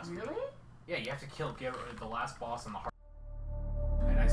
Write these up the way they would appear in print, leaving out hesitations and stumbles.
last. Really? Yeah, you have to get rid of the last boss on the hard. And I.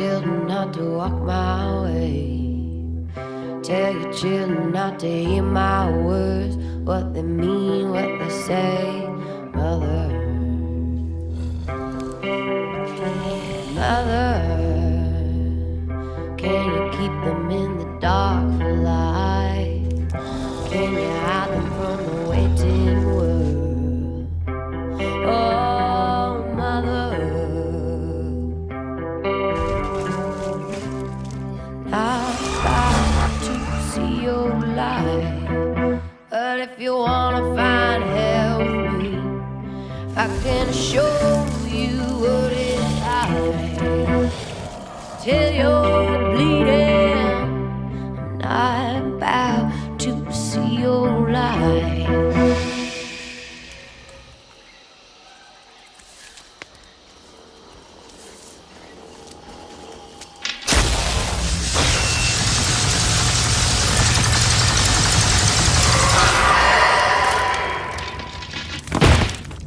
children not to walk my way. Tell your children not to hear my words, what they mean, what they say. Mother, mother, can you keep them in the dark for life? Can you hide them from the waiting world? Oh, mother, I've got to see your light. But if you wanna find hell with me, I can show you what it's like. Till you're bleeding, I'm not about to see your light.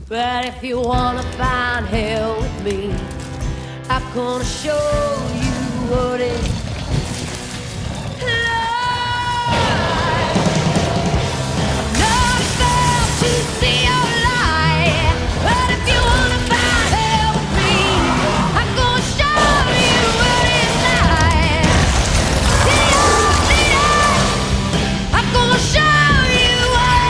But if you wanna find hell with me, I'm gonna show you what it's like. I'm not about to see your light. But if you wanna find hell with me, I'm gonna show you what it's like. See your leader, I'm gonna show you what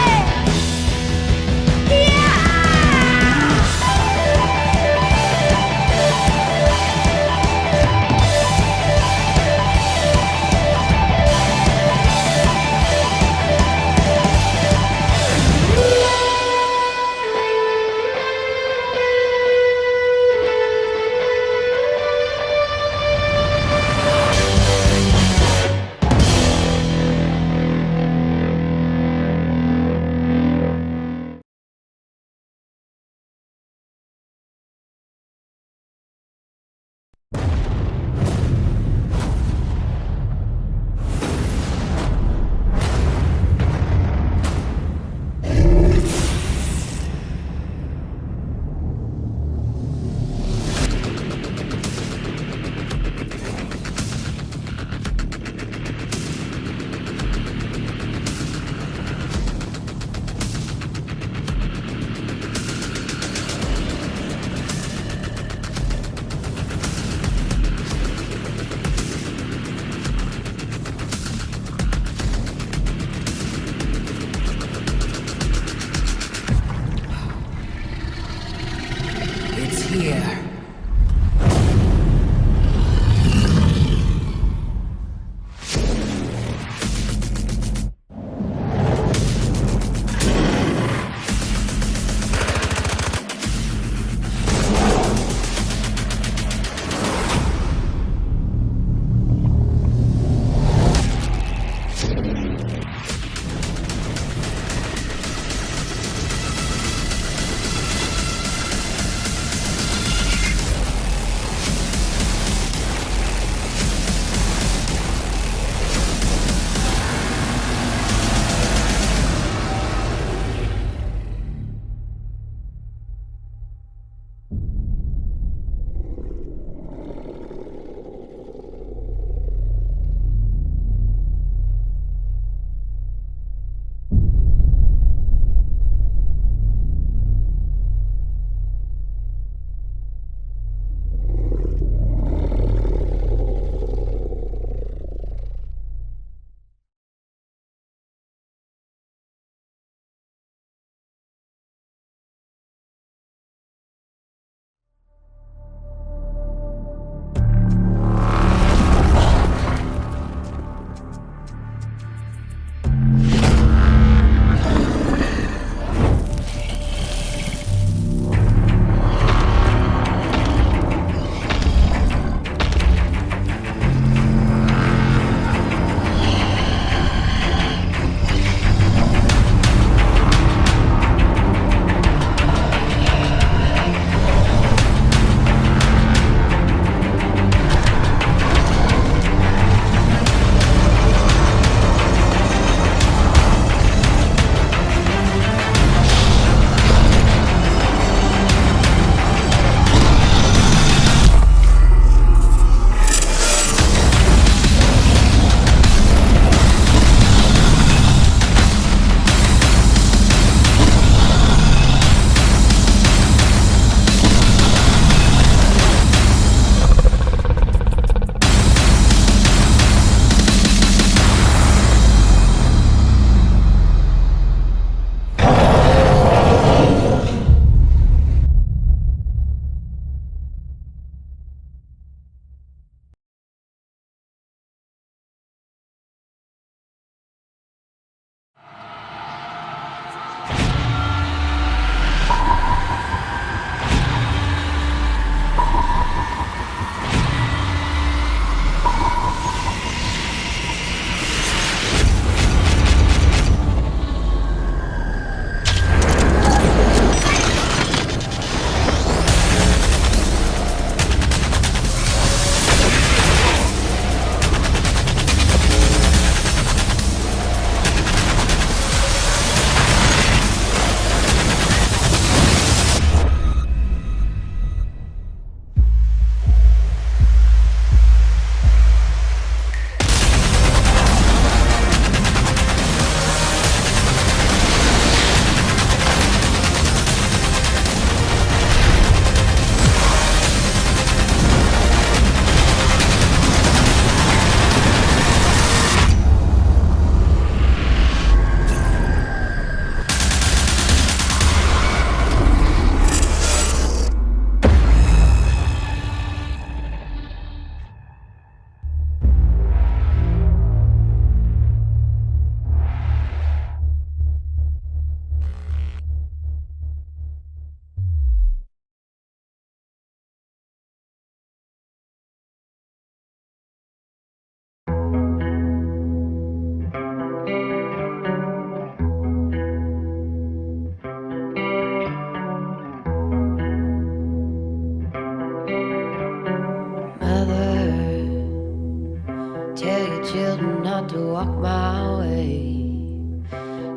walk my way.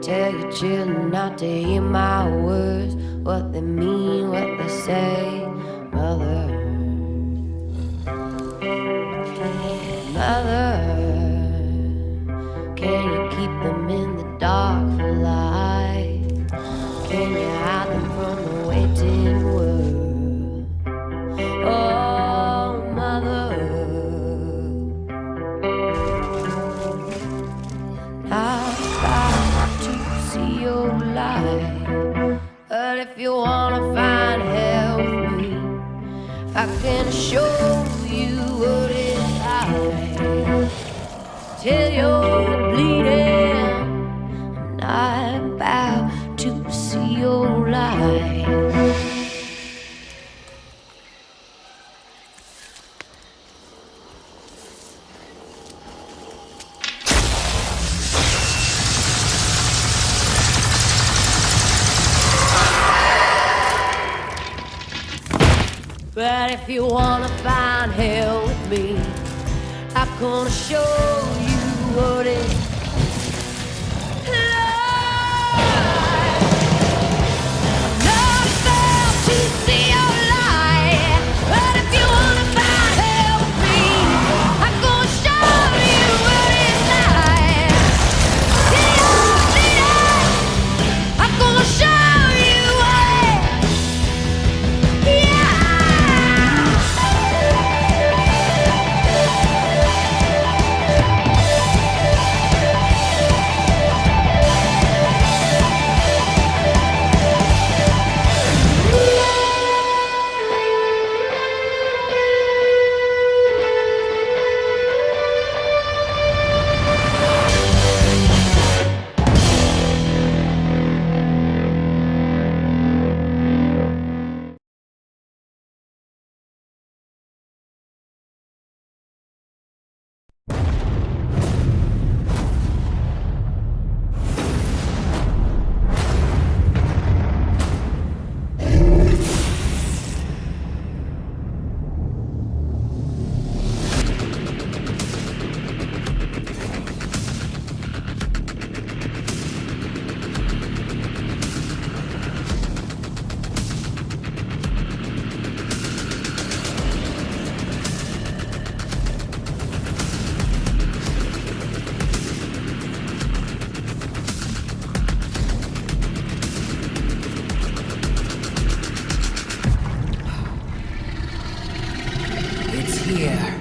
Tell your children not to hear my words, what they mean, what they say. Mother, mother, can you keep them in the dark for life? Can you hide them from the waiting world? Oh, mother, I've got to see your light. But if you wanna find hell with me, I can show you what it's like. Till you're bleeding, I'm not about to see your light. But if you wanna find hell with me, I'm gonna show you what it's like. I'm not about to see your light. But if you wanna find hell with me, I'm gonna show you what it's like. I'm gonna show you what yeah. It's here.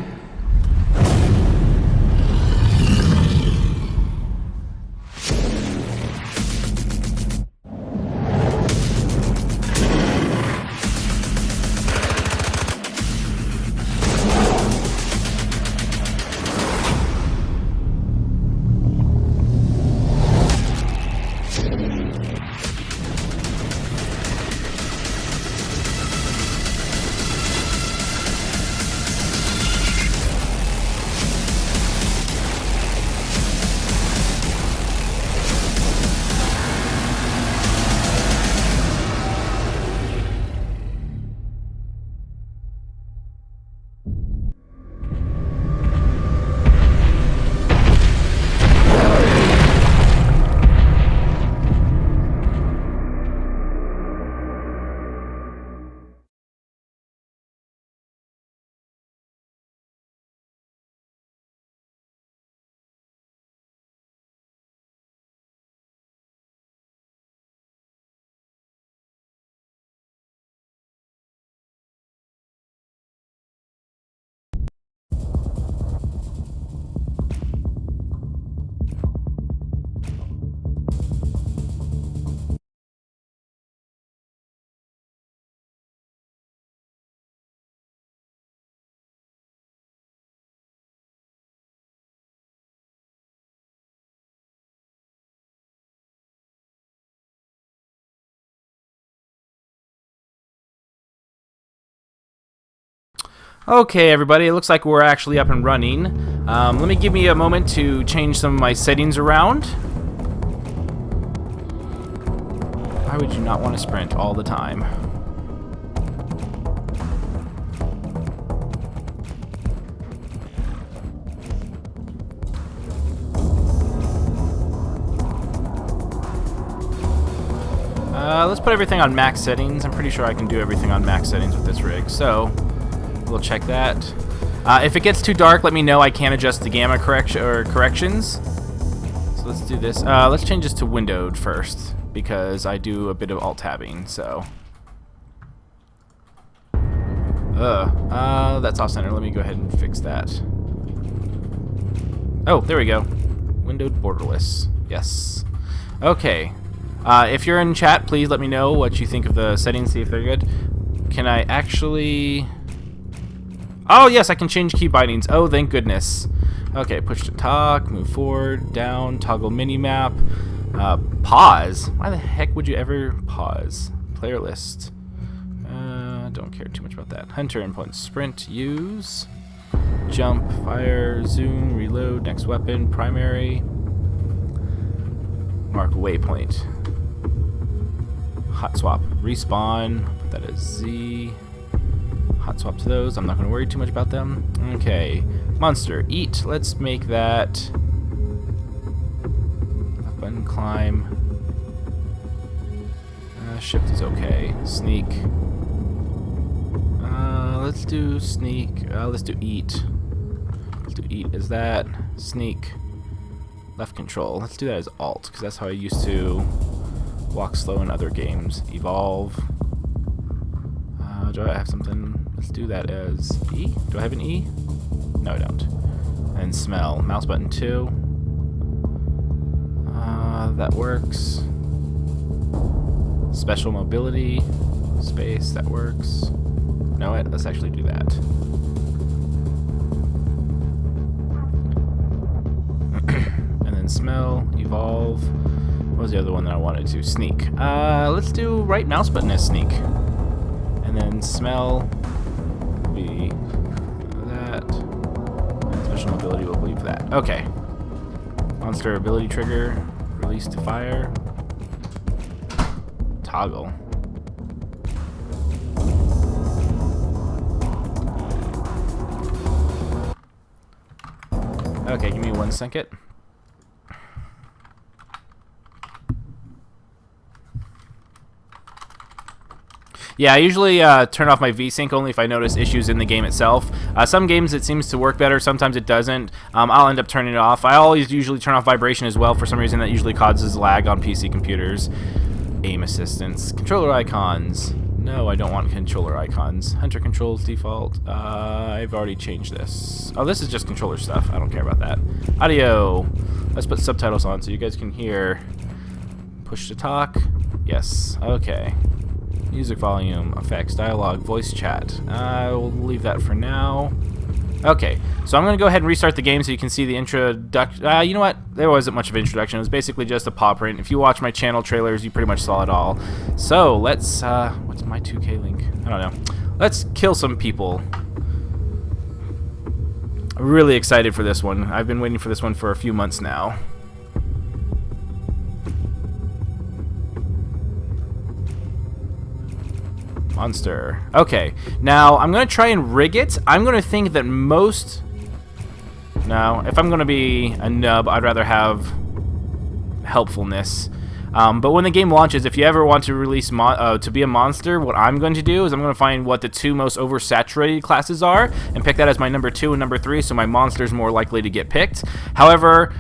Okay, everybody, it looks like we're actually up and running. Let me give me a moment to change some of my settings around. Why would you not want to sprint all the time? Let's put everything on max settings. I'm pretty sure I can do everything on max settings with this rig, so we'll check that. If it gets too dark, let me know. I can't adjust the gamma corrections. So let's do this. Let's change this to windowed first, because I do a bit of alt-tabbing, so. That's off-center. Let me go ahead and fix that. Oh, there we go. Windowed borderless. Yes. Okay. If you're in chat, please let me know what you think of the settings, see if they're good. Can I actually... Oh, yes, I can change key bindings. Oh, thank goodness. Okay, push to talk, move forward, down, toggle minimap, pause. Why the heck would you ever pause? Player list. Don't care too much about that. Hunter input, sprint, use, jump, fire, zoom, reload, next weapon, primary, mark waypoint. Hot swap, respawn, put that as Z. Hot swap to those. I'm not going to worry too much about them. Okay. Monster. Eat. Let's make that. Left button. Climb. Shift is okay. Sneak. Let's do sneak. Let's do eat. Let's do eat as that. Sneak. Left control. Let's do that as alt, because that's how I used to walk slow in other games. Evolve. Do I have something? Let's do that as E. Do I have an E? No, I don't. And smell. Mouse button 2. That works. Special mobility. Space. That works. No, let's actually do that. And then smell. Evolve. What was the other one that I wanted to? Sneak. Let's do right mouse button as sneak. And then smell will be that. And special mobility will be that. Okay. Monster ability trigger. Release to fire. Toggle. Okay, give me 1 second. Yeah, I usually turn off my VSync only if I notice issues in the game itself. Some games it seems to work better, sometimes it doesn't. I'll end up turning it off. I always usually turn off vibration as well. For some reason that usually causes lag on PC computers. Aim assistance. Controller icons. No, I don't want controller icons. Hunter controls default. I've already changed this. Oh, this is just controller stuff. I don't care about that. Audio. Let's put subtitles on so you guys can hear. Push to talk. Yes. Okay. Music volume, effects, dialogue, voice chat. We'll leave that for now. Okay, so I'm going to go ahead and restart the game so you can see the introduction. You know what? There wasn't much of an introduction. It was basically just a paw print. If you watch my channel trailers, you pretty much saw it all. So let's, what's my 2K link? I don't know. Let's kill some people. I'm really excited for this one. I've been waiting for this one for a few months now. Monster. Okay, now I'm going to try and rig it. I'm going to think that most... No, if I'm going to be a nub, I'd rather have helpfulness. But when the game launches, if you ever want to release to be a monster, what I'm going to do is I'm going to find what the 2 most oversaturated classes are and pick that as my number 2 and number 3, so my monster's more likely to get picked. However,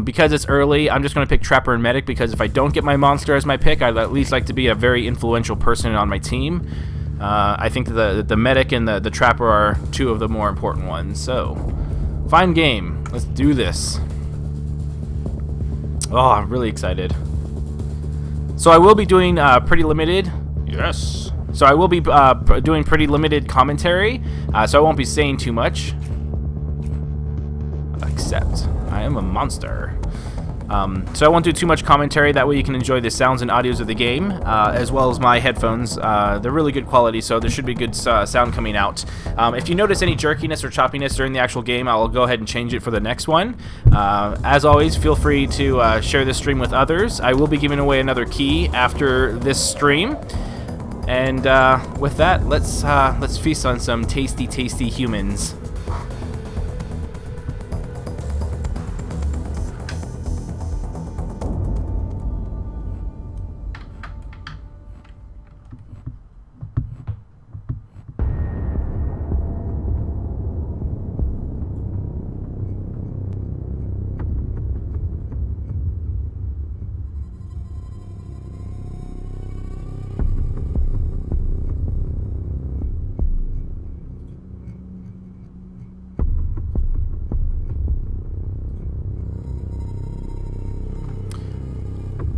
because it's early, I'm just going to pick Trapper and Medic, because if I don't get my monster as my pick, I'd at least like to be a very influential person on my team. I think the Medic and the Trapper are 2 of the more important ones. So, fine game. Let's do this. Oh, I'm really excited. So I will be doing pretty limited. Yes. So I will be doing pretty limited commentary. So I won't be saying too much. Except I am a monster. So I won't do too much commentary. That way you can enjoy the sounds and audios of the game, as well as my headphones. They're really good quality, so there should be good sound coming out. If you notice any jerkiness or choppiness during the actual game, I'll go ahead and change it for the next one. As always, feel free to share this stream with others. I will be giving away another key after this stream. And with that, let's feast on some tasty, tasty humans.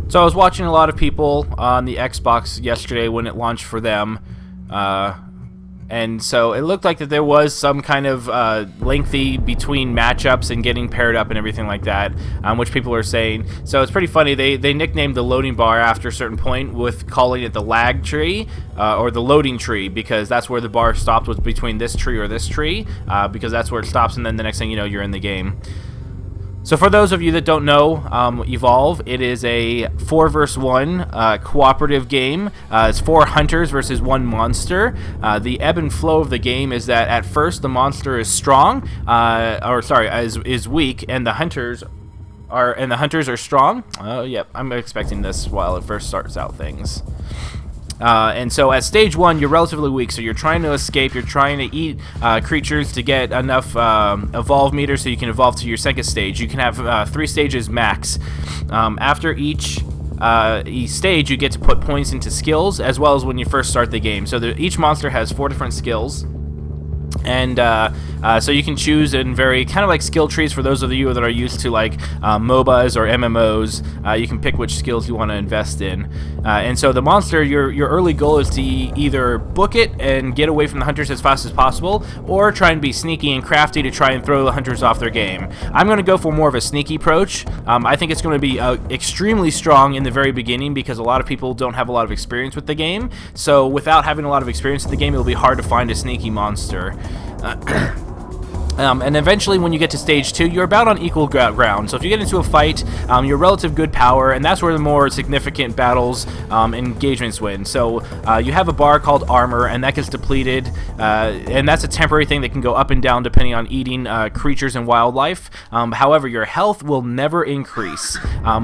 So I was watching a lot of people on the Xbox yesterday when it launched for them, and so it looked like that there was some kind of lengthy between matchups and getting paired up and everything like that, which people are saying. So it's pretty funny. They nicknamed the loading bar after a certain point with calling it the lag tree or the loading tree, because that's where the bar stopped, was between this tree or this tree, because that's where it stops, and then the next thing you know, you're in the game. So for those of you that don't know, Evolve, it is a 4 vs. 1 cooperative game. It's 4 hunters versus 1 monster. The ebb and flow of the game is that at first the monster is strong, is weak, and the hunters are strong. Oh, yep, I'm expecting this while it first starts out things. And so at stage 1, you're relatively weak, so you're trying to escape, you're trying to eat creatures to get enough evolve meters so you can evolve to your second stage. You can have 3 stages max. After each stage, you get to put points into skills, as well as when you first start the game. So each monster has 4 different skills. And so you can choose in very kind of like skill trees for those of you that are used to like MOBAs or MMOs. You can pick which skills you want to invest in. And so the monster, your early goal is to either book it and get away from the hunters as fast as possible, or try and be sneaky and crafty to try and throw the hunters off their game. I'm going to go for more of a sneaky approach. I think it's going to be extremely strong in the very beginning, because a lot of people don't have a lot of experience with the game. So without having a lot of experience with the game, it'll be hard to find a sneaky monster. And eventually when you get to stage 2, you're about on equal ground. So if you get into a fight, you're relative good power, and that's where the more significant battles engagements win. So you have a bar called armor, and that gets depleted, and that's a temporary thing that can go up and down depending on eating creatures and wildlife. However, your health will never increase.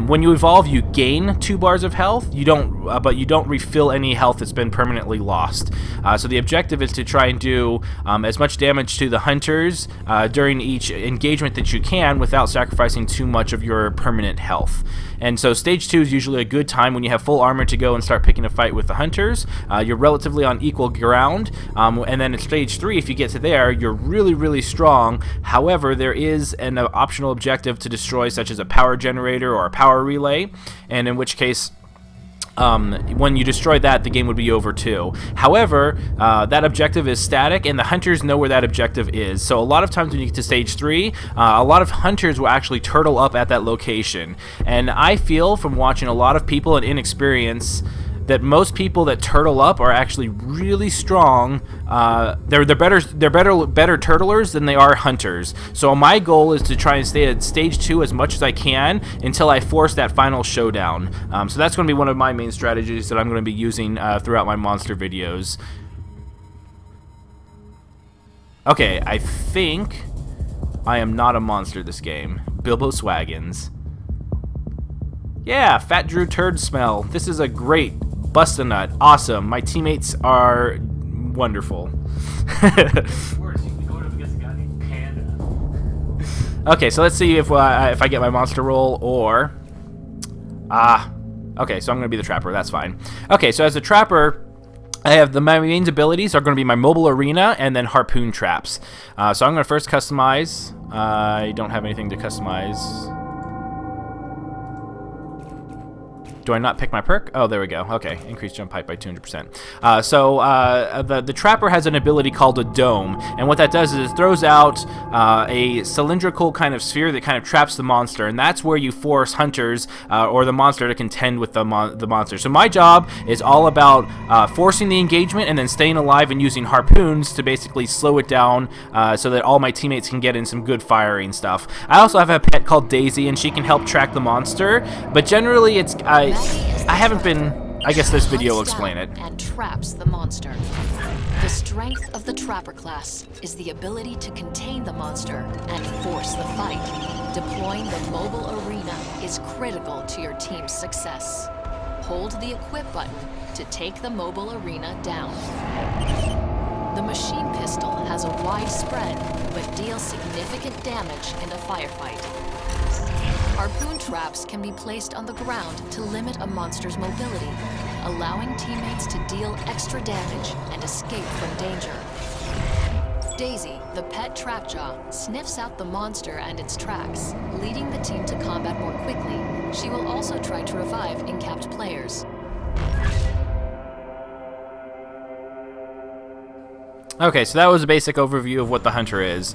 When you evolve, you gain 2 bars of health. But you don't refill any health that's been permanently lost. So the objective is to try and do as much damage to the hunters during each engagement that you can without sacrificing too much of your permanent health. And so stage 2 is usually a good time when you have full armor to go and start picking a fight with the hunters. You're relatively on equal ground, and then at stage 3, if you get to there, you're really, really strong. However, there is an optional objective to destroy, such as a power generator or a power relay, and in which case when you destroy that, the game would be over too. However, that objective is static, and the hunters know where that objective is. So a lot of times when you get to stage 3, a lot of hunters will actually turtle up at that location. And I feel from watching a lot of people and inexperience that most people that turtle up are actually really strong. They're better turtlers than they are hunters. So my goal is to try and stay at stage 2 as much as I can until I force that final showdown. So that's going to be one of my main strategies that I'm going to be using throughout my monster videos. Okay, I think I am not a monster this game. Bilbo Swaggins. Yeah, Fat Drew Turd Smell. This is a great Bust-a-Nut. Awesome. My teammates are wonderful. Okay, so let's see if I get my monster roll or... okay, so I'm going to be the trapper. That's fine. Okay, so as a trapper, I have my main abilities are going to be my mobile arena and then harpoon traps. So I'm going to first customize. I don't have anything to customize. Do I not pick my perk? Oh, there we go. Okay, increase jump height by 200%. The Trapper has an ability called a Dome, and what that does is it throws out a cylindrical kind of sphere that kind of traps the monster, and that's where you force hunters or the monster to contend with the monster. So my job is all about forcing the engagement and then staying alive and using harpoons to basically slow it down so that all my teammates can get in some good firing stuff. I also have a pet called Daisy, and she can help track the monster, but generally it's... I haven't been... I guess this video will explain it. And traps the monster. The strength of the Trapper class is the ability to contain the monster and force the fight. Deploying the mobile arena is critical to your team's success. Hold the equip button to take the mobile arena down. The machine pistol has a wide spread, but deals significant damage in a firefight. Harpoon traps can be placed on the ground to limit a monster's mobility, allowing teammates to deal extra damage and escape from danger. Daisy, the pet Trapjaw, sniffs out the monster and its tracks, leading the team to combat more quickly. She will also try to revive incapped players. Okay, so that was a basic overview of what the Hunter is.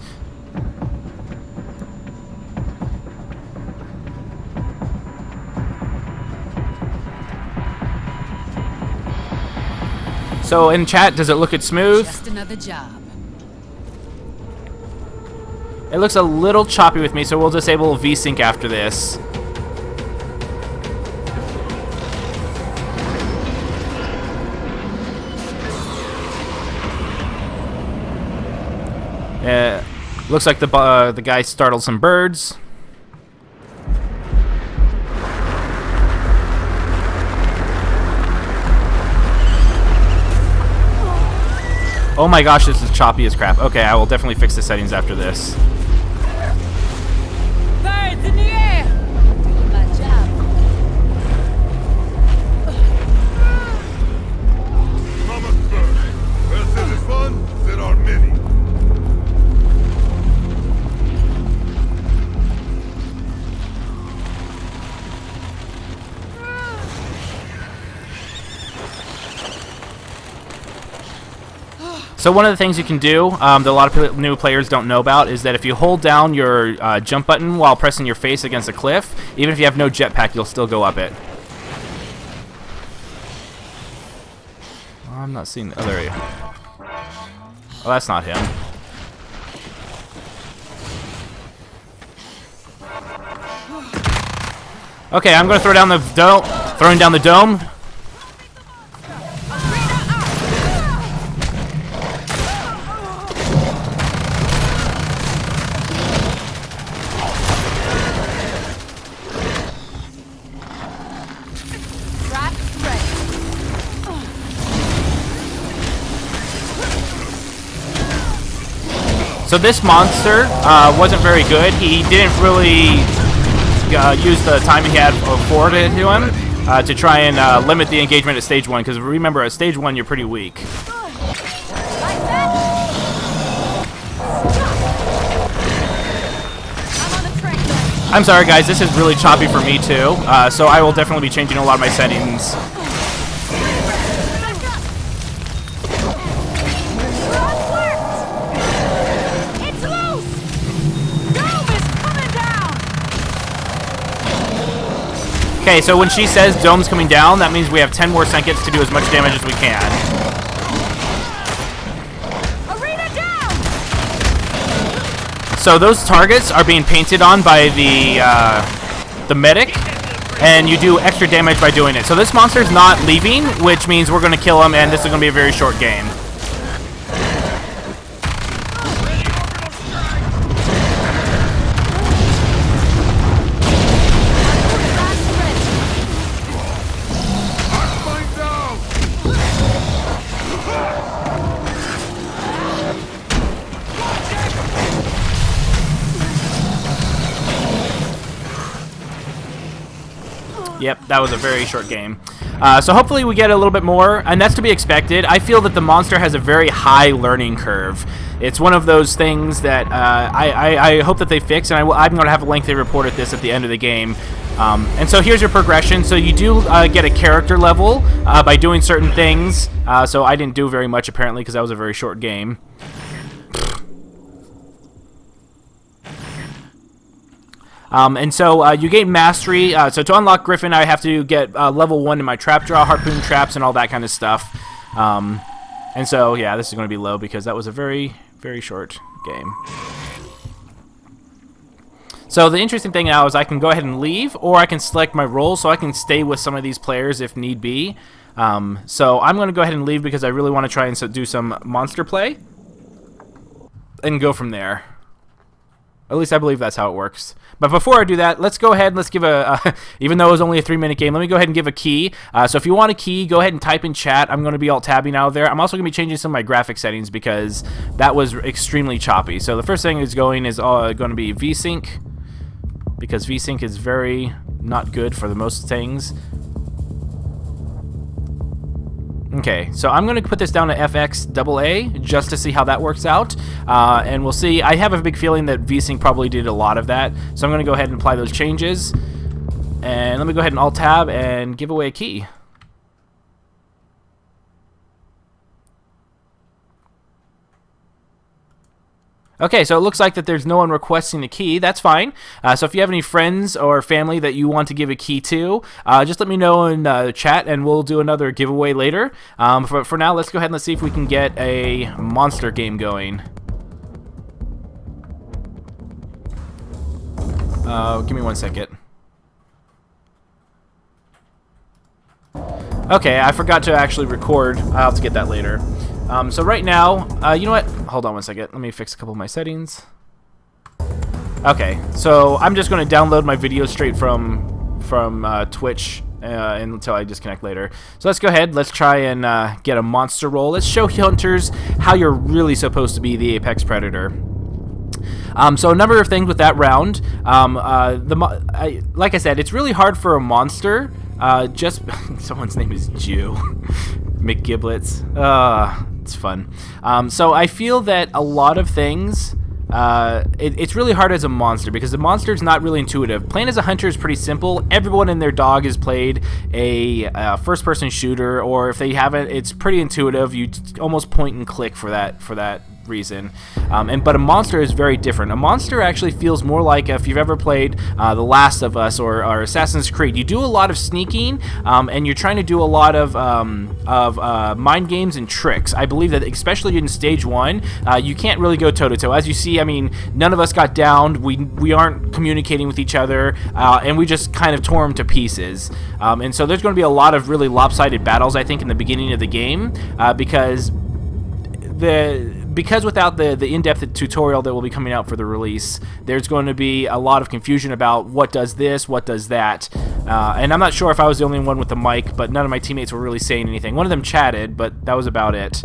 So in chat, does it look it smooth? Just another job. It looks a little choppy with me, so we'll disable VSync after this. Looks like the guy startled some birds. Oh my gosh, this is choppy as crap. Okay, I will definitely fix the settings after this. Birds in the air! Doing my job. Mama's bird. Where there is one, there are many. So one of the things you can do that a lot of new players don't know about is that if you hold down your jump button while pressing your face against a cliff, even if you have no jetpack, you'll still go up it. I'm not seeing the other area. Oh, that's not him. Okay, I'm gonna throw down the dome. Throwing down the dome. So this monster wasn't very good. He didn't really use the time he had afforded to him to try and limit the engagement at stage 1, because remember, at stage 1 you're pretty weak. I'm sorry guys, this is really choppy for me too, so I will definitely be changing a lot of my settings. Okay, so when she says dome's coming down, that means we have 10 more seconds to do as much damage as we can. Arena down! So those targets are being painted on by the medic, and you do extra damage by doing it. So this monster's not leaving, which means we're going to kill him, and this is going to be a very short game. Yep, that was a very short game. So hopefully we get a little bit more, and that's to be expected. I feel that the monster has a very high learning curve. It's one of those things that I hope that they fix, and I'm going to have a lengthy report at this at the end of the game. And so here's your progression. So you do get a character level by doing certain things. So I didn't do very much apparently because that was a very short game. And so you gain mastery. So to unlock Griffin, I have to get level 1 in my trap draw, harpoon traps, and all that kind of stuff. And so, yeah, this is going to be low because that was a very, very short game. So the interesting thing now is I can go ahead and leave, or I can select my role so I can stay with some of these players if need be. So I'm going to go ahead and leave because I really want to try and do some monster play and go from there. At least I believe that's how it works. But before I do that, let's go ahead and let's give even though it was only a 3-minute game, let me go ahead and give a key. So if you want a key, go ahead and type in chat. I'm going to be alt-tabbing out of there. I'm also going to be changing some of my graphic settings because that was extremely choppy. So the first thing is going to be VSync, because VSync is very not good for the most things. Okay, so I'm going to put this down to FXAA just to see how that works out, and we'll see. I have a big feeling that VSync probably did a lot of that, so I'm going to go ahead and apply those changes. And let me go ahead and Alt-Tab and give away a key. Okay, so it looks like that there's no one requesting a key. That's fine. So if you have any friends or family that you want to give a key to, just let me know in the chat, and we'll do another giveaway later. For now, let's go ahead and let's see if we can get a monster game going. Give me 1 second. Okay, I forgot to actually record. I'll have to get that later. So right now, you know what? Hold on 1 second. Let me fix a couple of my settings. Okay, so I'm just going to download my video straight from Twitch until I disconnect later. So let's go ahead. Let's try and get a monster roll. Let's show hunters how you're really supposed to be the apex predator. So a number of things with that round. Like I said, it's really hard for a monster. Someone's name is Jew. McGiblets. It's fun. So I feel that a lot of things, it's really hard as a monster because the monster's not really intuitive. Playing as a hunter is pretty simple. Everyone and their dog has played a first-person shooter, or if they haven't, it's pretty intuitive. You almost point and click for that reason. But a monster is very different. A monster actually feels more like if you've ever played The Last of Us or Assassin's Creed. You do a lot of sneaking, and you're trying to do a lot of mind games and tricks. I believe that especially in stage 1, you can't really go toe-to-toe. As you see, I mean, none of us got downed. We aren't communicating with each other, and we just kind of tore them to pieces. And so there's going to be a lot of really lopsided battles, I think, in the beginning of the game, because without the in-depth tutorial that will be coming out for the release, there's going to be a lot of confusion about what does this, what does that. And I'm not sure if I was the only one with the mic, but none of my teammates were really saying anything. One of them chatted, but that was about it.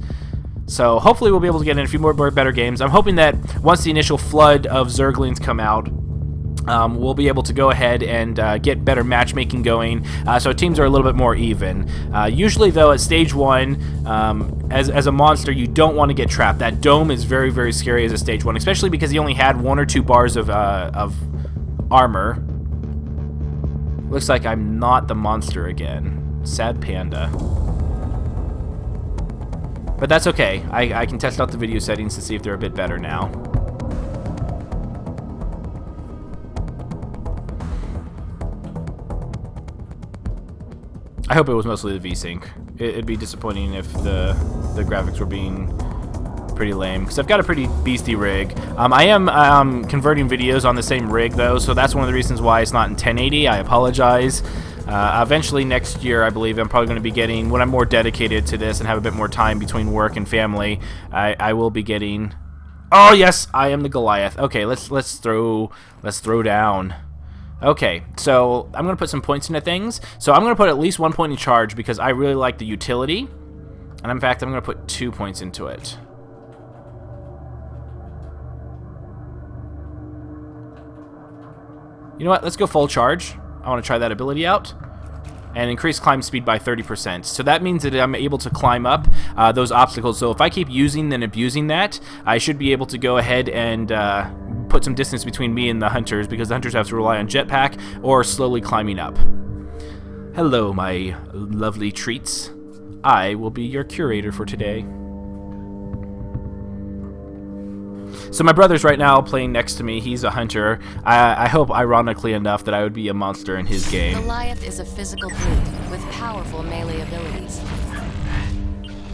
So hopefully we'll be able to get in a few more better games. I'm hoping that once the initial flood of Zerglings come out, we'll be able to go ahead and get better matchmaking going, so teams are a little bit more even. Usually, though, at stage 1, as a monster, you don't want to get trapped. That dome is very, very scary as a stage 1, especially because he only had 1 or 2 bars of armor. Looks like I'm not the monster again. Sad panda. But that's okay. I can test out the video settings to see if they're a bit better now. I hope it was mostly the VSync. It'd be disappointing if the graphics were being pretty lame, because I've got a pretty beastie rig. I am converting videos on the same rig, though, so that's one of the reasons why it's not in 1080. I apologize. Eventually next year, I believe, I'm probably going to be getting, when I'm more dedicated to this and have a bit more time between work and family, I will be getting... Oh, yes, I am the Goliath. Okay, let's throw down. Okay, so I'm going to put some points into things. So I'm going to put at least 1 point in charge because I really like the utility. And in fact, I'm going to put 2 points into it. You know what? Let's go full charge. I want to try that ability out. And increase climb speed by 30%. So that means that I'm able to climb up those obstacles. So if I keep using and abusing that, I should be able to go ahead and put some distance between me and the hunters, because the hunters have to rely on jetpack or slowly climbing up. Hello, my lovely treats. I will be your curator for today. So my brother's right now playing next to me. He's a hunter. I hope, ironically enough, that I would be a monster in his game. Goliath is a physical brute with powerful melee abilities.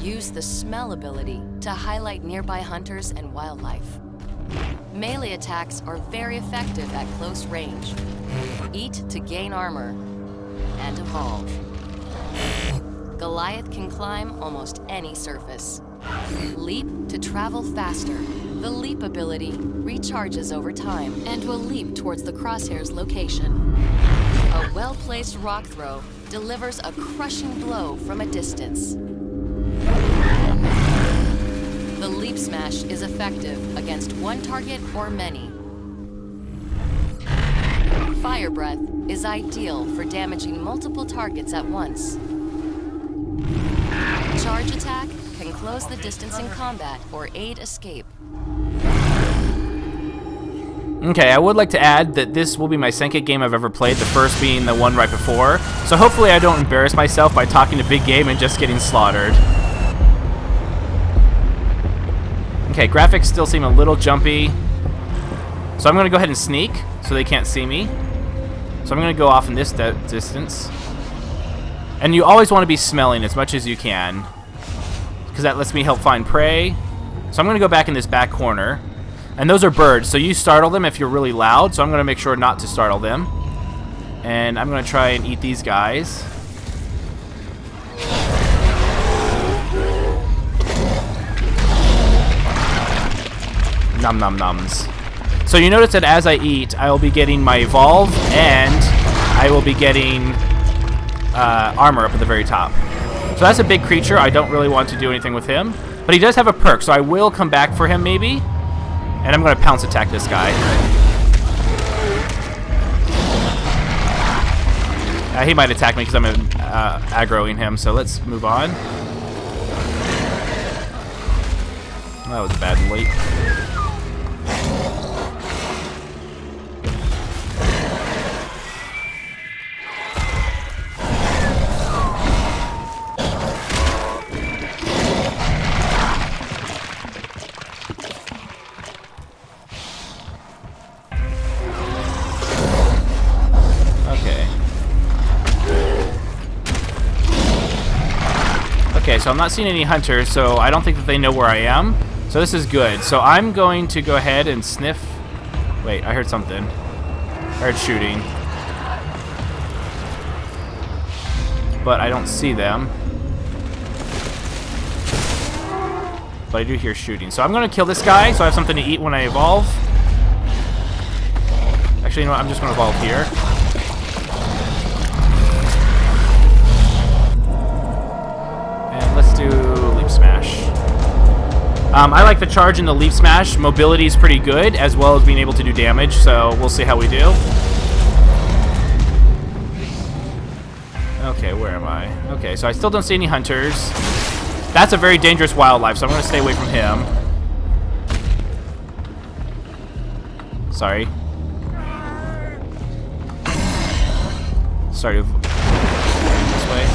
Use the smell ability to highlight nearby hunters and wildlife. Melee attacks are very effective at close range. Eat to gain armor and evolve. Goliath can climb almost any surface. Leap to travel faster. The leap ability recharges over time and will leap towards the crosshair's location. A well-placed rock throw delivers a crushing blow from a distance. The leap smash is effective against one target or many. Fire breath is ideal for damaging multiple targets at once. charge attack can close the distance in combat or aid escape. Okay, I would like to add that this will be my second game I've ever played, the first being the one right before. So hopefully I don't embarrass myself by talking a big game and just getting slaughtered. Okay, graphics still seem a little jumpy. So I'm going to go ahead and sneak so they can't see me. So I'm going to go off in this distance. And you always want to be smelling as much as you can, because that lets me help find prey. So I'm going to go back in this back corner. And those are birds, so you startle them if you're really loud. So I'm going to make sure not to startle them. And I'm going to try and eat these guys. Nom nom noms. So you notice that as I eat, I will be getting my evolve, and I will be getting armor up at the very top. So that's a big creature. I don't really want to do anything with him, but he does have a perk, so I will come back for him maybe. And I'm going to pounce attack this guy. He might attack me because I'm aggroing him, so let's move on. That was a bad leap. Okay, so I'm not seeing any hunters, so I don't think that they know where I am. So this is good. So I'm going to go ahead and sniff. Wait, I heard something. I heard shooting. But I don't see them. But I do hear shooting. So I'm going to kill this guy so I have something to eat when I evolve. Actually, you know what? I'm just going to evolve here. Let's do Leap Smash. I like the charge in the Leap Smash. Mobility is pretty good, as well as being able to do damage, so we'll see how we do. Okay, where am I? Okay, so I still don't see any hunters. That's a very dangerous wildlife, so I'm going to stay away from him. Sorry. Sorry. This way.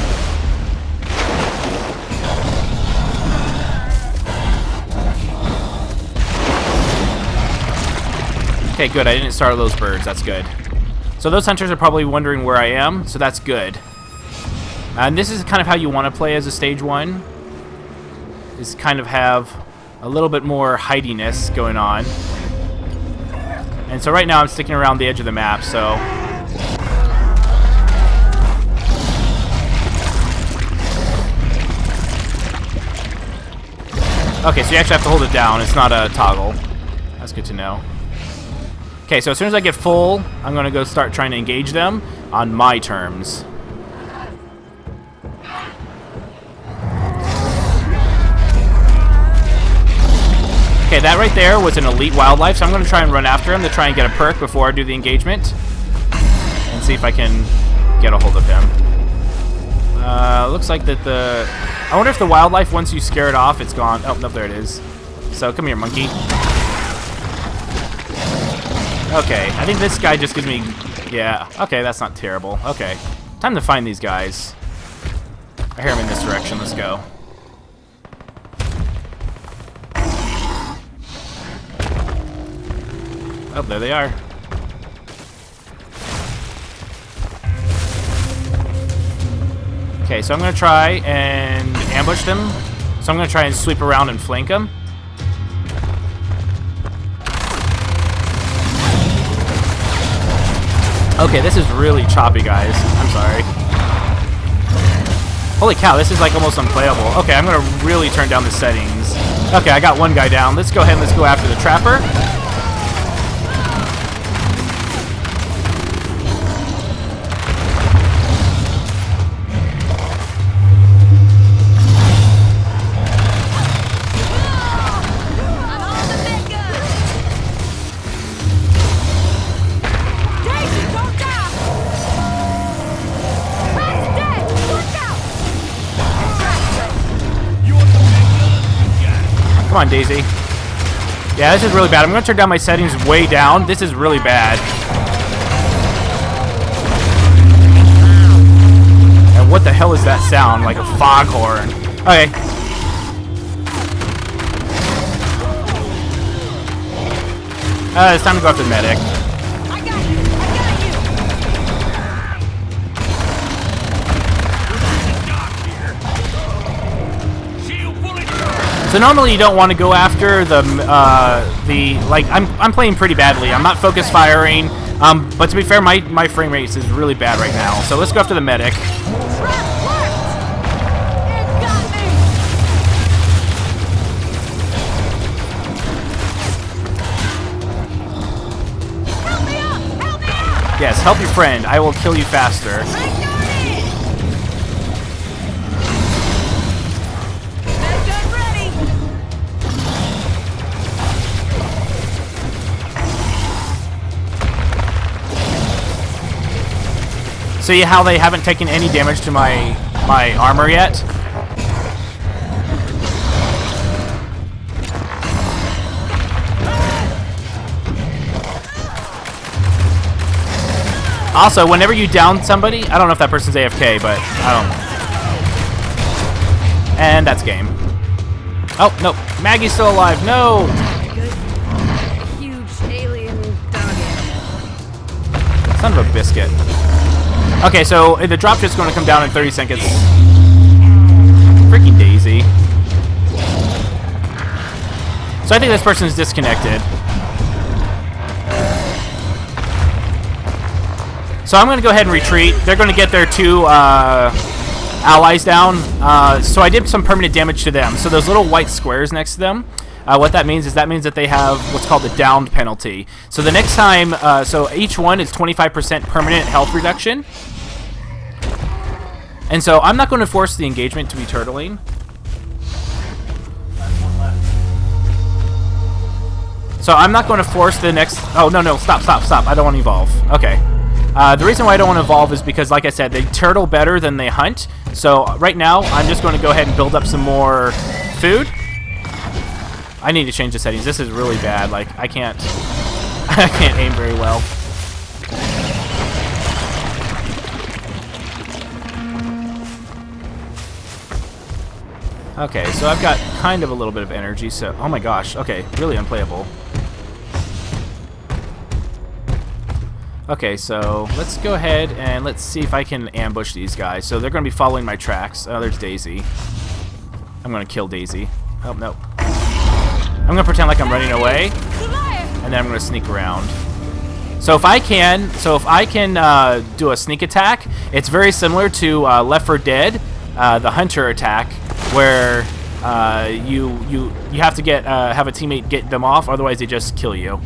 Okay, good. I didn't startle those birds. That's good. So those hunters are probably wondering where I am, so that's good. And this is kind of how you want to play as a stage 1. Is kind of have a little bit more hidiness going on. And so right now I'm sticking around the edge of the map, so... Okay, so you actually have to hold it down. It's not a toggle. That's good to know. Okay, so as soon as I get full, I'm going to go start trying to engage them on my terms. Okay, that right there was an elite wildlife, so I'm going to try and run after him to try and get a perk before I do the engagement. And see if I can get a hold of him. Looks like that the... I wonder if the wildlife, once you scare it off, it's gone. Oh, no, there it is. So, come here, monkey. Okay, I think this guy just gives me... Yeah, okay, that's not terrible. Okay, time to find these guys. I hear them in this direction. Let's go. Oh, there they are. Okay, so I'm going to try and ambush them. So I'm going to try and sweep around and flank them. Okay, this is really choppy, guys. I'm sorry. Holy cow, this is like almost unplayable. Okay, I'm going to really turn down the settings. Okay, I got one guy down. Let's go ahead and let's go after the trapper. Come on, Daisy. Yeah, this is really bad. I'm going to turn down my settings way down. This is really bad. And what the hell is that sound? Like a foghorn. Okay. It's time to go after the medic. I got you! So normally you don't want to go after the like I'm playing pretty badly. I'm not focus firing. But to be fair, my frame rate is really bad right now. So let's go after the medic. Yes, help your friend. I will kill you faster. See how they haven't taken any damage to my armor yet? Also, whenever you down somebody, I don't know if that person's AFK, but I don't know. And that's game. Oh, no. Maggie's still alive. No! Huge alien dog. Son of a biscuit. Okay, so the dropship's going to come down in 30 seconds. Freaking Daisy. So I think this person's disconnected. So I'm going to go ahead and retreat. They're going to get their two allies down. So I did some permanent damage to them. So those little white squares next to them, what that means is that they have what's called the downed penalty. So the next time, so each one is 25% permanent health reduction. And so I'm not going to force the engagement to be turtling. So I'm not going to force the next... Oh, no, stop. I don't want to evolve. Okay. The reason why I don't want to evolve is because, like I said, they turtle better than they hunt. So right now, I'm just going to go ahead and build up some more food. I need to change the settings. This is really bad. Like, I can't aim very well. Okay, so I've got kind of a little bit of energy, so... Oh my gosh, okay, really unplayable. Okay, so let's go ahead and let's see if I can ambush these guys. So they're going to be following my tracks. Oh, there's Daisy. I'm going to kill Daisy. Oh, no. I'm going to pretend like I'm running away, and then I'm going to sneak around. So if I can do a sneak attack, it's very similar to Left 4 Dead, the hunter attack, where you have to have a teammate get them off, otherwise they just kill you.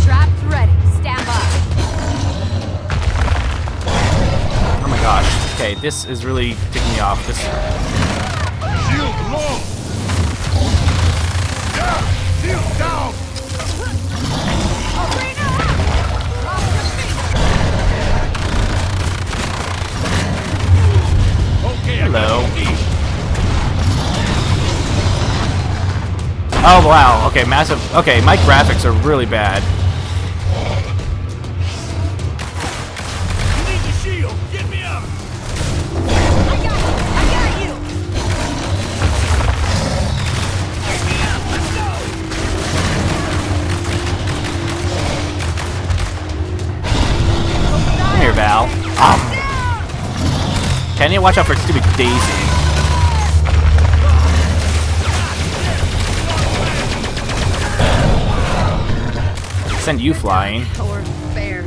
Traps ready. Stand by. Oh my gosh. Okay, this is really ticking me off. This. Shield low! Yeah! Shield down! Hello. Oh wow. Okay, massive. Okay, my graphics are really bad. You need the shield! Get me up! I got you. Get me up! Let's go! Come here, Val. Can you watch out for stupid Daisy? Send you flying. Or bear.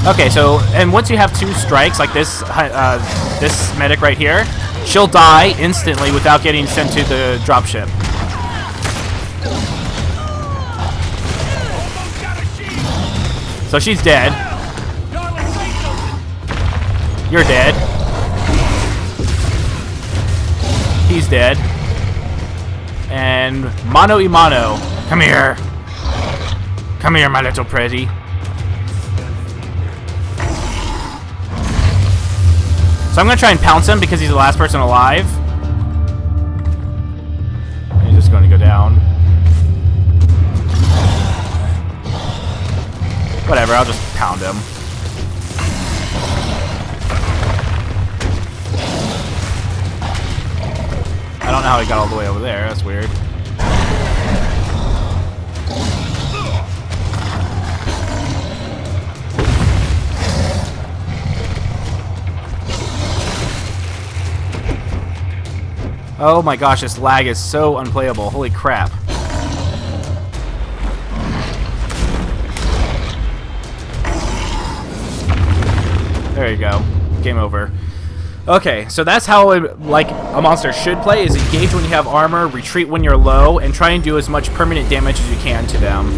Okay, so and once you have 2 strikes like this, this medic right here, she'll die instantly without getting sent to the dropship. So she's dead. You're dead. He's dead. And mano y mano. Come here. Come here, my little pretty. So I'm gonna try and pounce him because he's the last person alive. And he's just gonna go down. Whatever, I'll just pound him. I don't know how he got all the way over there. That's weird. Oh my gosh, this lag is so unplayable. Holy crap. There you go. Game over. Okay, so that's how like a monster should play, is engage when you have armor, retreat when you're low, and try and do as much permanent damage as you can to them.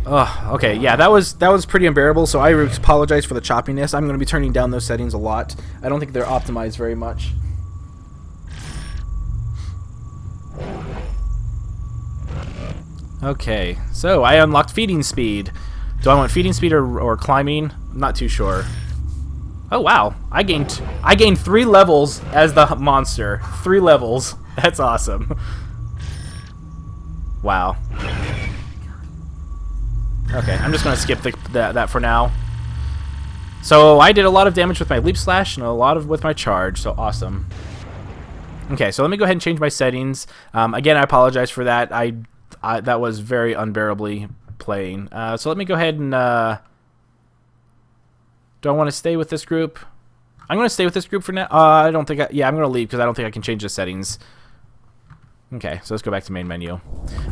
Ugh, okay, yeah, that was pretty unbearable, so I apologize for the choppiness. I'm going to be turning down those settings a lot. I don't think they're optimized very much. Okay, so I unlocked feeding speed. Do I want feeding speed or climbing? I'm not too sure. Oh wow, I gained 3 levels as the monster. 3 levels. That's awesome. Wow. Okay, I'm just gonna skip that for now. So I did a lot of damage with my leap slash and a lot with my charge. So awesome. Okay, so let me go ahead and change my settings. Again, I apologize for that. That was very unbearably playing. So let me go ahead and do I want to stay with this group? I'm going to stay with this group for now. I don't think yeah, I'm going to leave because I don't think I can change the settings. Okay, so let's go back to main menu.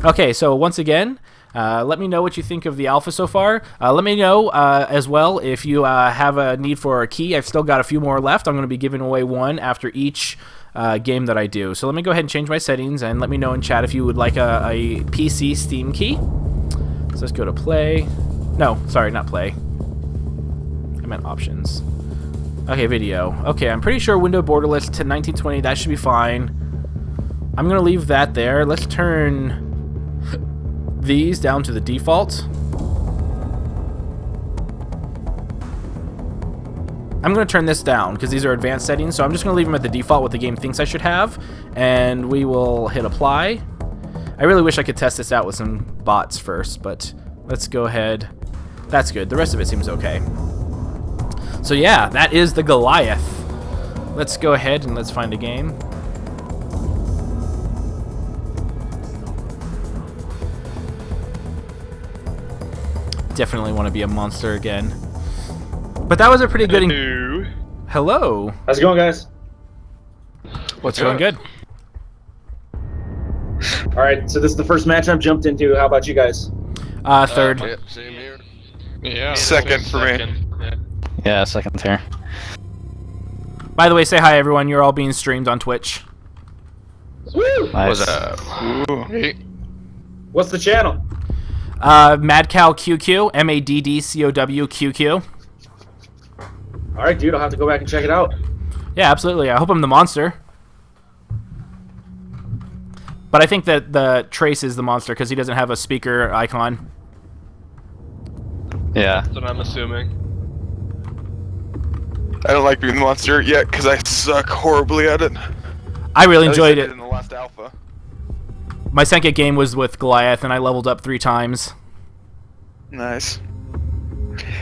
Okay, so once again, let me know what you think of the alpha so far. Let me know as well if you have a need for a key. I've still got a few more left. I'm going to be giving away one after each game that I do. So let me go ahead and change my settings and let me know in chat if you would like a PC Steam key. So let's go to play. No, sorry, not play. I meant options. Okay, video. Okay, I'm pretty sure window borderless to 1920. That should be fine. I'm going to leave that there. Let's turn these down to the default. I'm going to turn this down because these are advanced settings. So I'm just going to leave them at the default, what the game thinks I should have. And we will hit apply. I really wish I could test this out with some bots first, but let's go ahead. That's good. The rest of it seems okay. So yeah, that is the Goliath. Let's go ahead and let's find a game. Definitely want to be a monster again. But that was a pretty good... Hello. How's it going, guys? What's going good? All right, so this is the first match I've jumped into. How about you guys? Third. Yep, same here. Yeah. Second for me. Yeah, second here. By the way, say hi everyone. You're all being streamed on Twitch. Woo! Nice. What's up? Hey. What's the channel? MaddCowQQ. MaddCowQQ. All right, dude, I'll have to go back and check it out. Yeah, absolutely. I hope I'm the monster. But I think that the Trace is the monster because he doesn't have a speaker icon. Yeah. That's what I'm assuming. I don't like being the monster yet because I suck horribly at it. I really At least enjoyed I it. did in the last alpha. My second game was with Goliath, and I leveled up 3 times. Nice.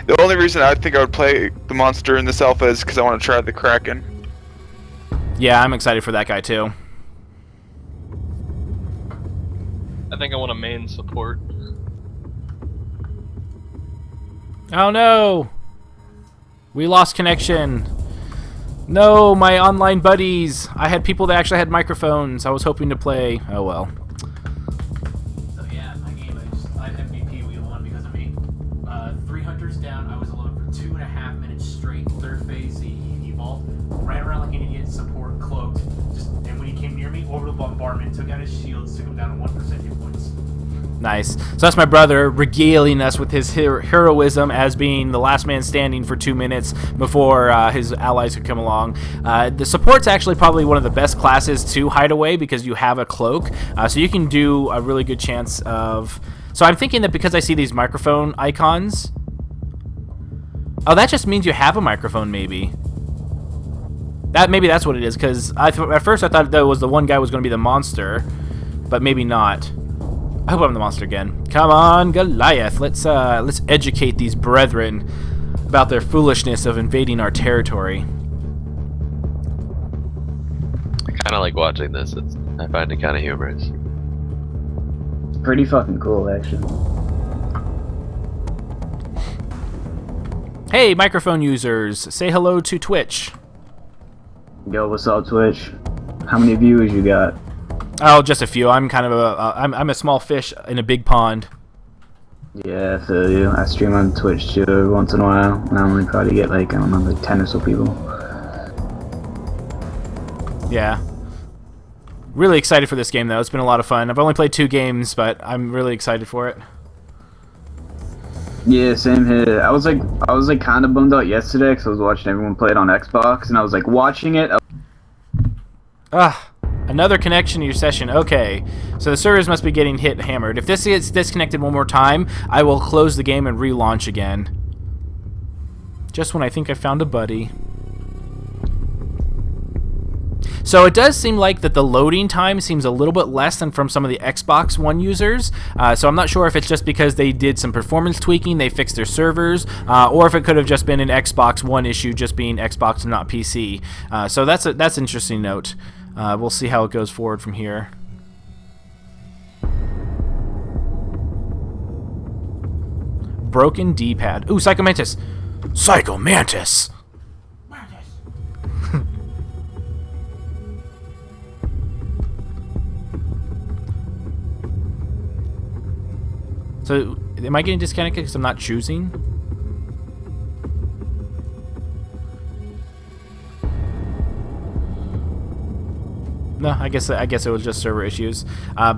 The only reason I think I would play the monster in this alpha is because I want to try the Kraken. Yeah, I'm excited for that guy too. I think I want a main support. Oh no! We lost connection. No, my online buddies. I had people that actually had microphones. I was hoping to play. Oh well. So yeah, my game, I had MVP, we won because of me. 3 hunters down, I was alone for 2.5 minutes straight. Third phase, he evolved, ran around like an idiot, support, cloaked, and when he came near me, orbital bombardment, took out his shields, took him down to 1% hit points. Nice. So that's my brother regaling us with his heroism as being the last man standing for 2 minutes before his allies could come along. The support's actually probably one of the best classes to hide away because you have a cloak. So you can do a really good chance of... So I'm thinking that because I see these microphone icons... Oh, that just means you have a microphone, maybe. Maybe that's what it is, because at first I thought that was the one guy was going to be the monster, but maybe not. I hope I'm the monster again. Come on, Goliath. Let's educate these brethren about their foolishness of invading our territory. I kind of like watching this. I find it kind of humorous. Pretty fucking cool, actually. Hey, microphone users, say hello to Twitch. Yo, what's up, Twitch? How many viewers you got? Oh, just a few. I'm kind of I'm a small fish in a big pond. Yeah, I feel you. I stream on Twitch too every once in a while, and I only probably get like, I don't know, like 10 or so people. Yeah. Really excited for this game, though. It's been a lot of fun. I've only played 2 games, but I'm really excited for it. Yeah, same here. I was like kind of bummed out yesterday because I was watching everyone play it on Xbox, and I was like watching it. Another connection to your session. Okay, so the servers must be getting hammered. If this gets disconnected one more time, I will close the game and relaunch again. Just when I think I found a buddy. So it does seem like that the loading time seems a little bit less than from some of the Xbox One users. So I'm not sure if it's just because they did some performance tweaking, they fixed their servers, or if it could have just been an Xbox One issue, just being Xbox and not PC. So that's an interesting note. We'll see how it goes forward from here. Broken D-pad. Ooh, Psychomantis! Psychomantis! So, am I getting disconnected because I'm not choosing? No, I guess it was just server issues.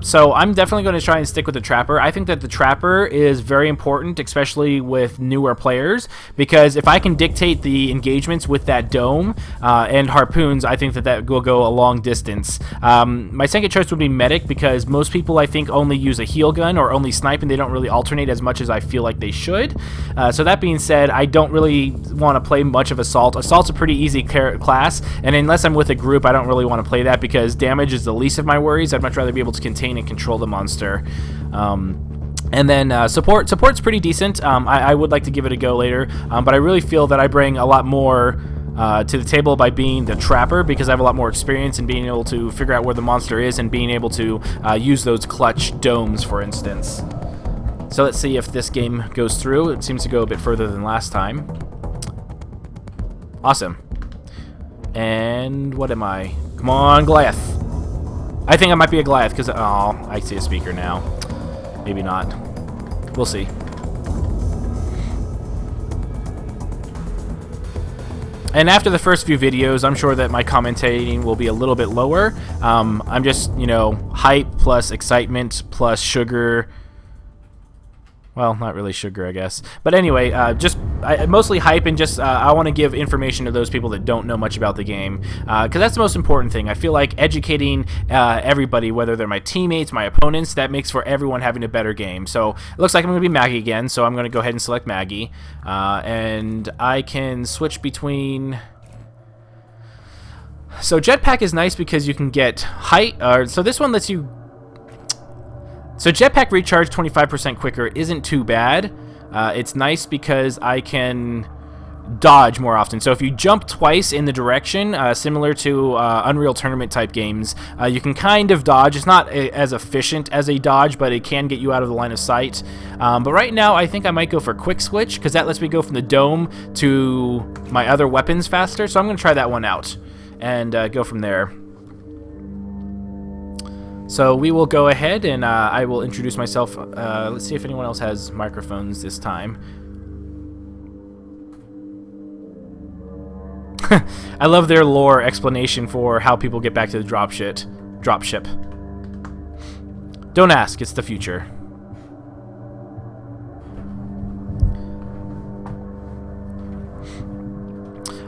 So I'm definitely going to try and stick with the Trapper. I think that the Trapper is very important, especially with newer players, because if I can dictate the engagements with that dome and harpoons, I think that will go a long distance. My second choice would be Medic, because most people, I think, only use a heal gun or only snipe, and they don't really alternate as much as I feel like they should. So that being said, I don't really want to play much of Assault. Assault's a pretty easy class, and unless I'm with a group, I don't really want to play that because damage is the least of my worries. I'd much rather be able to contain and control the monster. And then support's pretty decent. I would like to give it a go later, but I really feel that I bring a lot more to the table by being the Trapper, because I have a lot more experience in being able to figure out where the monster is and being able to use those clutch domes, for instance. So let's see if this game goes through. It seems to go a bit further than last time. Awesome. And what am I? Come on, Goliath. I think I might be a Goliath because, oh, I see a speaker now. Maybe not. We'll see. And after the first few videos, I'm sure that my commentating will be a little bit lower. I'm just, you know, hype plus excitement plus sugar. Well, not really sugar, I guess. But anyway, mostly hype, and just I want to give information to those people that don't know much about the game, because that's the most important thing. I feel like educating everybody, whether they're my teammates, my opponents, that makes for everyone having a better game. So it looks like I'm going to be Maggie again, so I'm going to go ahead and select Maggie. And I can switch between... So Jetpack is nice because you can get height. So this one lets you... So Jetpack recharge 25% quicker isn't too bad. It's nice because I can dodge more often. So if you jump twice in the direction, similar to Unreal Tournament type games, you can kind of dodge. It's not as efficient as a dodge, but it can get you out of the line of sight. But right now, I think I might go for Quick Switch, because that lets me go from the dome to my other weapons faster. So I'm going to try that one out and go from there. So we will go ahead and I will introduce myself. Let's see if anyone else has microphones this time. I love their lore explanation for how people get back to the dropship. Don't ask, it's the future.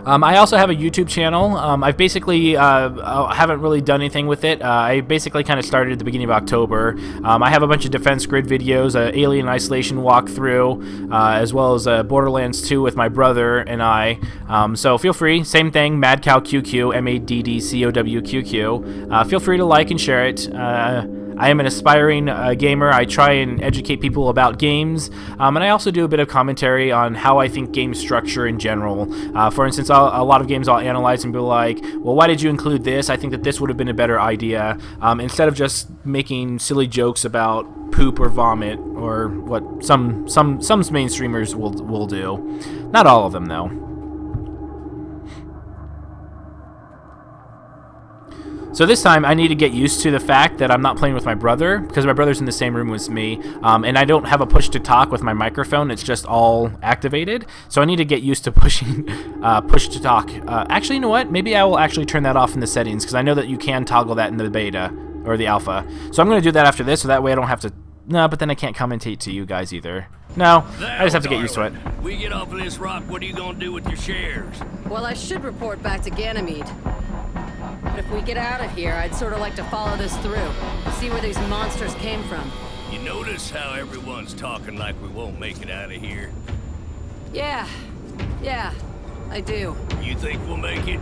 I also have a YouTube channel. I've basically haven't really done anything with it. I basically kind of started at the beginning of October. I have a bunch of Defense Grid videos, Alien Isolation walkthrough, as well as Borderlands 2 with my brother and I. So feel free, same thing, MaddCowQQ, MaddCowQQ. Feel free to like and share it. I am an aspiring gamer. I try and educate people about games, and I also do a bit of commentary on how I think games structure in general. For instance, a lot of games I'll analyze and be like, well, why did you include this? I think that this would have been a better idea, instead of just making silly jokes about poop or vomit, or what some mainstreamers will do. Not all of them, though. So this time I need to get used to the fact that I'm not playing with my brother, because my brother's in the same room as me, and I don't have a push to talk with my microphone. It's just all activated. So I need to get used to pushing push to talk. Actually, you know what? Maybe I will actually turn that off in the settings, because I know that you can toggle that in the beta or the alpha. So I'm going to do that after this, so that way I don't have to. No, but then I can't commentate to you guys either. No, I just have to get used to it. We get off of this rock, what are you gonna do with your shares? Well, I should report back to Ganymede. But if we get out of here, I'd sort of like to follow this through. See where these monsters came from. You notice how everyone's talking like we won't make it out of here? Yeah, I do. You think we'll make it?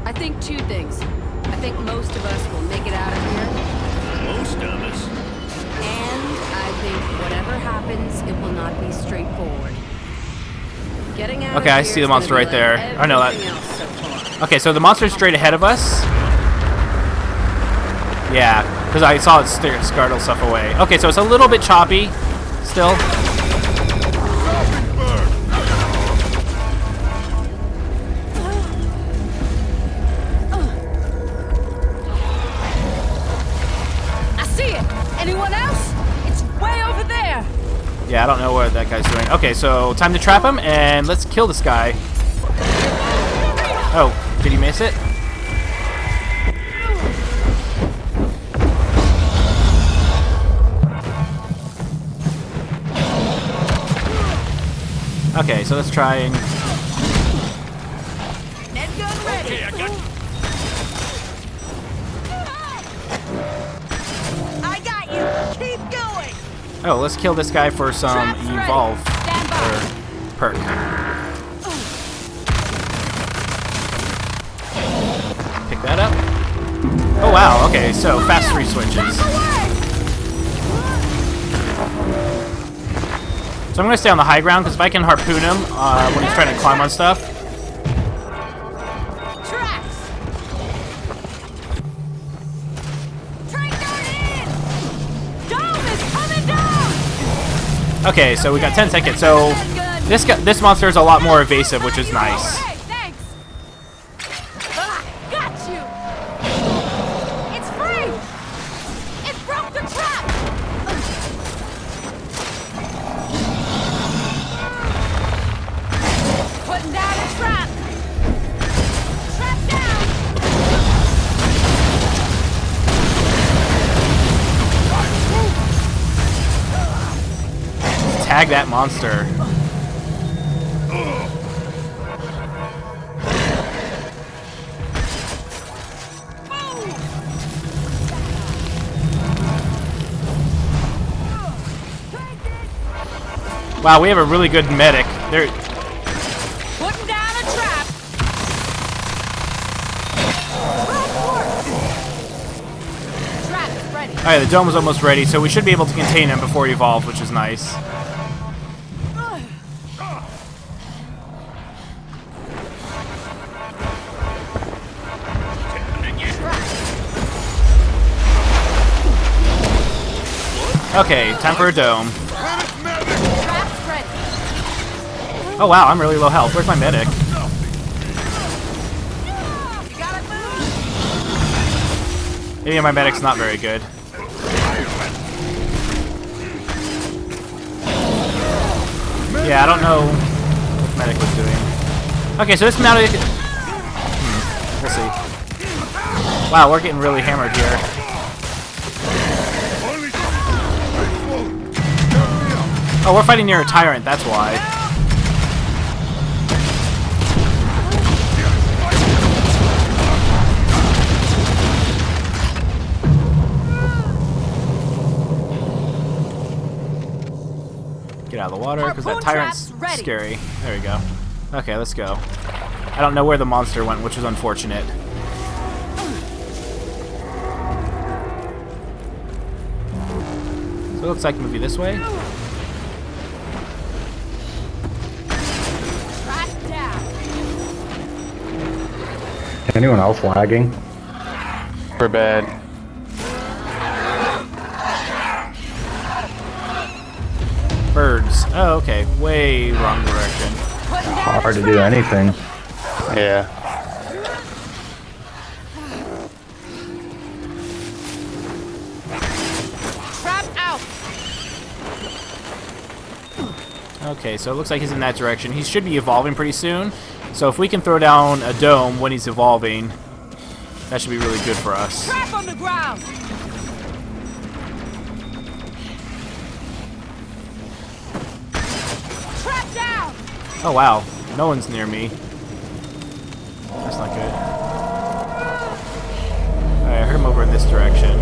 I think two things. I think most of us will make it out of here. Most of us. And I think whatever happens, it will not be straightforward. Getting out Okay, of I here see the is monster gonna right be there. like I know that. everything else so far. Okay, so the monster's straight ahead of us. Yeah, because I saw it startle stuff away. Okay, so it's a little bit choppy still. I see it! Anyone else? It's way over there! Yeah, I don't know what that guy's doing. Okay, so time to trap him, and let's kill this guy. Oh, did he miss it? Okay, so let's try and... Okay, I got you. Keep going. Oh, let's kill this guy for some evolve or perk. Pick that up. Oh wow, okay, so fast 3 switches. So I'm going to stay on the high ground, because if I can harpoon him when he's trying to climb on stuff. Okay, so we got 10 seconds. So this monster is a lot more evasive, which is nice. Got you! It's free! It broke the trap! Putting down a trap! Trap down! Tag that monster. Wow, we have a really good medic. There. Putting down a trap! Trap's ready. Alright, the dome is almost ready, so we should be able to contain him before he evolves, which is nice. Okay, time for a dome. Trap's ready. Oh wow, I'm really low health. Where's my medic? You gotta move! Maybe my medic's not very good. Yeah, I don't know what the medic was doing. Okay, so this medic... we'll see. Wow, we're getting really hammered here. Oh, we're fighting near a tyrant, that's why. out of the water, because that Harpoon tyrant's traps ready. scary. There we go. Okay, let's go. I don't know where the monster went, which was unfortunate. So it looks like maybe this way. Track down. Anyone else lagging? We're bad. Birds. Oh, okay. Way wrong direction. Hard to do anything. Yeah. Trap out. Okay, so it looks like he's in that direction. He should be evolving pretty soon. So if we can throw down a dome when he's evolving, that should be really good for us. Trap on the ground. Trap down. Oh wow, no one's near me. That's not good. Alright, I heard him over in this direction.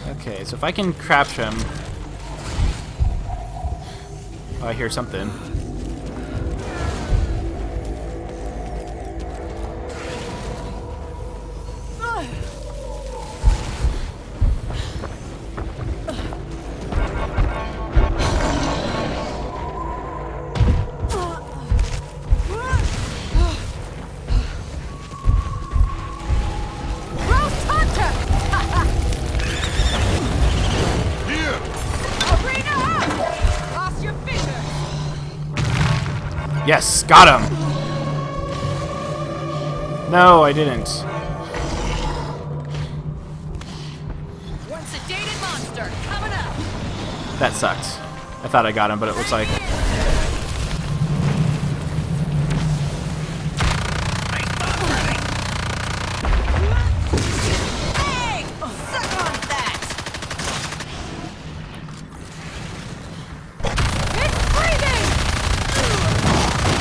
Okay, so if I can capture him... Oh, I hear something. Roast hunter. Arena up. Cross your fingers. Yes, got him! No, I didn't. One sedated monster coming up. That sucked. I thought I got him, but it looks like... Hey, suck on that. It's breathing.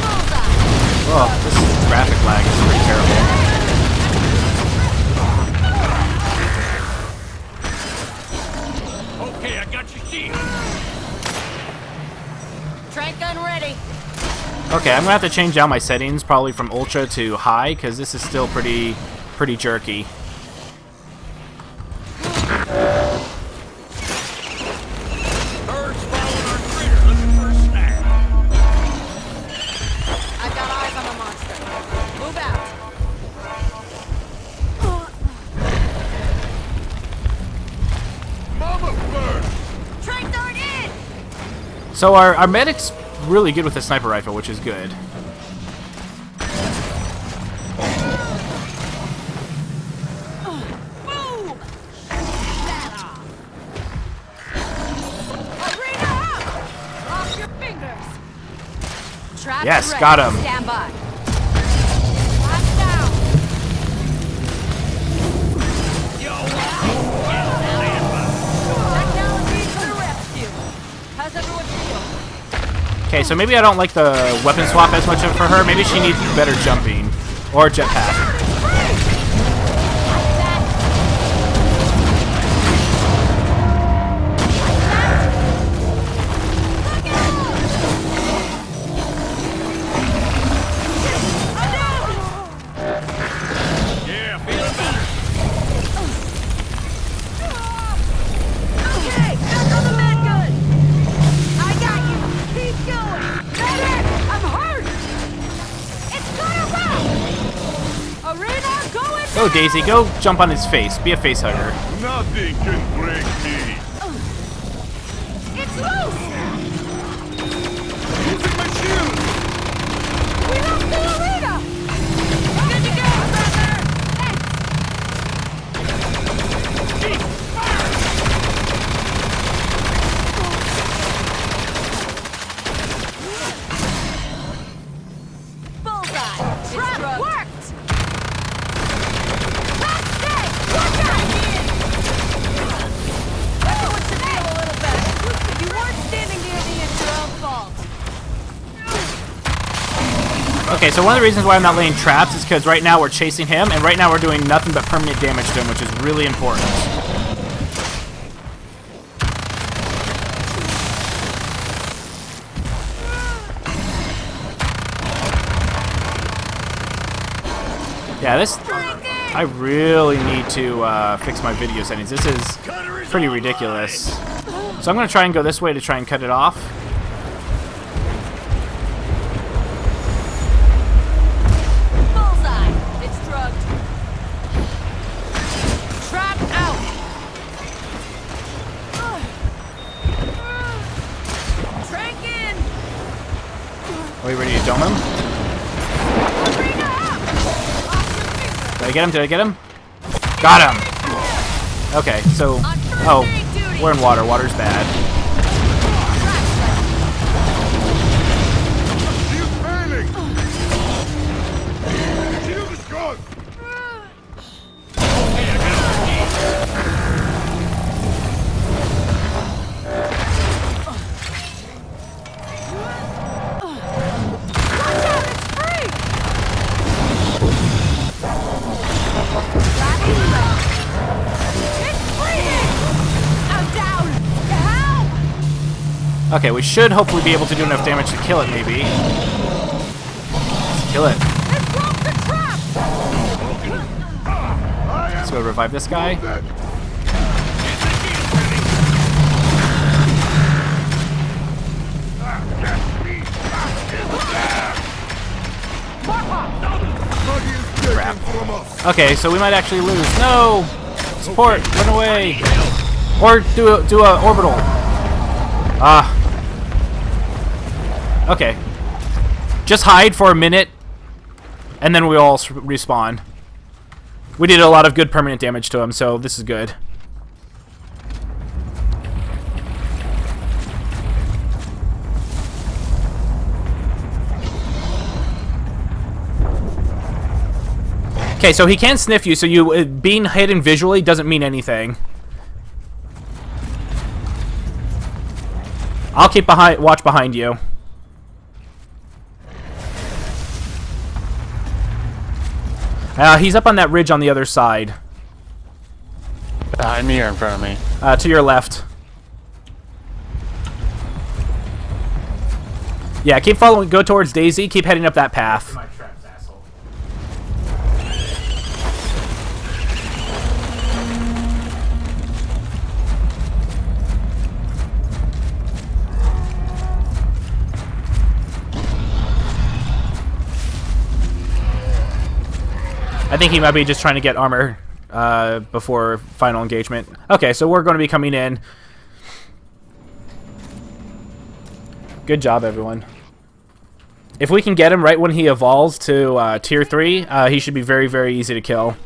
Bullseye. Oh, this graphic lag is pretty terrible. Okay, I got your shield. Trank gun ready. Okay, I'm gonna have to change out my settings, probably from ultra to high, because this is still pretty jerky. Birds following our critter, looking for a snack. I've got eyes on the monster. Move out. Mama bird. Trank dart in. So our medic's really good with the sniper rifle, which is good. Boom. That off. Arena up. Cross your fingers. Trap Yes, ready. got him. Stand by. Lock down. Technology to the rescue. How's everyone feel? Okay, so maybe I don't like the weapon swap as much for her. Maybe she needs better jumping. Or jetpack. Yeah, feeling better. Okay, back on the med gun. I got you. Keep going. Better. I'm hurt. It's gonna roll. Arena going. Go, Daisy, go jump on his face. Be a face hugger. Nothing can break me. It's loose. Using my shield. We lost the arena. Good to go, brother. Thanks. Keep firing. Bullseye. Trap worked. Last day. Watch out. Okay, so one of the reasons why I'm not laying traps is because right now we're chasing him, and right now we're doing nothing but permanent damage to him, which is really important. Yeah, this... I really need to fix my video settings. This is pretty ridiculous. So I'm going to try and go this way to try and cut it off. Bullseye. It's drugged. Trap out. Trank in. Are we ready to dome him? Arena up. Did I get him? Did I get him? Got him! Okay, so... Oh, we're in water. Water's bad. Okay, we should hopefully be able to do enough damage to kill it, maybe. Let's kill it. Let's go revive this guy. Crap. Okay, so we might actually lose. No! Support! Run away! Or do a orbital. Ah. Okay. Just hide for a minute, and then we all respawn. We did a lot of good permanent damage to him, so this is good. Okay, so he can sniff you, so you being hidden visually doesn't mean anything. I'll keep watch behind you. He's up on that ridge on the other side. Behind me or in front of me? To your left. Yeah, keep following. Go towards Daisy. Keep heading up that path. I think he might be just trying to get armor before final engagement. Okay, so we're going to be coming in. Good job, everyone. If we can get him right when he evolves to Tier 3, he should be very, very easy to kill.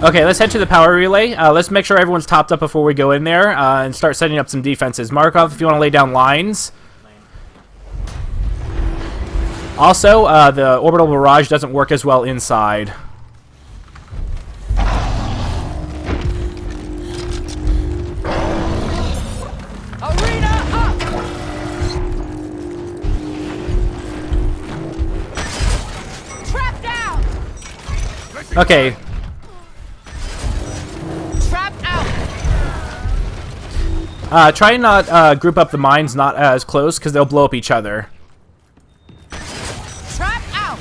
Okay, let's head to the power relay. Let's make sure everyone's topped up before we go in there and start setting up some defenses. Markov, if you want to lay down lines. Also, the orbital barrage doesn't work as well inside. Arena up. Trap down. Okay. Try and not group up the mines not as close, because they'll blow up each other. Trap out.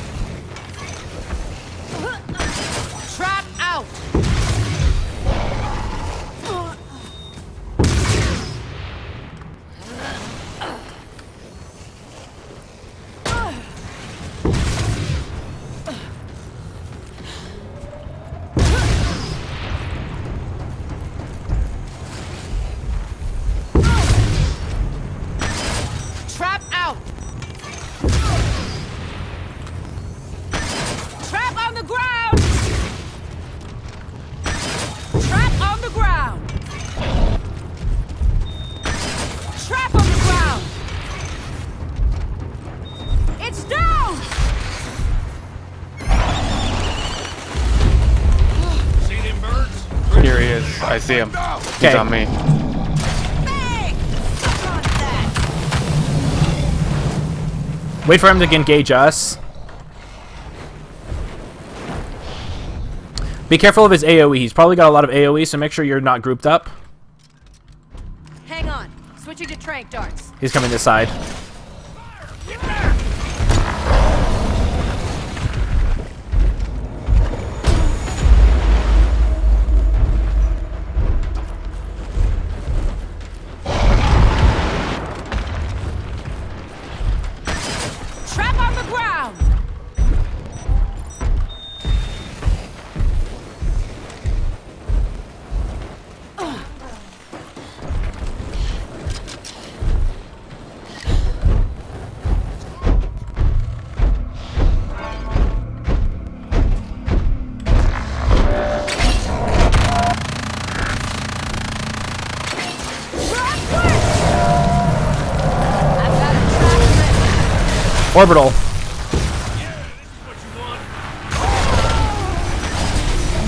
Trap out. Trap out. is. I see him. He's Okay. on me. Wait for him to engage us. Be careful of his AoE. He's probably got a lot of AoE, so make sure you're not grouped up. Hang on. Switching to trank darts. He's coming this side. Trap on the ground! Orbital.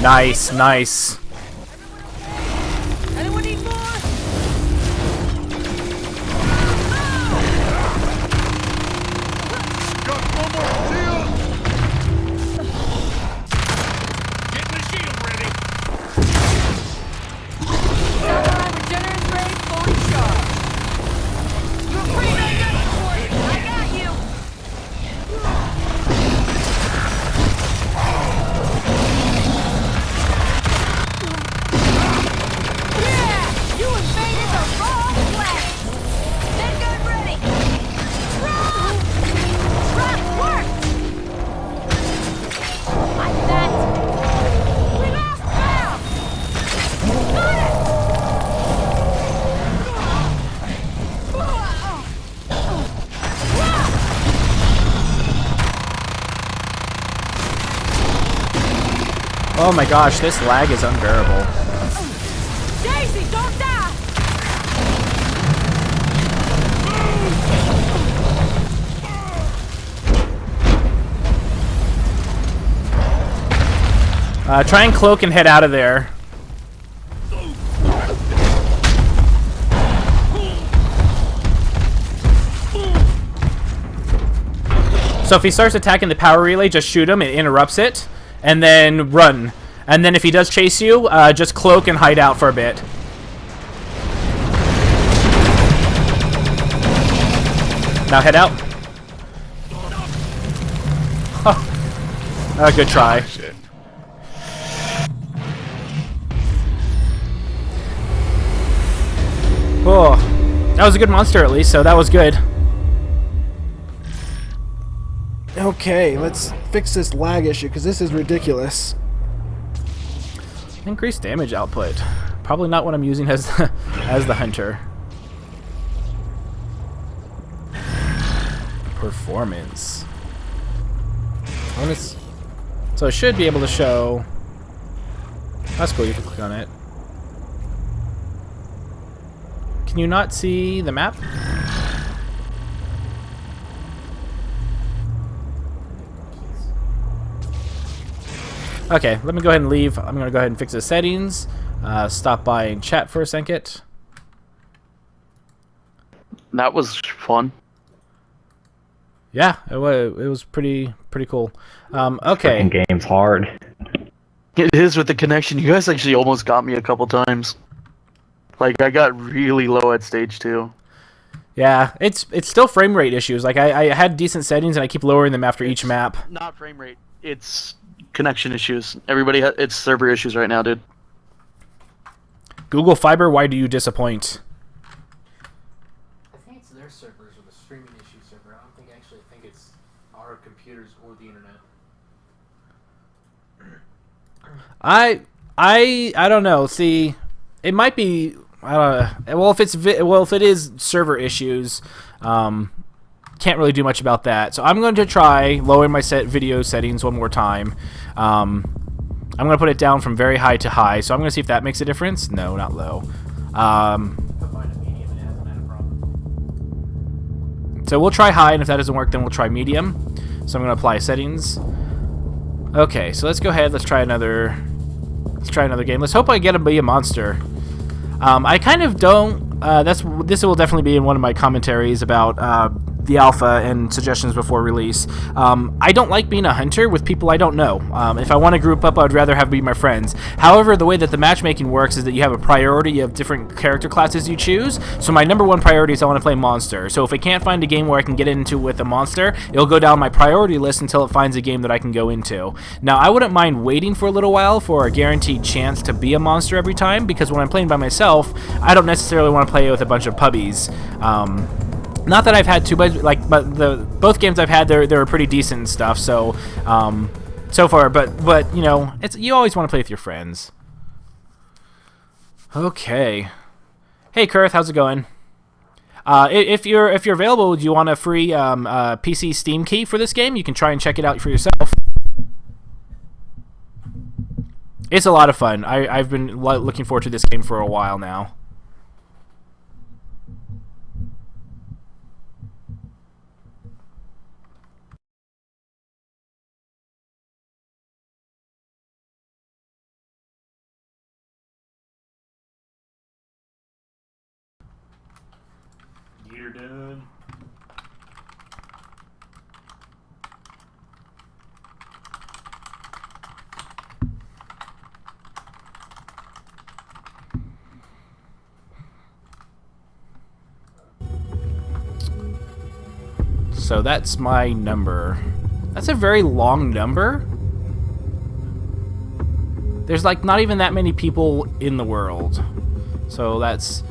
Nice, nice. Anyone need more? Getting the shield ready. Samurai regenerative ray fully charged. You're free to get for it. I got you. Yeah! You invaded the wrong place. Then gun ready. Run! Trap worked. Like that. We lost ground. Got it. Oh my gosh, this lag is unbearable. Daisy, don't die! Try and cloak and head out of there. So if he starts attacking the power relay, just shoot him. It interrupts it. And then run. And then if he does chase you, just cloak and hide out for a bit. Now head out. Oh. Good try. Oh, that was a good monster at least, so that was good. Okay, let's fix this lag issue, because this is ridiculous. Increased damage output. Probably not what I'm using as as the hunter. Performance. So it should be able to show. That's cool. You can click on it. Can you not see the map? Okay, let me go ahead and leave. I'm going to go ahead and fix the settings. Stop by and chat for a second. That was fun. Yeah, it was pretty cool. Okay. Fucking game's hard. It is with the connection. You guys actually almost got me a couple times. Like, I got really low at stage 2. Yeah, it's still frame rate issues. Like, I had decent settings and I keep lowering them after each map. Not frame rate. It's connection issues. Everybody, it's server issues right now, dude. Google Fiber, why do you disappoint? I think it's their servers or the streaming issue server. I don't think actually think it's our computers or the internet. I don't know. See, it might be. Well, if it is server issues, can't really do much about that. So I'm going to try lowering my video settings one more time. I'm going to put it down from very high to high. So I'm going to see if that makes a difference. No, not low. So we'll try high, and if that doesn't work, then we'll try medium. So I'm going to apply settings. Okay, so let's go ahead. Let's try another let's try another game. Let's hope I get to be a monster. I kind of don't. This will definitely be in one of my commentaries about the alpha and suggestions before release. I don't like being a hunter with people I don't know. If I want to group up, I'd rather have be my friends. However, the way that the matchmaking works is that you have a priority of different character classes you choose. So my number one priority is I want to play monster. So if I can't find a game where I can get into with a monster, it'll go down my priority list until it finds a game that I can go into. Now, I wouldn't mind waiting for a little while for a guaranteed chance to be a monster every time, because when I'm playing by myself, I don't necessarily want to play with a bunch of puppies. Not that I've had too much, like, but both games I've had, they were pretty decent and stuff. So, so far, but you know, you always want to play with your friends. Okay. Hey, Kurth, how's it going? If you're available, do you want a free PC Steam key for this game? You can try and check it out for yourself. It's a lot of fun. I've been looking forward to this game for a while now. You're done. So that's my number. That's a very long number. There's like not even that many people in the world. So that's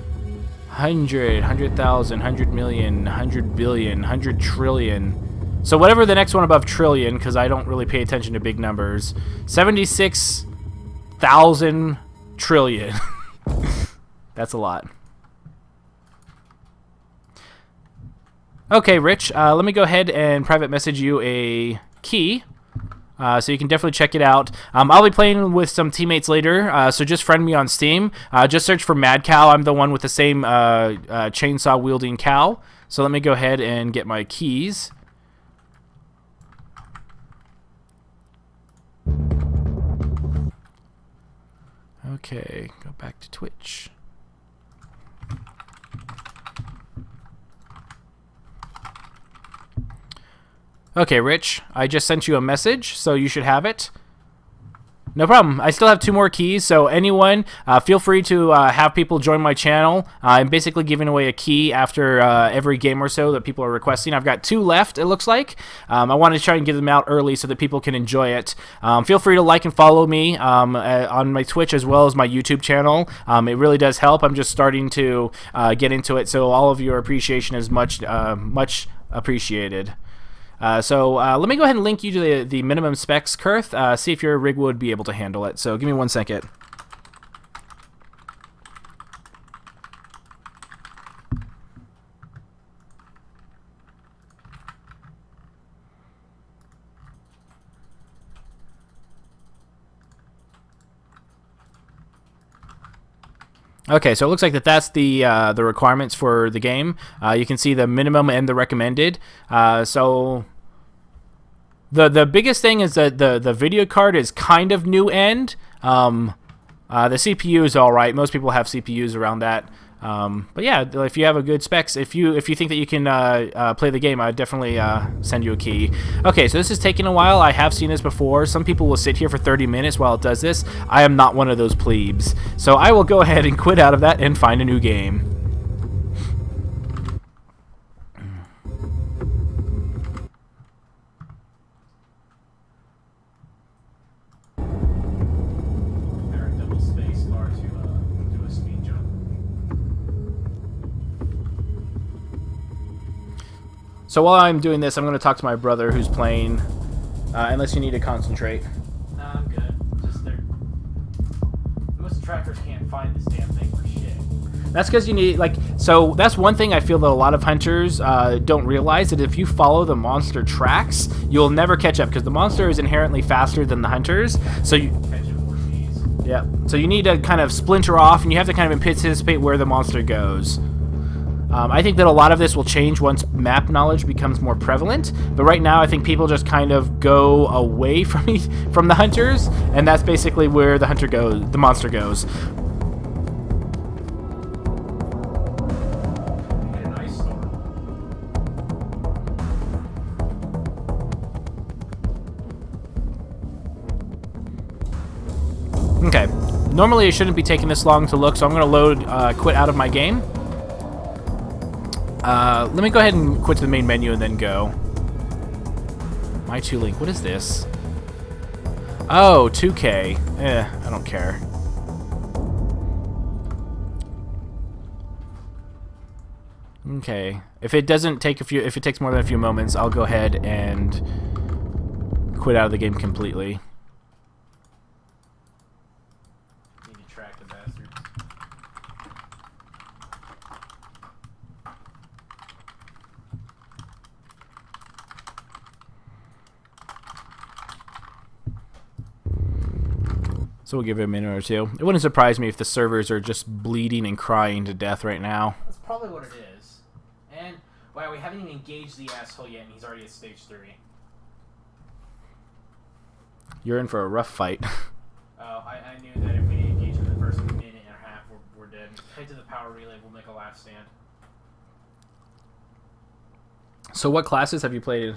100, 100,000, 100 million, 100 billion, 100 trillion. So whatever the next one above trillion, because I don't really pay attention to big numbers. 76,000 trillion. That's a lot. Okay, Rich, let me go ahead and private message you a key. So you can definitely check it out. I'll be playing with some teammates later, so just friend me on Steam. Just search for MaddCow. I'm the one with the same chainsaw-wielding cow. So let me go ahead and get my keys. Okay, go back to Twitch. Okay, Rich, I just sent you a message, so you should have it. No problem. I still have 2 more keys, so anyone, feel free to have people join my channel. I'm basically giving away a key after every game or so that people are requesting. I've got 2 left, it looks like. I want to try and give them out early so that people can enjoy it. Feel free to like and follow me on my Twitch as well as my YouTube channel. It really does help. I'm just starting to get into it, so all of your appreciation is much appreciated. So let me go ahead and link you to the minimum specs, Kurth. See if your rig would be able to handle it. So give me 1 second. Okay, so it looks like that's the requirements for the game. You can see the minimum and the recommended. So the biggest thing is that the video card is kind of new end. The CPU is all right. Most people have CPUs around that. But yeah, if you have a good specs, if you think that you can play the game, I'd definitely send you a key. Okay, so this is taking a while. I have seen this before. Some people will sit here for 30 minutes while it does this. I am not one of those plebes. So I will go ahead and quit out of that and find a new game. So while I'm doing this, I'm going to talk to my brother who's playing, unless you need to concentrate. Nah, I'm good. Just most trackers can't find this damn thing for shit. That's because you need, like, so that's one thing I feel that a lot of hunters don't realize, that if you follow the monster tracks, you'll never catch up, because the monster is inherently faster than the hunters. So you... Yeah, so you need to kind of splinter off, and you have to kind of anticipate where the monster goes. I think that a lot of this will change once map knowledge becomes more prevalent, but right now I think people just kind of go away from the hunters, and that's basically where the monster goes. Okay, normally it shouldn't be taking this long to look, so I'm going to load quit out of my game. Let me go ahead and quit to the main menu and then go. My 2Link, what is this? Oh, 2K. I don't care. Okay, if it takes more than a few moments, I'll go ahead and quit out of the game completely. So we'll give it a minute or two. It wouldn't surprise me if the servers are just bleeding and crying to death right now. That's probably what it is. And, wow, we haven't even engaged the asshole yet, and he's already at stage 3. You're in for a rough fight. I knew that if we didn't engage in the first minute and a half, we're dead. Head to the power relay, we'll make a last stand. So what classes have you played?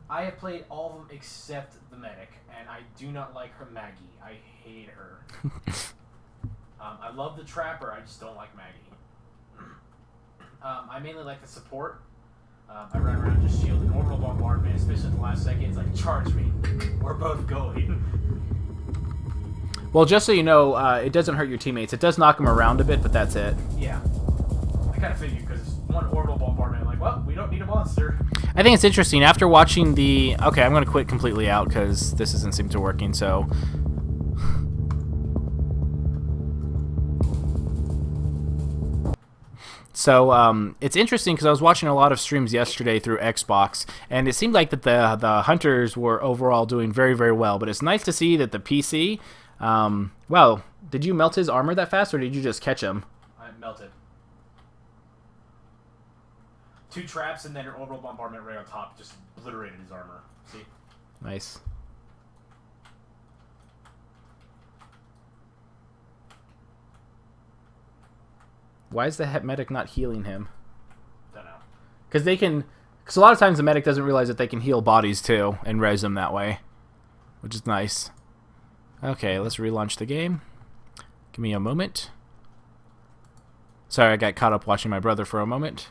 I have played all of them except the medic, and I do not like her Maggie. I hate her. I love the trapper, I just don't like Maggie. I mainly like the support. I run around just shielding orbital bombardment, especially at the last second. It's like, charge me. We're both going. Well, just so you know, it doesn't hurt your teammates. It does knock them around a bit, but that's it. Yeah. I kind of figured, because one orbital bombardment, I'm like, well, we don't need a monster. I think it's interesting. After watching the... Okay, I'm going to quit completely out, because this doesn't seem to working, so... So, it's interesting because I was watching a lot of streams yesterday through Xbox, and it seemed like that the hunters were overall doing very, very well. But it's nice to see that the PC... well, did you melt his armor that fast, or did you just catch him? I melted. 2 traps and then an orbital bombardment right on top just obliterated his armor. See? Nice. Why is the medic not healing him? Don't know. Because a lot of times the medic doesn't realize that they can heal bodies too and res them that way, which is nice. Okay, let's relaunch the game. Give me a moment. Sorry, I got caught up watching my brother for a moment.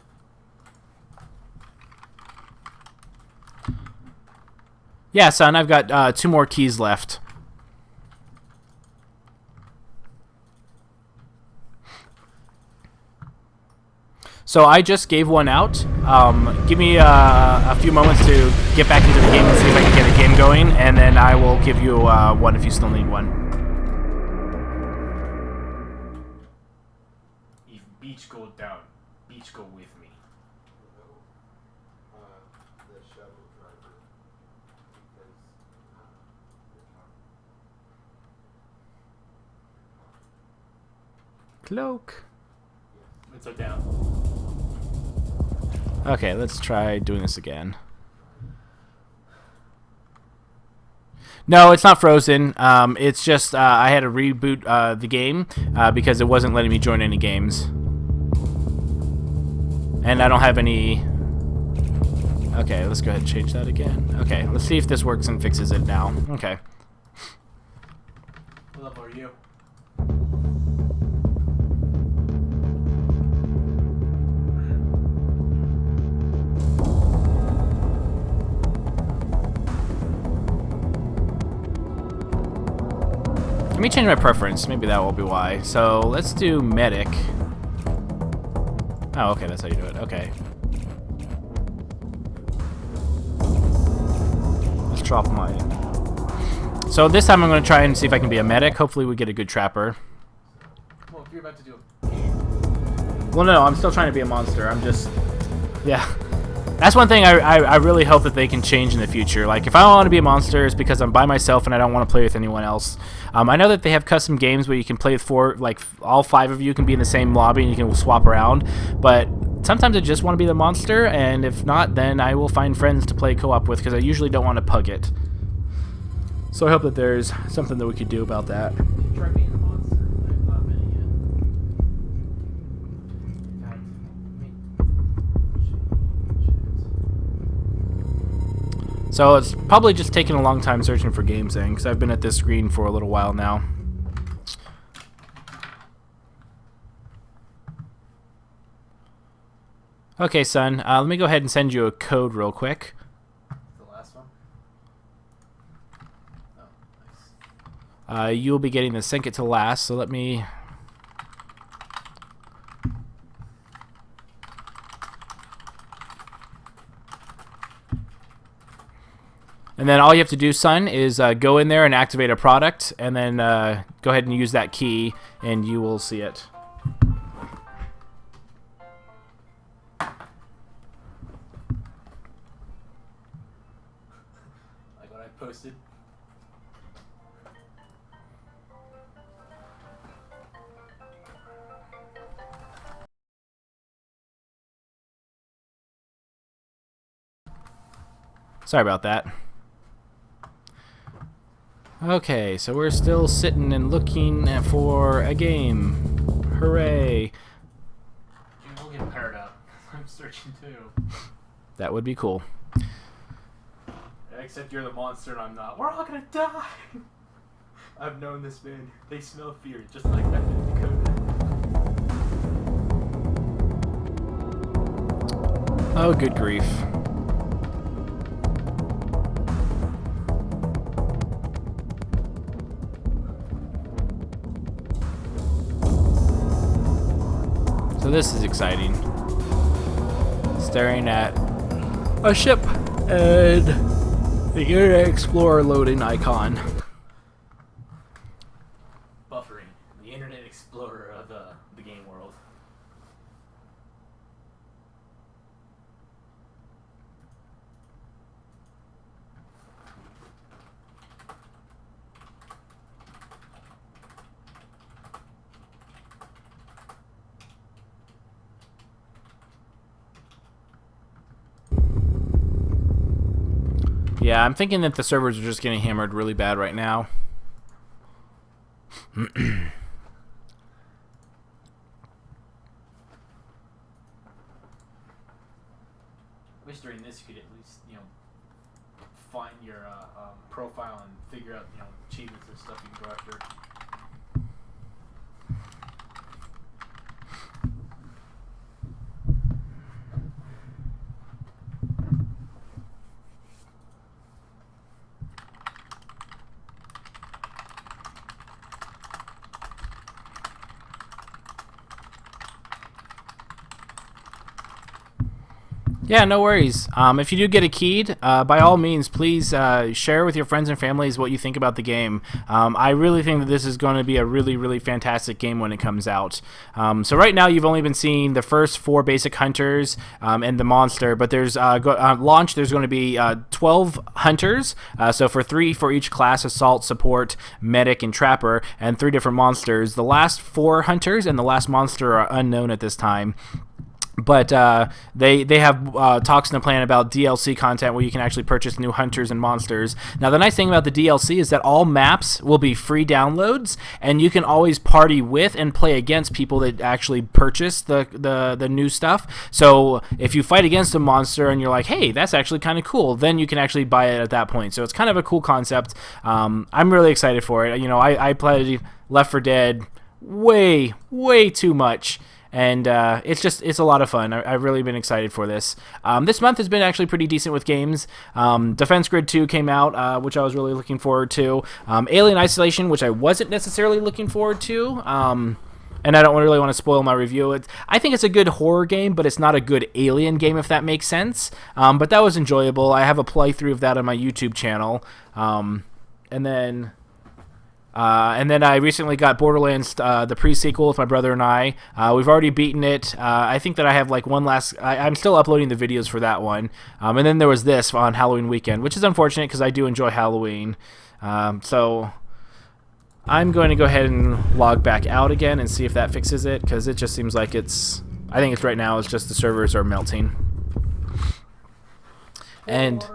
Yeah, son, I've got 2 more keys left. So I just gave one out. Give me a few moments to get back into the game and see if I can get a game going, and then I will give you one if you still need one. If beach go down, beach go with me. Cloak. It's down. Okay, let's try doing this again. No, it's not frozen. It's just I had to reboot the game because it wasn't letting me join any games. And I don't have any... Okay, let's go ahead and change that again. Okay, let's see if this works and fixes it now. Okay. What level are you? Let me change my preference. Maybe that will be why. So let's do medic. Oh, okay, that's how you do it. Okay. Let's drop mine. So this time I'm going to try and see if I can be a medic. Hopefully we get a good trapper. Well, if you're about to do Well, no, I'm still trying to be a monster. I'm just... Yeah. That's one thing I really hope that they can change in the future. Like, if I want to be a monster, it's because I'm by myself and I don't want to play with anyone else. I know that they have custom games where you can play with all 5 of you can be in the same lobby and you can swap around, but sometimes I just want to be the monster, and if not, then I will find friends to play co-op with because I usually don't want to pug it. So I hope that there's something that we could do about that. Try being the monster. I've not been yet. So it's probably just taking a long time searching for games then, because I've been at this screen for a little while now. Okay, son, let me go ahead and send you a code real quick. The last one? Oh, nice. You'll be getting the sync it to last, so let me... And then all you have to do, son, is go in there and activate a product, and then go ahead and use that key, and you will see it. Like what I posted. Sorry about that. Okay, so we're still sitting and looking for a game. Hooray. Dude, we'll get paired up. I'm searching too. That would be cool. Except you're the monster and I'm not. We're all gonna die! I've known this man. They smell fear, just like that in Dakota. Oh, good grief. So this is exciting. Staring at a ship and the Internet Explorer loading icon. Buffering. The Internet Explorer of the game world. Yeah, I'm thinking that the servers are just getting hammered really bad right now. I wish during this you could at least, find your profile and figure out, achievements and stuff you can go after. Yeah, no worries. If you do get a keyed, by all means, please share with your friends and families what you think about the game. I really think that this is going to be a really, really fantastic game when it comes out. So right now, you've only been seeing the first 4 basic hunters and the monster, but there's launch. There's going to be 12 hunters. So for 3 for each class: assault, support, medic, and trapper, and 3 different monsters. The last 4 hunters and the last monster are unknown at this time. But they have talks in the plan about DLC content where you can actually purchase new hunters and monsters. Now, the nice thing about the DLC is that all maps will be free downloads, and you can always party with and play against people that actually purchase the new stuff. So if you fight against a monster and you're like, hey, that's actually kind of cool, then you can actually buy it at that point. So it's kind of a cool concept. I'm really excited for it. I played Left 4 Dead way too much. And it's a lot of fun. I've really been excited for this. This month has been actually pretty decent with games. Defense Grid 2 came out, which I was really looking forward to. Alien Isolation, which I wasn't necessarily looking forward to. And I don't really want to spoil my review. I think it's a good horror game, but it's not a good alien game, if that makes sense. But that was enjoyable. I have a playthrough of that on my YouTube channel. And then I recently got Borderlands, the pre-sequel with my brother and I. We've already beaten it. I think that I have like one last... I'm still uploading the videos for that one. And then there was this on Halloween weekend, which is unfortunate because I do enjoy Halloween. So I'm going to go ahead and log back out again and see if that fixes it, because it just seems like it's... I think it's right now. It's just the servers are melting. But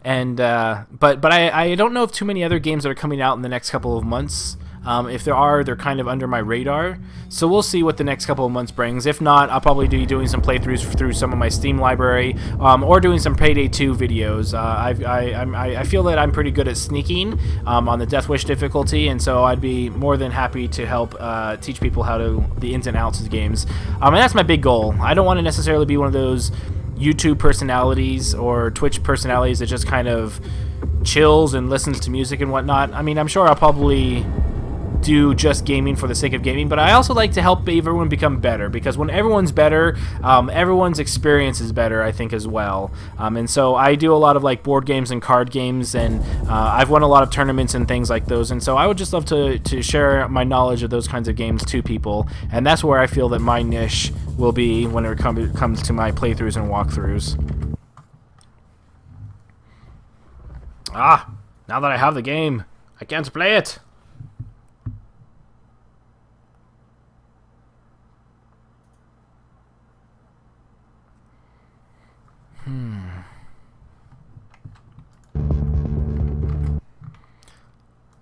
I don't know of too many other games that are coming out in the next couple of months. If there are, they're kind of under my radar. So we'll see what the next couple of months brings. If not, I'll probably be doing some playthroughs through some of my Steam library, or doing some Payday 2 videos. I feel that I'm pretty good at sneaking on the Death Wish difficulty, and so I'd be more than happy to help teach people how to the ins and outs of the games. And that's my big goal. I don't want to necessarily be one of those YouTube personalities or Twitch personalities that just kind of chills and listens to music and whatnot. I mean, I'm sure I'll probably do just gaming for the sake of gaming, but I also like to help everyone become better, because when everyone's better, everyone's experience is better, I think, as well. And so I do a lot of like board games and card games, and I've won a lot of tournaments and things like those, and so I would just love to share my knowledge of those kinds of games to people, and that's where I feel that my niche will be when it comes to my playthroughs and walkthroughs. Now that I have the game, I can't play it.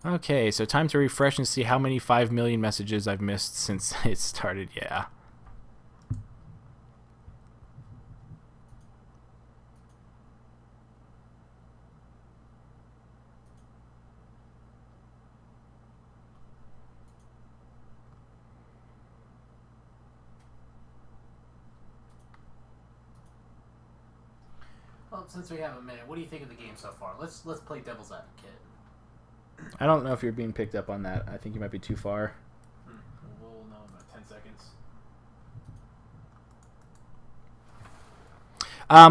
Okay, so time to refresh and see how many 5 million messages I've missed since it started. Yeah. Well, since we have a minute, what do you think of the game so far? Let's play devil's advocate. I don't know if you're being picked up on that. I think you might be too far. We'll know in about 10 seconds.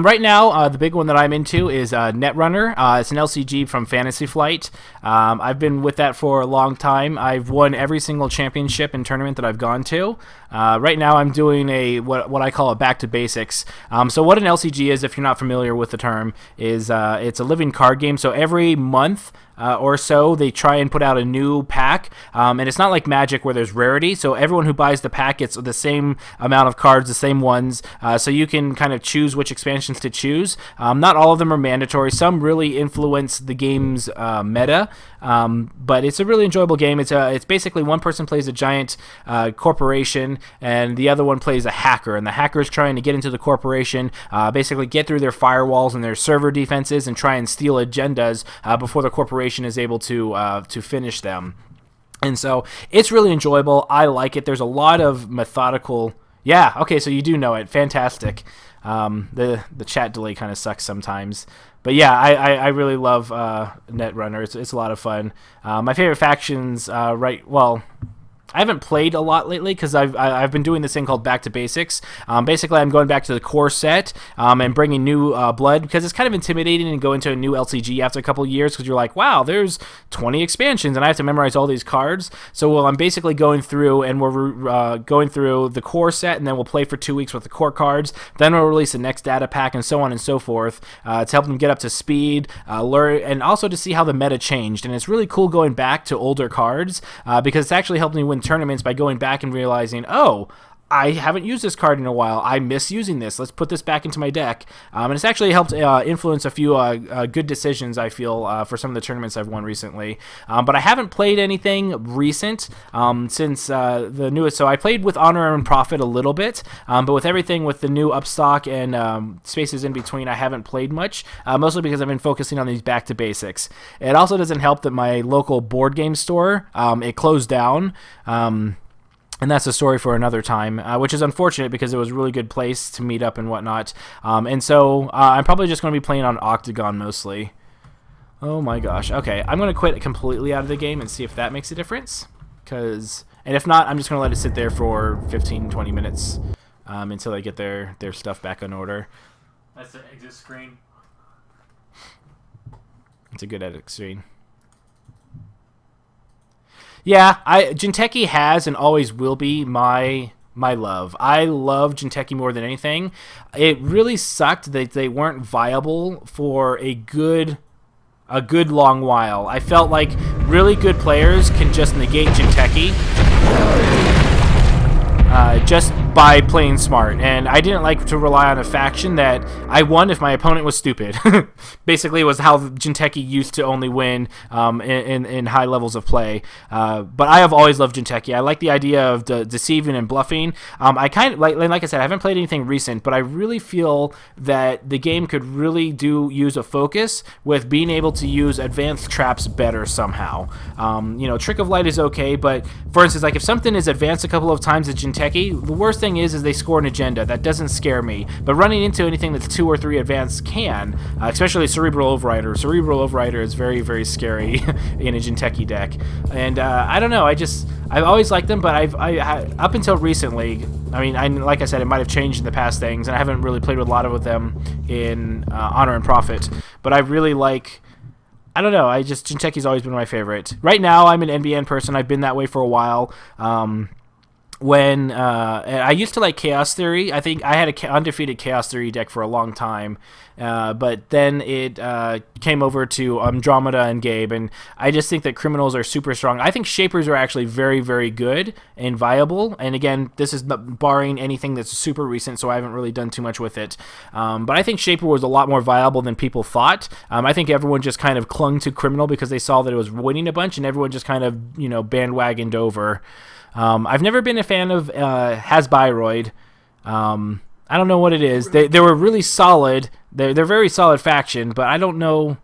Right now, the big one that I'm into is Netrunner. It's an LCG from Fantasy Flight. I've been with that for a long time. I've won every single championship and tournament that I've gone to. Right now, I'm doing what I call a back to basics. So what an LCG is, if you're not familiar with the term, is it's a living card game. So every month or so, they try and put out a new pack, and it's not like Magic where there's rarity, so everyone who buys the pack gets the same amount of cards, the same ones, so you can kind of choose which expansions to choose. Not all of them are mandatory. Some really influence the game's meta, but it's a really enjoyable game. It's basically one person plays a giant corporation, and the other one plays a hacker, and the hacker is trying to get into the corporation, basically get through their firewalls and their server defenses and try and steal agendas before the corporation is able to finish them. And so it's really enjoyable. I like it. There's a lot of methodical. Yeah, okay, so you do know it. Fantastic. The chat delay kind of sucks sometimes. But yeah, I really love Netrunner. It's a lot of fun. My favorite factions, I haven't played a lot lately because I've been doing this thing called Back to Basics. Basically, I'm going back to the core set and bringing new blood, because it's kind of intimidating to go into a new LCG after a couple of years, because you're like, wow, there's 20 expansions and I have to memorize all these cards. So I'm basically going through, and we're going through the core set, and then we'll play for 2 weeks with the core cards. Then we'll release the next data pack, and so on and so forth, to help them get up to speed, learn, and also to see how the meta changed. And it's really cool going back to older cards because it's actually helped me win tournaments by going back and realizing, oh, I haven't used this card in a while. I miss using this. Let's put this back into my deck. And it's actually helped influence a few good decisions, I feel, for some of the tournaments I've won recently. But I haven't played anything recent since the newest. So I played with Honor and Profit a little bit, but with everything with the new Upstock and spaces in between, I haven't played much, mostly because I've been focusing on these back to basics. It also doesn't help that my local board game store, it closed down. And that's a story for another time, which is unfortunate because it was a really good place to meet up and whatnot. And so I'm probably just going to be playing on Octagon mostly. Oh my gosh. Okay, I'm going to quit completely out of the game and see if that makes a difference. And if not, I'm just going to let it sit there for 15-20 minutes until they get their stuff back in order. That's the exit screen. It's a good edit screen. Yeah, Jinteki has and always will be my love. I love Jinteki more than anything. It really sucked that they weren't viable for a good long while. I felt like really good players can just negate Jinteki. just by playing smart. And I didn't like to rely on a faction that I won if my opponent was stupid. Basically, was how Jinteki used to only win in high levels of play. But I have always loved Jinteki. I like the idea of deceiving and bluffing. I kind of like I said, I haven't played anything recent, but I really feel that the game could really use a focus with being able to use advanced traps better somehow. Trick of Light is okay, but for instance, like if something is advanced a couple of times at Jinteki, the worst thing is they score an agenda. That doesn't scare me. But running into anything that's 2 or 3 advanced can, especially Cerebral Overrider. Cerebral Overrider is very, very scary in a Jinteki deck. And I don't know. I've always liked them, but I up until recently, like I said, it might have changed in the past things, and I haven't really played with a lot of them in Honor and Profit. But I really like. I don't know. Jinteki's always been my favorite. Right now, I'm an NBN person. I've been that way for a while. When I used to like Chaos Theory. I think I had an undefeated Chaos Theory deck for a long time. But then it came over to Andromeda and Gabe, and I just think that Criminals are super strong. I think Shapers are actually very, very good and viable. And again, this is barring anything that's super recent, so I haven't really done too much with it. But I think Shaper was a lot more viable than people thought. I think everyone just kind of clung to Criminal because they saw that it was winning a bunch, and everyone just kind of, bandwagoned over. I've never been a fan of Hasbiroid. I don't know what it is. They were really solid. They're very solid faction, but I don't know.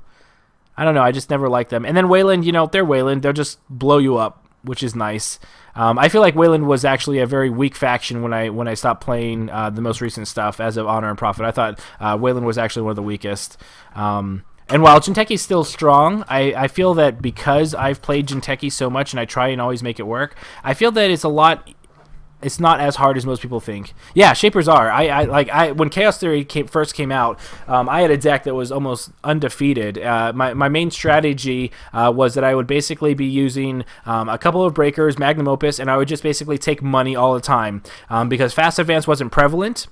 I just never liked them. And then Wayland, they're Wayland. They'll just blow you up, which is nice. I feel like Wayland was actually a very weak faction when I stopped playing the most recent stuff as of Honor and Profit. I thought Wayland was actually one of the weakest. And while Jinteki's still strong, I feel that because I've played Jinteki so much and I try and always make it work, I feel that it's not as hard as most people think. Yeah, Shapers are. When Chaos Theory first came out, I had a deck that was almost undefeated. My main strategy was that I would basically be using a couple of breakers, Magnum Opus, and I would just basically take money all the time because Fast Advance wasn't prevalent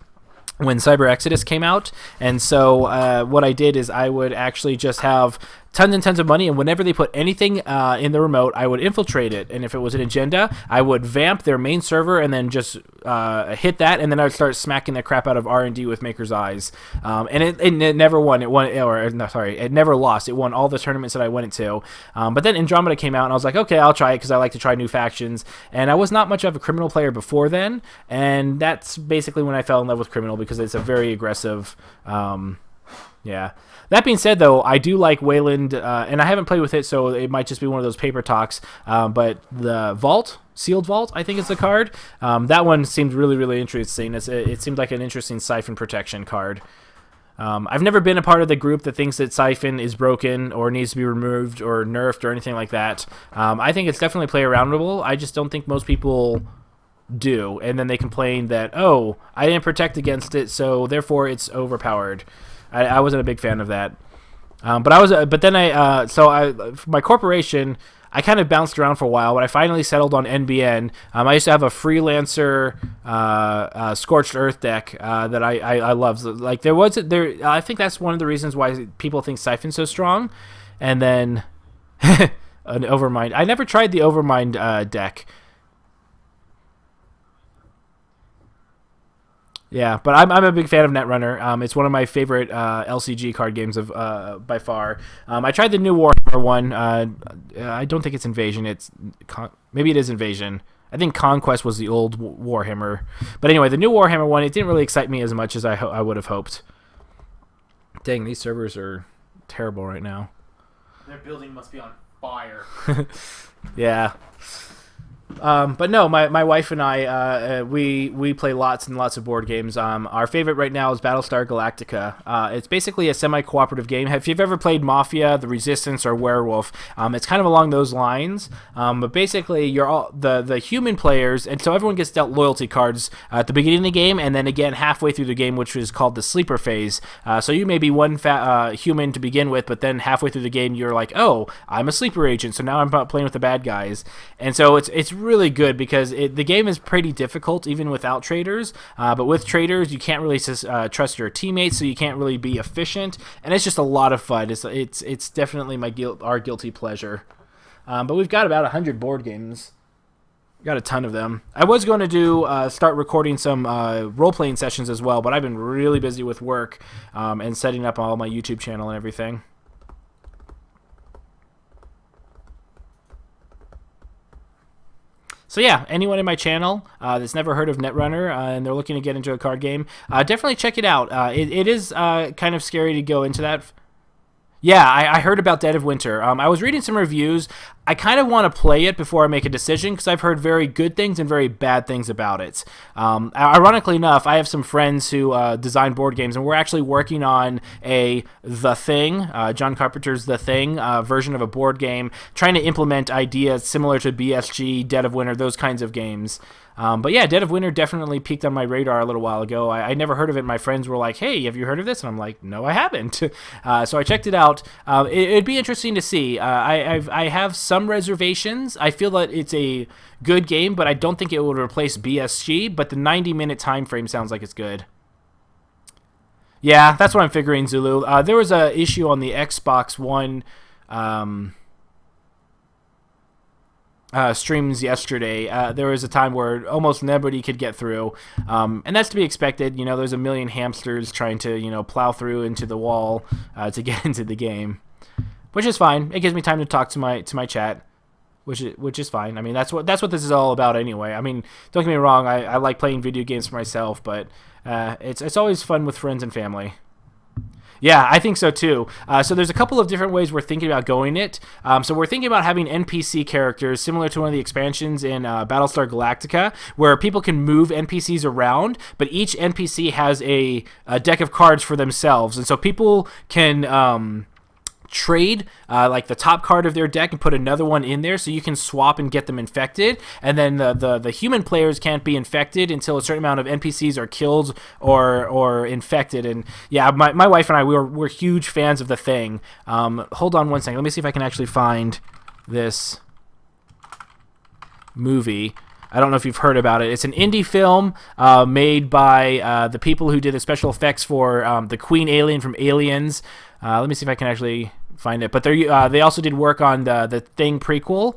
when Cyber Exodus came out. And so what I did is I would actually just have tons and tons of money, and whenever they put anything in the remote, I would infiltrate it. And if it was an agenda, I would vamp their main server and then just hit that, and then I would start smacking the crap out of R&D with Maker's Eyes. And it never won. It never lost. It won all the tournaments that I went into. But then Andromeda came out, and I was like, okay, I'll try it because I like to try new factions. And I was not much of a Criminal player before then, and that's basically when I fell in love with Criminal because it's a very aggressive. Yeah. That being said, though, I do like Wayland, and I haven't played with it, so it might just be one of those paper talks. But the Vault, Sealed Vault, I think is the card. That one seemed really, really interesting. It seemed like an interesting Siphon protection card. I've never been a part of the group that thinks that Siphon is broken or needs to be removed or nerfed or anything like that. I think it's definitely play aroundable. I just don't think most people do. And then they complain that, oh, I didn't protect against it, so therefore it's overpowered. I wasn't a big fan of that, my corporation, I kind of bounced around for a while, but I finally settled on NBN. I used to have a freelancer Scorched Earth deck that I love. Like I think that's one of the reasons why people think Siphon's so strong. And then an Overmind. I never tried the Overmind deck. Yeah, but I'm a big fan of Netrunner. It's one of my favorite LCG card games of by far. I tried the new Warhammer one. I don't think it's Invasion. Maybe it is Invasion. I think Conquest was the old Warhammer. But anyway, the new Warhammer one, it didn't really excite me as much as I would have hoped. Dang, these servers are terrible right now. Their building must be on fire. Yeah. But no, my wife and I, we play lots and lots of board games. Our favorite right now is Battlestar Galactica. It's basically a semi-cooperative game. If you've ever played Mafia, The Resistance, or Werewolf, it's kind of along those lines. But basically, you're all the human players, and so everyone gets dealt loyalty cards at the beginning of the game, and then again halfway through the game, which is called the sleeper phase. So you may be one human to begin with, but then halfway through the game, you're like, oh, I'm a sleeper agent, so now I'm playing with the bad guys. And so it's really good because the game is pretty difficult even without traders, but with traders you can't really trust your teammates, so you can't really be efficient, and it's just a lot of fun. It's definitely our guilty pleasure. But we've got about 100 board games. Got a ton of them. I was going to do start recording some role-playing sessions as well, but I've been really busy with work and setting up all my YouTube channel and everything. So yeah, anyone in my channel that's never heard of Netrunner and they're looking to get into a card game, definitely check it out. It is kind of scary to go into that. Yeah, I heard about Dead of Winter. I was reading some reviews. I kind of want to play it before I make a decision because I've heard very good things and very bad things about it. Ironically enough, I have some friends who design board games, and we're actually working on The Thing, John Carpenter's The Thing version of a board game, trying to implement ideas similar to BSG, Dead of Winter, those kinds of games. But yeah, Dead of Winter definitely peaked on my radar a little while ago. I never heard of it. My friends were like, hey, have you heard of this? And I'm like, no, I haven't. So I checked it out. It'd be interesting to see. I have some reservations. I feel that it's a good game, but I don't think it would replace BSG, but the 90-minute time frame sounds like it's good. Yeah, that's what I'm figuring, Zulu. There was a issue on the Xbox One streams yesterday. There was a time where almost nobody could get through, and that's to be expected. There's a million hamsters trying to plow through into the wall to get into the game, which is fine. It gives me time to talk to my chat, which is fine. I mean, that's what this is all about anyway. I mean, don't get me wrong. I like playing video games for myself, but it's always fun with friends and family. Yeah, I think so too. So there's a couple of different ways we're thinking about going it. So we're thinking about having NPC characters similar to one of the expansions in Battlestar Galactica, where people can move NPCs around, but each NPC has a deck of cards for themselves. And so people can trade like the top card of their deck and put another one in there, so you can swap and get them infected, and then the human players can't be infected until a certain amount of NPCs are killed or infected. And yeah, my wife and I, we're huge fans of The Thing. Hold on one second, let me see if I can actually find this movie. I don't know if you've heard about it. It's an indie film made by the people who did the special effects for the Queen Alien from Aliens. Let me see if I can actually find it. But they also did work on the Thing prequel.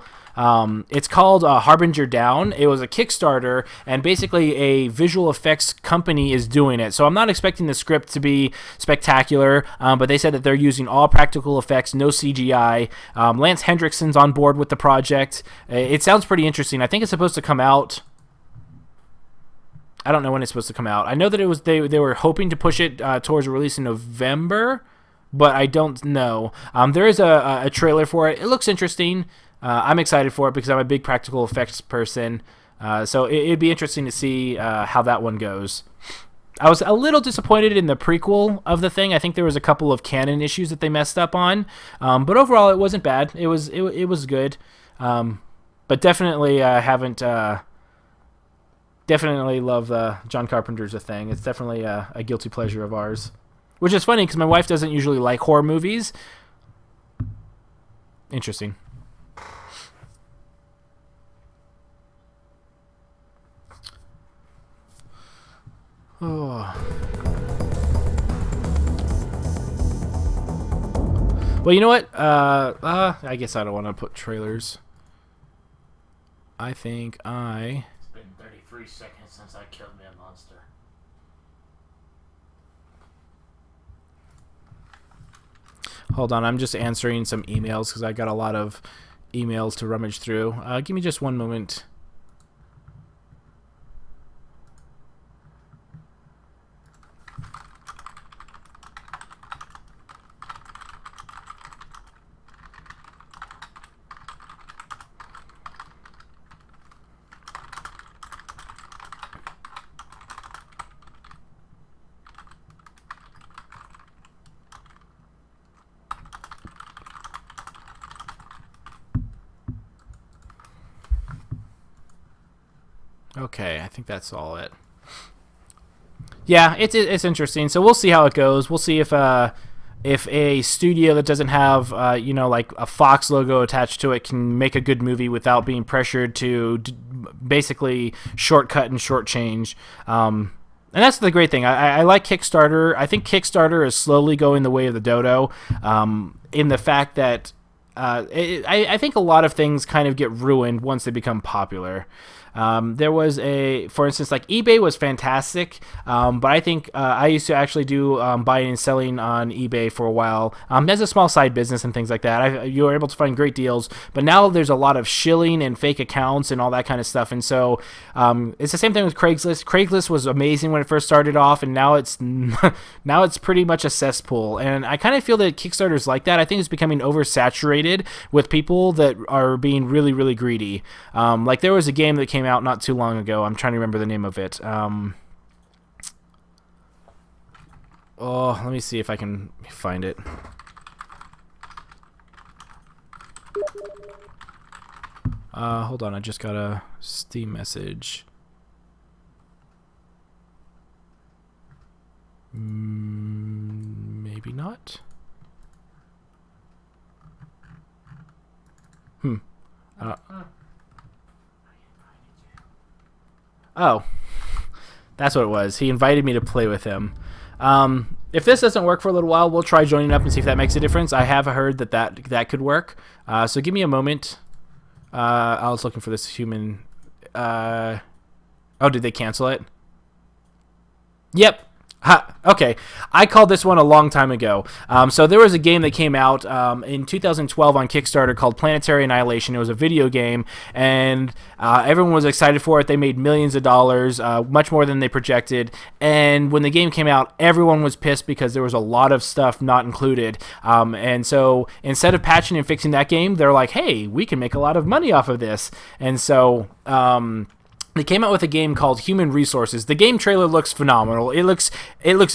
It's called Harbinger Down. It was a Kickstarter, and basically a visual effects company is doing it. So I'm not expecting the script to be spectacular, but they said that they're using all practical effects, no CGI. Lance Hendrickson's on board with the project. It sounds pretty interesting. I think it's supposed to come out. I don't know when it's supposed to come out. I know that it was they were hoping to push it towards a release in November, but I don't know. There is a trailer for it. It looks interesting. I'm excited for it because I'm a big practical effects person. So it'd be interesting to see how that one goes. I was a little disappointed in the prequel of The Thing. I think there was a couple of canon issues that they messed up on. But overall, it wasn't bad. It was good. But definitely haven't... definitely love John Carpenter's The Thing. It's definitely a guilty pleasure of ours. Which is funny because my wife doesn't usually like horror movies. Interesting. Oh. Well, you know what? I guess I don't want to put trailers. I think It's been 33 seconds since I killed me a monster. Hold on, I'm just answering some emails because I got a lot of emails to rummage through. Give me just one moment. Okay, I think that's all it. Yeah, it's interesting. So we'll see how it goes. We'll see if a studio that doesn't have like a Fox logo attached to it can make a good movie without being pressured to basically shortcut and shortchange. And that's the great thing. I like Kickstarter. I think Kickstarter is slowly going the way of the dodo, in the fact that I think a lot of things kind of get ruined once they become popular. There was for instance, like eBay was fantastic, but I think I used to actually do buying and selling on eBay for a while as a small side business and things like that. You were able to find great deals, but now there's a lot of shilling and fake accounts and all that kind of stuff. And so it's the same thing with Craigslist. Craigslist was amazing when it first started off, and now it's now it's pretty much a cesspool. And I kind of feel that Kickstarter's like that. I think it's becoming oversaturated with people that are being really, really greedy. Like there was a game that came out not too long ago. I'm trying to remember the name of it. Let me see if I can find it. Hold on, I just got a Steam message. Maybe not. Oh, that's what it was. He invited me to play with him. If this doesn't work for a little while, we'll try joining up and see if that makes a difference. I have heard that could work. So give me a moment. I was looking for this human. Oh, did they cancel it? Yep. Okay, I called this one a long time ago. So there was a game that came out in 2012 on Kickstarter called Planetary Annihilation. It was a video game, and everyone was excited for it. They made millions of dollars, much more than they projected. And when the game came out, everyone was pissed because there was a lot of stuff not included. And so instead of patching and fixing that game, they're like, hey, we can make a lot of money off of this. And so they came out with a game called Human Resources. The game trailer looks phenomenal. It looks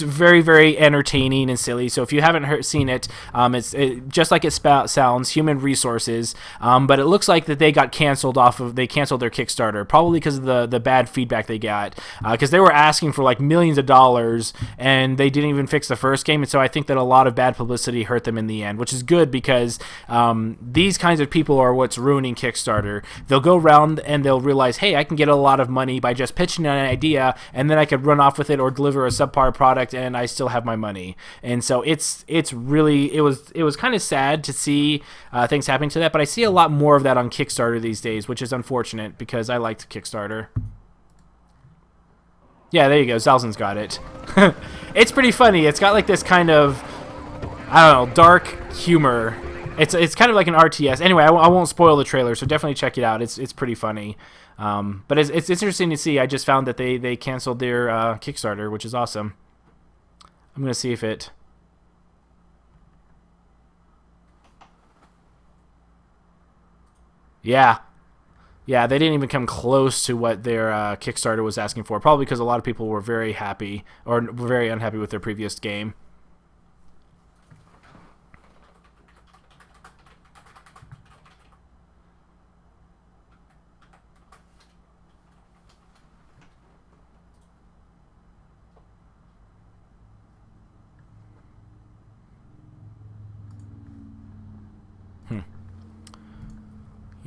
very, very entertaining and silly. So if you haven't seen it, it's just like it sounds, Human Resources. But it looks like that they got canceled they canceled their Kickstarter, probably because of the bad feedback they got. Because they were asking for like millions of dollars, and they didn't even fix the first game. And so I think that a lot of bad publicity hurt them in the end, which is good because these kinds of people are what's ruining Kickstarter. They'll go around and they'll realize, hey, I can get a lot of money by just pitching an idea, and then I could run off with it or deliver a subpar product, and I still have my money. And so it was kind of sad to see things happening to that, but I see a lot more of that on Kickstarter these days, which is unfortunate because I liked Kickstarter. Yeah, there you go. Zalzan's got it. It's pretty funny. It's got like this kind of, I don't know, dark humor. It's kind of like an RTS. Anyway, I won't spoil the trailer, so definitely check it out. It's pretty funny. But it's interesting to see. I just found that they canceled their Kickstarter, which is awesome. I'm going to see if it... Yeah, they didn't even come close to what their Kickstarter was asking for, probably because a lot of people were very happy or were very unhappy with their previous game.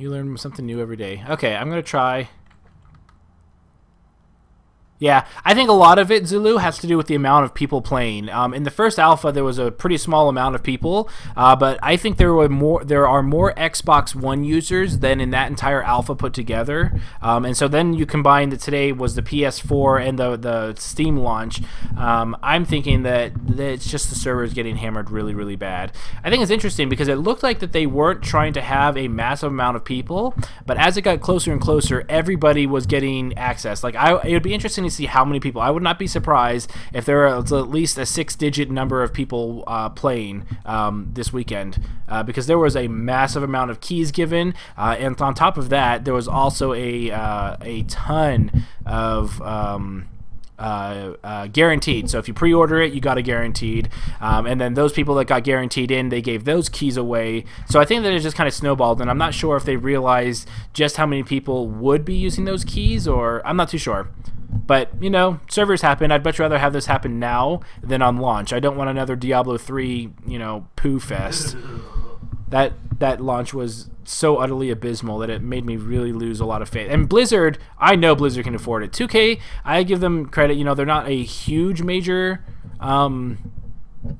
You learn something new every day. Okay, I'm going to try. Yeah, I think a lot of it, Zulu, has to do with the amount of people playing. In the first alpha, there was a pretty small amount of people, but I think there are more Xbox One users than in that entire alpha put together. And so then you combine that today was the PS4 and the Steam launch. I'm thinking that it's just the servers getting hammered really, really bad. I think it's interesting because it looked like that they weren't trying to have a massive amount of people, but as it got closer and closer, everybody was getting access. Like it would be interesting to see how many people. I would not be surprised if there was at least a 6-digit number of people playing this weekend because there was a massive amount of keys given, and on top of that, there was also a ton of guaranteed. So if you pre-order it, you got a guaranteed, and then those people that got guaranteed in, they gave those keys away. So I think that it just kind of snowballed, and I'm not sure if they realized just how many people would be using those keys, or I'm not too sure. But, you know, servers happen. I'd much rather have this happen now than on launch. I don't want another Diablo 3, poo fest. That launch was so utterly abysmal that it made me really lose a lot of faith. And Blizzard, I know Blizzard can afford it. 2K, I give them credit. They're not a huge major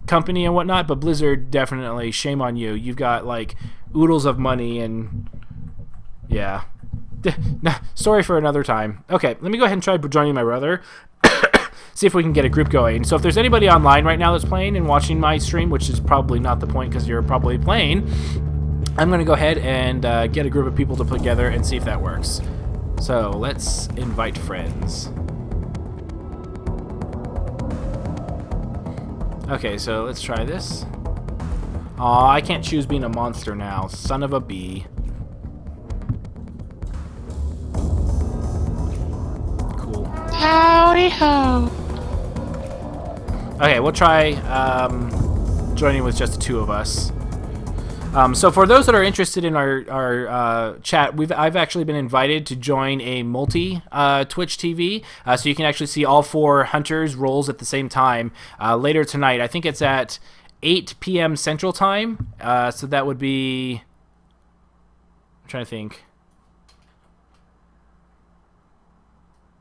company and whatnot, but Blizzard, definitely, shame on you. You've got, like, oodles of money and... yeah. Story for another time. Okay, let me go ahead and try joining my brother. See if we can get a group going. So if there's anybody online right now that's playing and watching my stream, which is probably not the point because you're probably playing, I'm going to go ahead and get a group of people to put together and see if that works. So let's invite friends. Okay, so let's try this. Aw, I can't choose being a monster now. Son of a bee. Cool. Howdy ho. Okay, we'll try joining with just the two of us. So for those that are interested in our chat, I've actually been invited to join a multi Twitch TV, so you can actually see all 4 hunters' roles at the same time later tonight. I think it's at 8 p.m. Central Time, so that would be... I'm trying to think.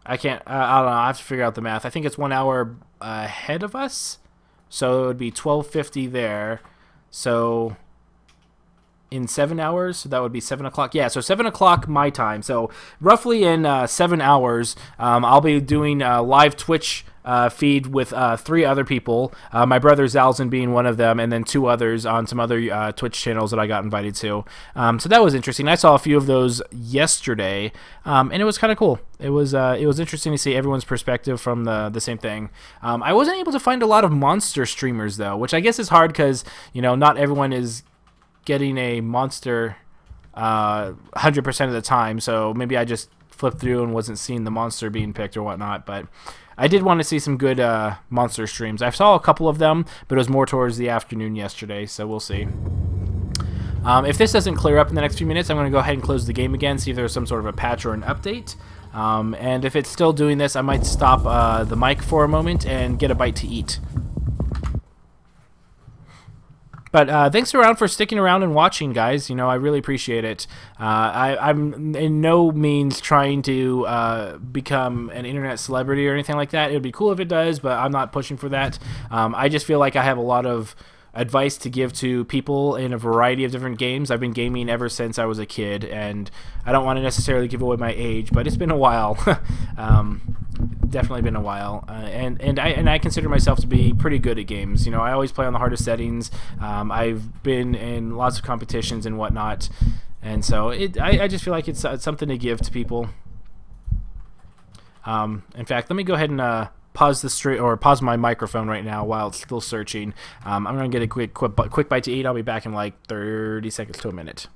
I don't know. I have to figure out the math. I think it's 1 hour ahead of us, so it would be 12:50 there. So in 7 hours, so that would be 7 o'clock. Yeah, so 7 o'clock my time. So roughly in 7 hours, I'll be doing a live Twitch feed with 3 other people. My brother Zalzin being one of them, and then 2 others on some other Twitch channels that I got invited to. So that was interesting. I saw a few of those yesterday, and it was kind of cool. It was interesting to see everyone's perspective from the same thing. I wasn't able to find a lot of monster streamers though, which I guess is hard because not everyone is getting a monster 100% of the time. So maybe I just flipped through and wasn't seeing the monster being picked or whatnot, but I did want to see some good monster streams. I saw a couple of them, but it was more towards the afternoon yesterday, so we'll see. If this doesn't clear up in the next few minutes, I'm going to go ahead and close the game again, see if there's some sort of a patch or an update. And if it's still doing this, I might stop the mic for a moment and get a bite to eat. But thanks for sticking around and watching, guys. I really appreciate it. I'm in no means trying to become an internet celebrity or anything like that. It would be cool if it does, but I'm not pushing for that. I just feel like I have a lot of advice to give to people in a variety of different games. I've been gaming ever since I was a kid, and I don't want to necessarily give away my age, but it's been a while. Definitely been a while, and I consider myself to be pretty good at games. I always play on the hardest settings. I've been in lots of competitions and whatnot, and so I just feel like it's something to give to people. In fact, let me go ahead and pause the stream or pause my microphone right now while it's still searching. I'm gonna get a quick bite to eat. I'll be back in like 30 seconds to a minute.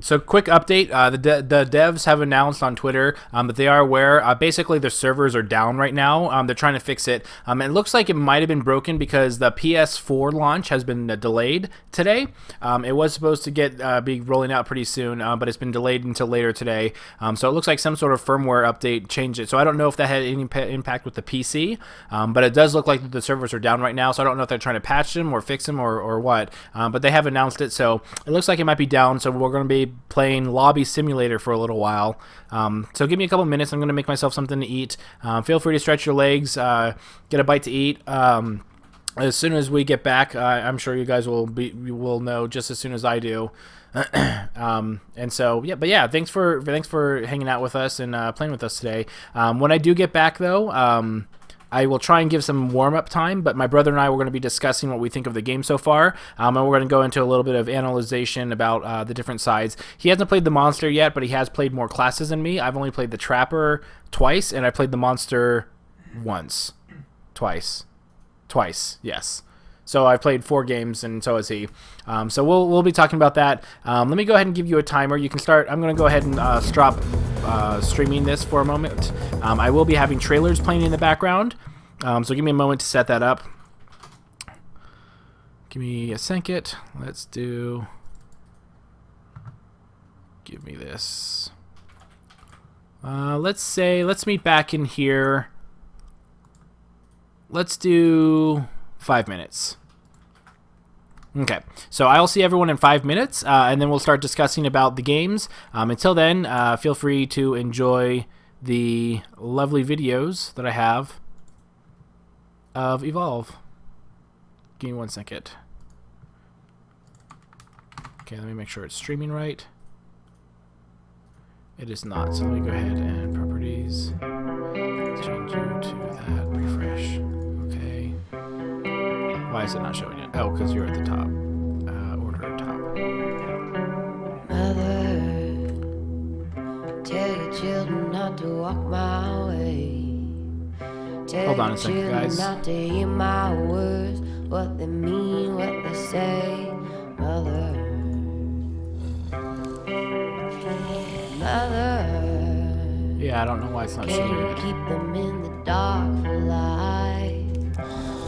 So quick update, the devs have announced on Twitter that they are aware. Basically, their servers are down right now. They're trying to fix it. It looks like it might have been broken because the PS4 launch has been delayed today. It was supposed to be rolling out pretty soon, but it's been delayed until later today. So it looks like some sort of firmware update changed it. So I don't know if that had any impact with the PC, but it does look like the servers are down right now. So I don't know if they're trying to patch them or fix them or what. But they have announced it, so it looks like it might be down. So we're going to be playing Lobby Simulator for a little while. So give me a couple minutes. I'm going to make myself something to eat. Feel free to stretch your legs, get a bite to eat. As soon as we get back, I'm sure you guys will know just as soon as I do. And so yeah, but yeah, thanks for hanging out with us and playing with us today. When I do get back though, I will try and give some warm-up time, but my brother and I were going to be discussing what we think of the game so far, and we're going to go into a little bit of analyzation about the different sides. He hasn't played the monster yet, but he has played more classes than me. I've only played the trapper twice, and I played the monster once. Twice, yes. So I've played 4 games, and so has he. So we'll be talking about that. Let me go ahead and give you a timer. You can start. I'm going to go ahead and stop streaming this for a moment. I will be having trailers playing in the background. So give me a moment to set that up. Give me a second. Let's meet back in here. Let's do 5 minutes. Okay, so I'll see everyone in 5 minutes, and then we'll start discussing about the games. Until then, feel free to enjoy the lovely videos that I have of Evolve. Give me 1 second. Okay, let me make sure it's streaming right. It is not, so let me go ahead and properties. Let's change you to that, refresh. Okay. Why is it not showing it? Oh, because you're at the top. Order top. Mother, tell your children not to walk my way. Hold on a second, guys. Not to hear my words, what they mean, what they say. Mother, yeah, I don't know why it's not showing it. keep them in the dark for life.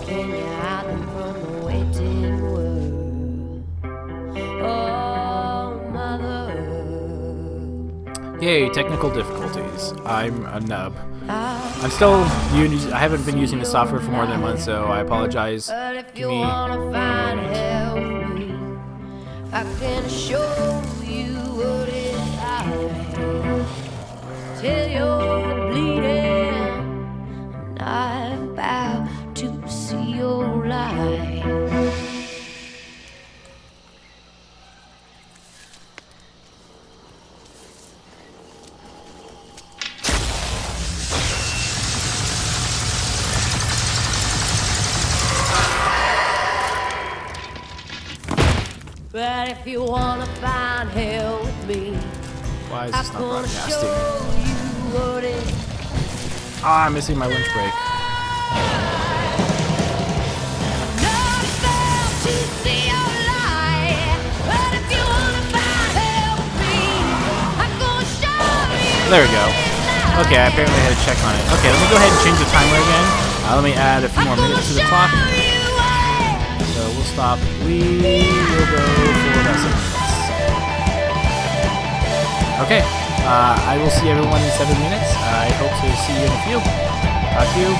Can you hide them from the waiting world? Oh, mother. Yay, technical difficulties. I'm a nub. I haven't been using the software for more than a month, so I apologize. But if Give you me wanna a find moment. help with me, I can show you what it's like. Till you're bleeding, and I bow to see your light. But if you wanna find hell with me, Why is I'm this not gonna broadcasting? show you what it's Ah, I'm missing my lunch break. not about to see your light. But if you wanna find hell with me, I'm gonna show you. There we go. Okay, I apparently had to check on it. Okay, let me go ahead and change the timer again. Let me add a few more minutes to the clock. So we'll stop. We will go for about 7 minutes. Okay, I will see everyone in 7 minutes. I hope to see you in a few. Talk to you.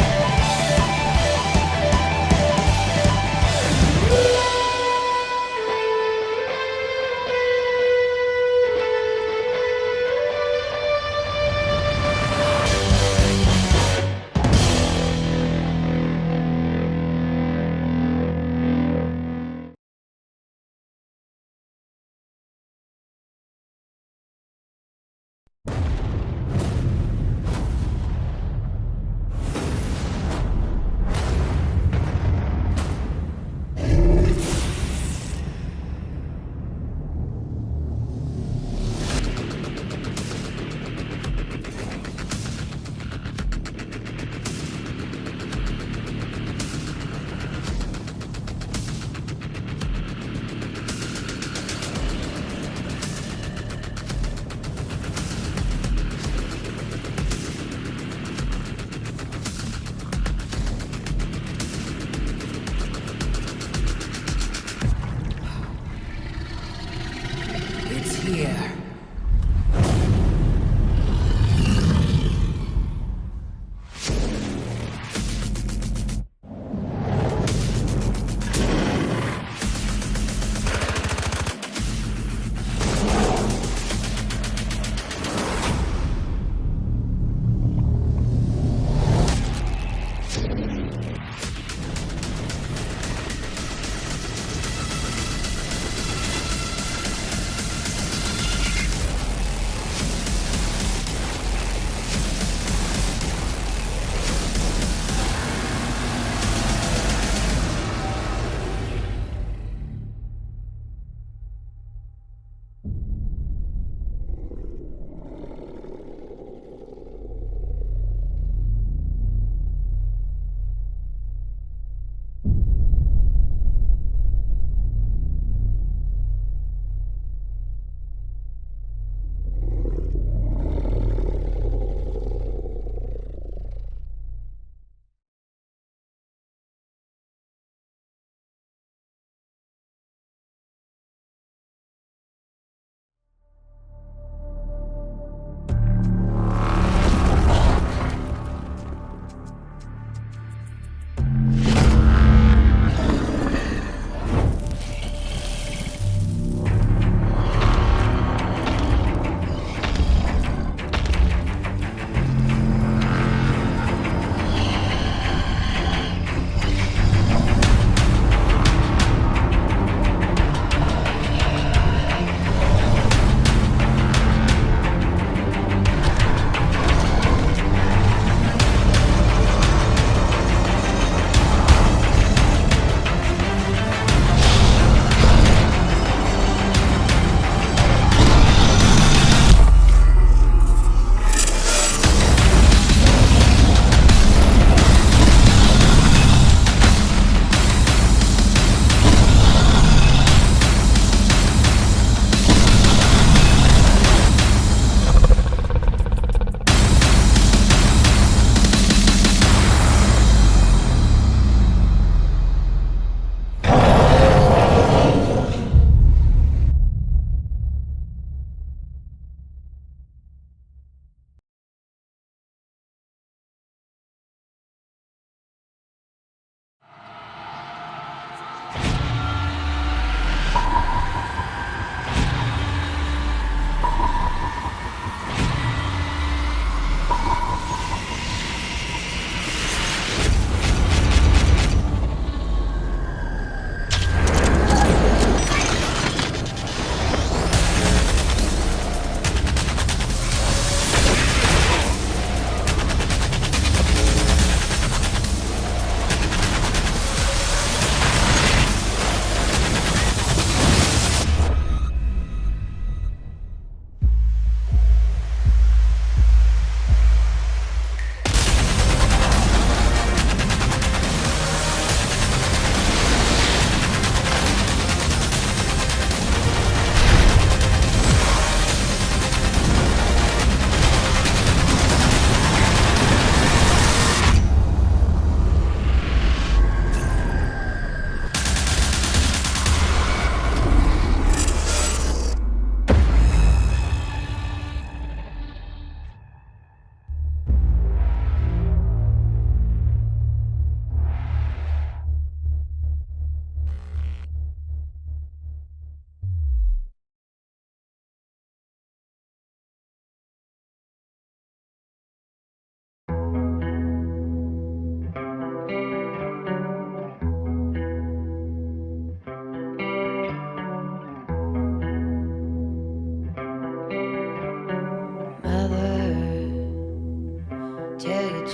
here.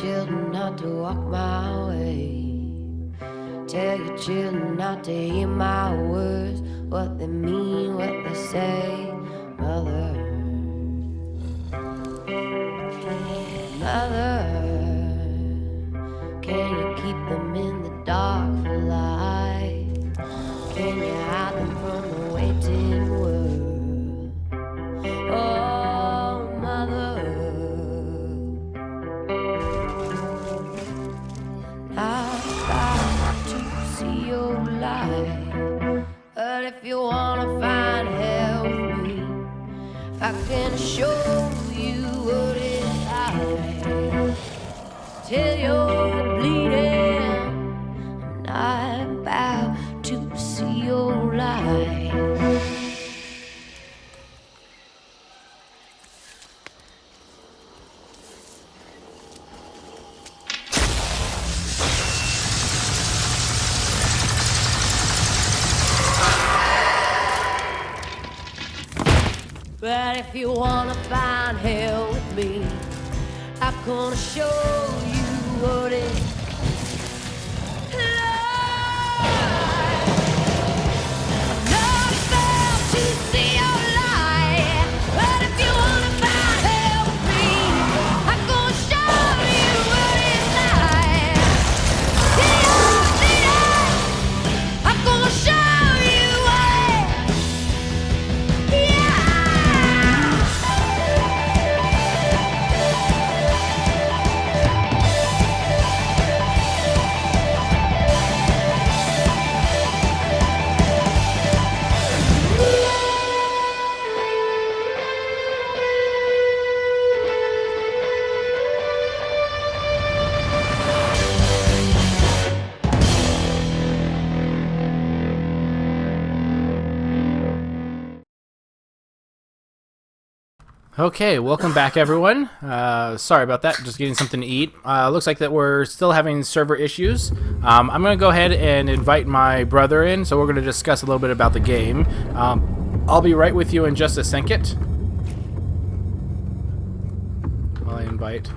children not to walk my way. Tell your children not to hear my words, what they mean, what they say. Mother, mother, can you keep them in the dark for life? Can you hide them from the waiting world? Oh, mother, I've got to see your light. But if you wanna find hell with me, gonna show you what it's like till you're bleeding, and I'm about to see your light. But if you wanna find hell with me, I'm gonna show you what it's like. I'm not about to see your light, but if you wanna find hell with me, I'm gonna show you what it's like. I'm gonna show you what. Yeah. Okay, welcome back, everyone. Sorry about that, just getting something to eat. Looks like that we're still having server issues. I'm going to go ahead and invite my brother in, so we're going to discuss a little bit about the game. I'll be right with you in just a second. While I invite.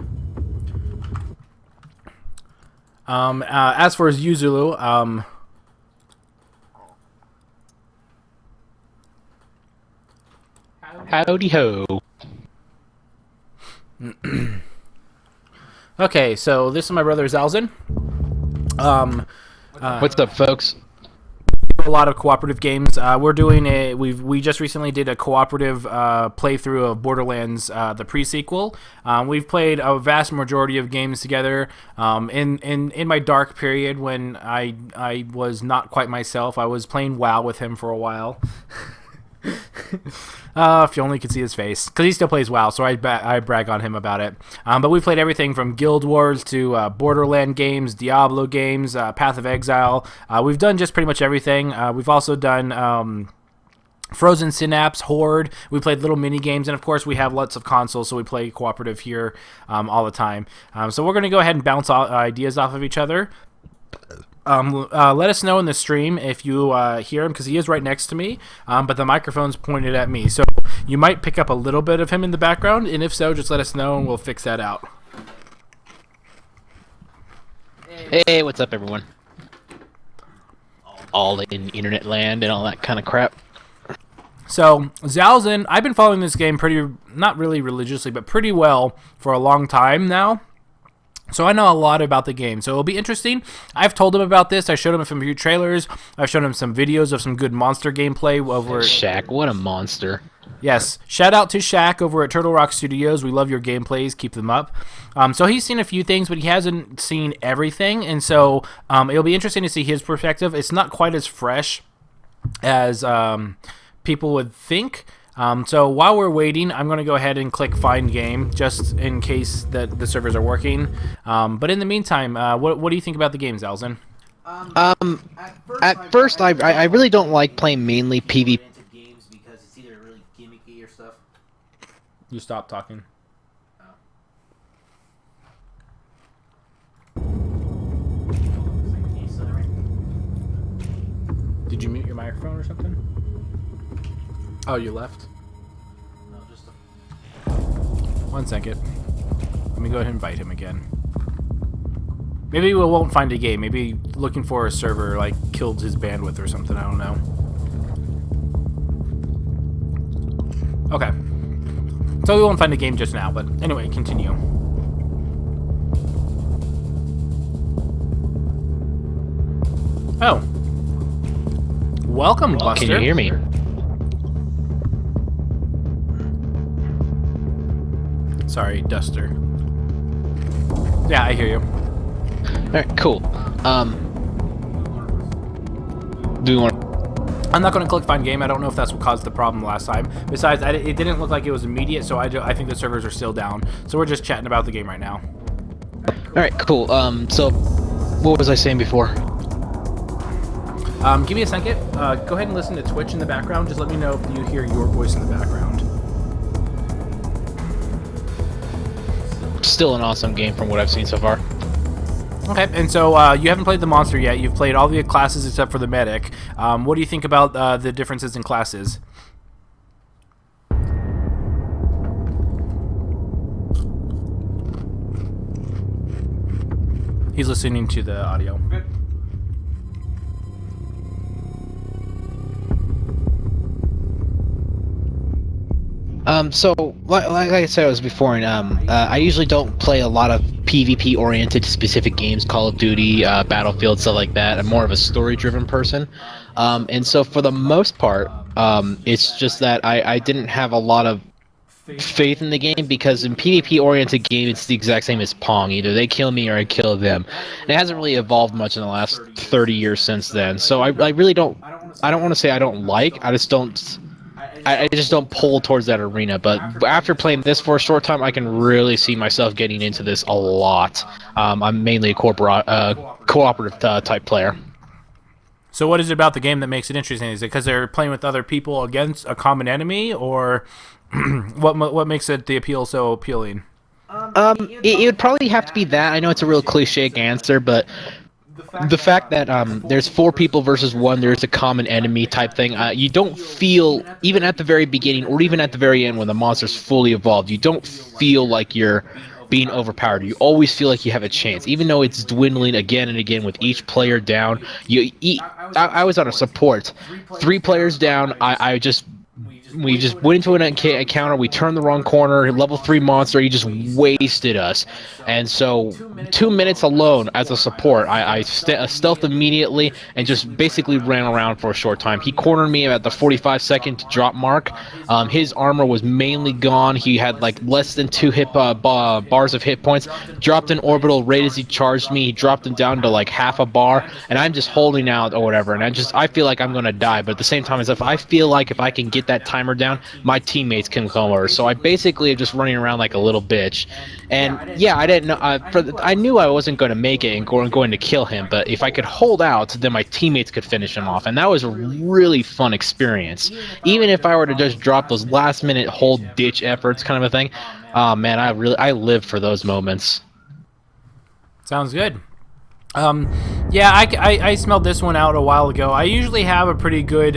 As for Yuzulu, howdy ho. Okay, so this is my brother Zalzin. What's up, folks? A lot of cooperative games. We're doing we just recently did a cooperative playthrough of Borderlands, the pre-sequel. We've played a vast majority of games together. In my dark period when I was not quite myself, I was playing WoW with him for a while. If you only could see his face, because he still plays WoW, so I brag on him about it. But we played everything from Guild Wars to Borderland games, Diablo games, Path of Exile. We've done just pretty much everything. We've also done Frozen Synapse, Horde. We played little mini games, and of course we have lots of consoles, so we play cooperative here all the time. So we're going to go ahead and bounce ideas off of each other. Let us know in the stream if you hear him, because he is right next to me, but the microphone's pointed at me, so you might pick up a little bit of him in the background, and if so, just let us know and we'll fix that out. Hey, what's up, everyone? All in internet land and all that kind of crap. So, Zalzin, I've been following this game not really religiously, but pretty well for a long time now. So I know a lot about the game, so it'll be interesting. I've told him about this. I showed him a few trailers. I've shown him some videos of some good monster gameplay over at Shaq. What a monster! Yes, shout out to Shaq over at Turtle Rock Studios. We love your gameplays. Keep them up. So he's seen a few things, but he hasn't seen everything, and so it'll be interesting to see his perspective. It's not quite as fresh as people would think. So while we're waiting, I'm going to go ahead and click Find Game, just in case that the servers are working. But in the meantime, what do you think about the game, Zalzin? At first, I really don't like playing mainly PvP. Games because it's either really gimmicky or stuff. You stop talking. Did you mute your microphone or something? Oh, you left? No, just 1 second. Let me go ahead and invite him again. Maybe we won't find a game. Maybe looking for a server like killed his bandwidth or something. I don't know. Okay. So we won't find a game just now, but anyway, continue. Oh. Welcome, Buster. Can you hear me? Sorry, Duster. Yeah, I hear you. Alright, cool. Do we want I'm not going to click find game. I don't know if that's what caused the problem last time. Besides, it didn't look like it was immediate, so I think the servers are still down. So we're just chatting about the game right now. Alright, cool. So, what was I saying before? Give me a second. Go ahead and listen to Twitch in the background. Just let me know if you hear your voice in the background. Still an awesome game from what I've seen so far. Okay, and so you haven't played the monster yet. You've played all the classes except for the medic. What do you think about the differences in classes? He's listening to the audio. So, like I said was before, I usually don't play a lot of PvP-oriented specific games, Call of Duty, Battlefield, stuff like that. I'm more of a story-driven person. And so for the most part, it's just that I didn't have a lot of faith in the game, because in PvP-oriented game, it's the exact same as Pong. Either they kill me or I kill them. And it hasn't really evolved much in the last 30 years since then. So I really don't... I don't want to say I don't like, I just don't pull towards that arena. But after playing this for a short time, I can really see myself getting into this a lot. I'm mainly a cooperative type player. So what is it about the game that makes it interesting? Is it because they're playing with other people against a common enemy, or what makes it the appeal so appealing? It would probably have to be that. I know it's a real cliche answer, but the fact that there's 4 people versus 1, there's a common enemy type thing. You don't feel, even at the very beginning or even at the very end when the monster's fully evolved, you don't feel like you're being overpowered. You always feel like you have a chance, even though it's dwindling again and again with each player down. I was on a support. 3 players down, we just went into an encounter, we turned the wrong corner, level 3 monster, he just wasted us. And so 2 minutes alone as a support, I stealthed immediately and just basically ran around for a short time. He cornered me at the 45-second drop mark. His armor was mainly gone. He had like less than 2 bars of hit points. Dropped an orbital right as he charged me. He dropped him down to like half a bar, and I'm just holding out or whatever. And I feel like I'm gonna die, but at the same time, as if I feel like if I can get that timer down, my teammates can come over. So I basically am just running around like a little bitch. And yeah, I didn't know. I knew I wasn't going to make it and going to kill him. But if I could hold out, then my teammates could finish him off, and that was a really fun experience. Even if I were to just drop those last-minute whole ditch efforts, kind of a thing. Oh man, I live for those moments. Sounds good. Yeah, I smelled this one out a while ago. I usually have a pretty good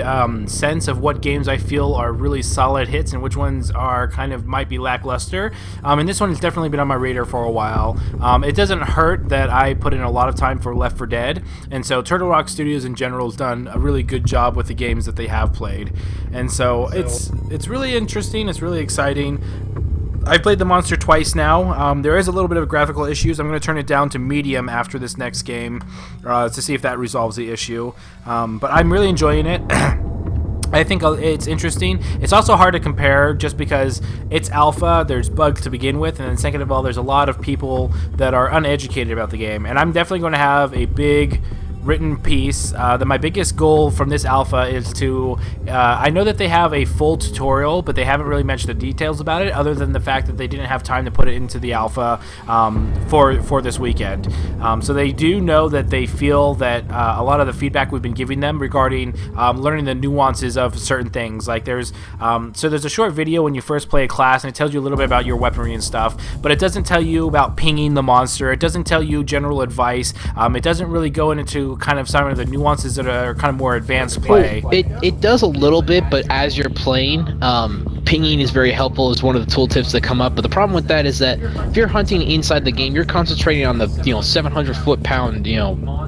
sense of what games I feel are really solid hits and which ones are kind of might be lackluster. And this one has definitely been on my radar for a while. It doesn't hurt that I put in a lot of time for Left 4 Dead, and so Turtle Rock Studios in general has done a really good job with the games that they have played. And so it's really interesting. It's really exciting. I've played the monster twice now. There is a little bit of graphical issues. I'm going to turn it down to medium after this next game to see if that resolves the issue. But I'm really enjoying it. I think it's interesting. It's also hard to compare just because it's alpha, there's bugs to begin with, and then second of all, there's a lot of people that are uneducated about the game. And I'm definitely going to have a big written piece. My biggest goal from this alpha is to I know that they have a full tutorial, but they haven't really mentioned the details about it other than the fact that they didn't have time to put it into the alpha for this weekend. So they do know that they feel that a lot of the feedback we've been giving them regarding learning the nuances of certain things, like there's a short video when you first play a class and it tells you a little bit about your weaponry and stuff, but it doesn't tell you about pinging the monster. It doesn't tell you general advice. It doesn't really go into kind of some of the nuances that are kind of more advanced play. It does a little bit, but as you're playing, pinging is very helpful as one of the tooltips that come up. But the problem with that is that if you're hunting inside the game, you're concentrating on the 700 foot-pound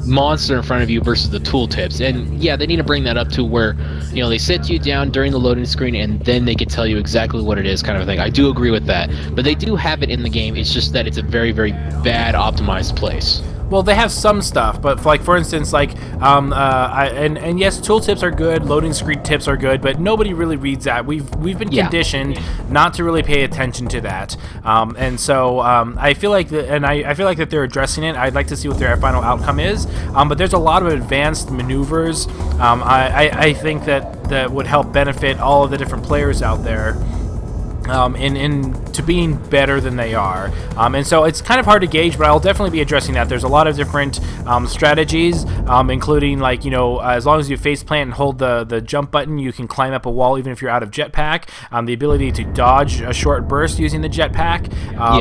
monster in front of you versus the tooltips. And yeah, they need to bring that up to where they sit you down during the loading screen and then they can tell you exactly what it is, kind of thing. I do agree with that, but they do have it in the game. It's just that it's a very, very bad optimized place. Well, they have some stuff, but for instance, and yes, tooltips are good, loading screen tips are good, but nobody really reads that. We've been conditioned not to really pay attention to that, and so I feel like I feel like that they're addressing it. I'd like to see what their final outcome is, but there's a lot of advanced maneuvers. I think that would help benefit all of the different players out there. To being better than they are. And so it's kind of hard to gauge, but I'll definitely be addressing that. There's a lot of different strategies, including as long as you face plant and hold the jump button, you can climb up a wall even if you're out of jetpack. The ability to dodge a short burst using the jetpack.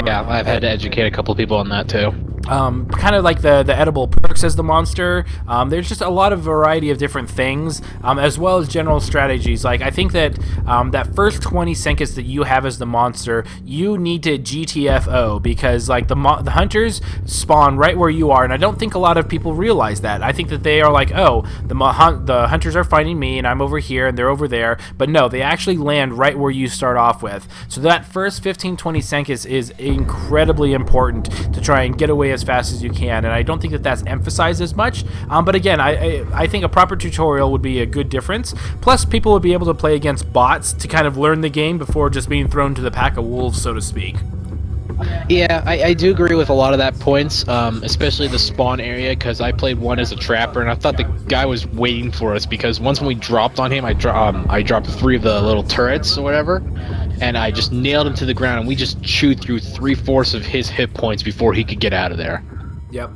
Yeah, I've had to educate a couple people on that too. Kind of like the edible perks as the monster. There's just a lot of variety of different things, as well as general strategies. Like, I think that that first 20 seconds that you have as the monster, you need to GTFO, because like the hunters spawn right where you are, and I don't think a lot of people realize that. I think that they are like, oh, the hunters are fighting me, and I'm over here, and they're over there. But no, they actually land right where you start off with. So that first 15-20 seconds is incredibly important to try and get away as fast as you can, and I don't think that that's emphasized as much. But again, I think a proper tutorial would be a good difference. Plus, people would be able to play against bots to kind of learn the game before just being thrown to the pack of wolves, so to speak. Yeah, I do agree with a lot of that points, especially the spawn area, because I played one as a trapper, and I thought the guy was waiting for us, because once when we dropped on him, I dropped 3 of the little turrets or whatever, and I just nailed him to the ground, and we just chewed through 3/4 of his hit points before he could get out of there. Yep.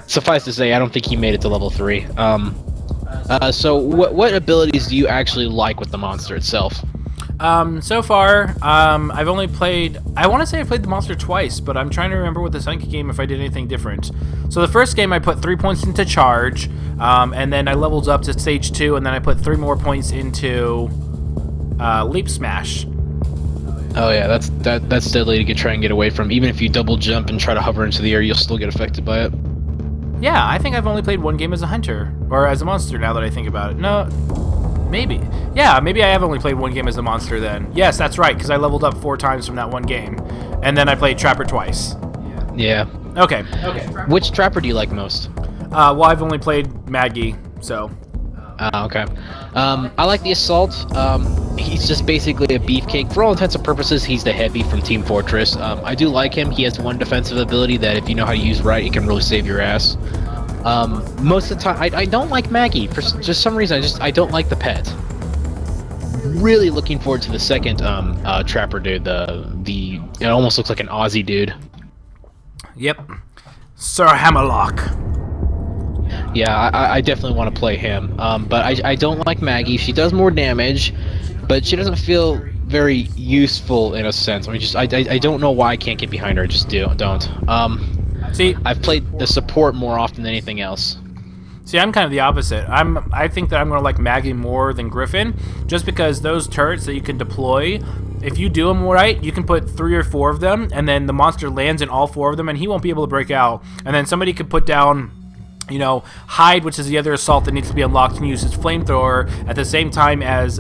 Suffice to say, I don't think he made it to level 3. So what abilities do you actually like with the monster itself? So far, I've only played, I want to say I played the monster twice, but I'm trying to remember with the second game if I did anything different. So the first game I put 3 points into charge, and then I leveled up to stage 2, and then I put 3 more points into leap smash. Oh yeah, that's deadly to try and get away from. Even if you double jump and try to hover into the air, you'll still get affected by it. Yeah, I think I've only played one game as a hunter, or as a monster now that I think about it. No, maybe. Yeah, maybe I have only played one game as a monster then. Yes, that's right, because I leveled up 4 times from that one game. And then I played Trapper twice. Yeah. Okay. Which Trapper do you like most? Well, I've only played Maggie, so... Okay. I like the Assault. He's just basically a beefcake. For all intents and purposes, he's the heavy from Team Fortress. I do like him. He has one defensive ability that if you know how to use right, it can really save your ass. Most of the time, I don't like Maggie. For just some reason, I don't like the pet. Really looking forward to the second Trapper dude. It almost looks like an Aussie dude. Yep. Sir Hammerlock. Yeah, I definitely want to play him. But I don't like Maggie. She does more damage, but she doesn't feel very useful in a sense. I mean, I don't know why I can't get behind her. I just don't. See, I've played the support more often than anything else. See, I'm kind of the opposite. I think that I'm going to like Maggie more than Griffin, just because those turrets that you can deploy, if you do them right, you can put 3 or 4 of them, and then the monster lands in all 4 of them, and he won't be able to break out. And then somebody could put down, you know, Hyde, which is the other assault that needs to be unlocked, and use his flamethrower at the same time as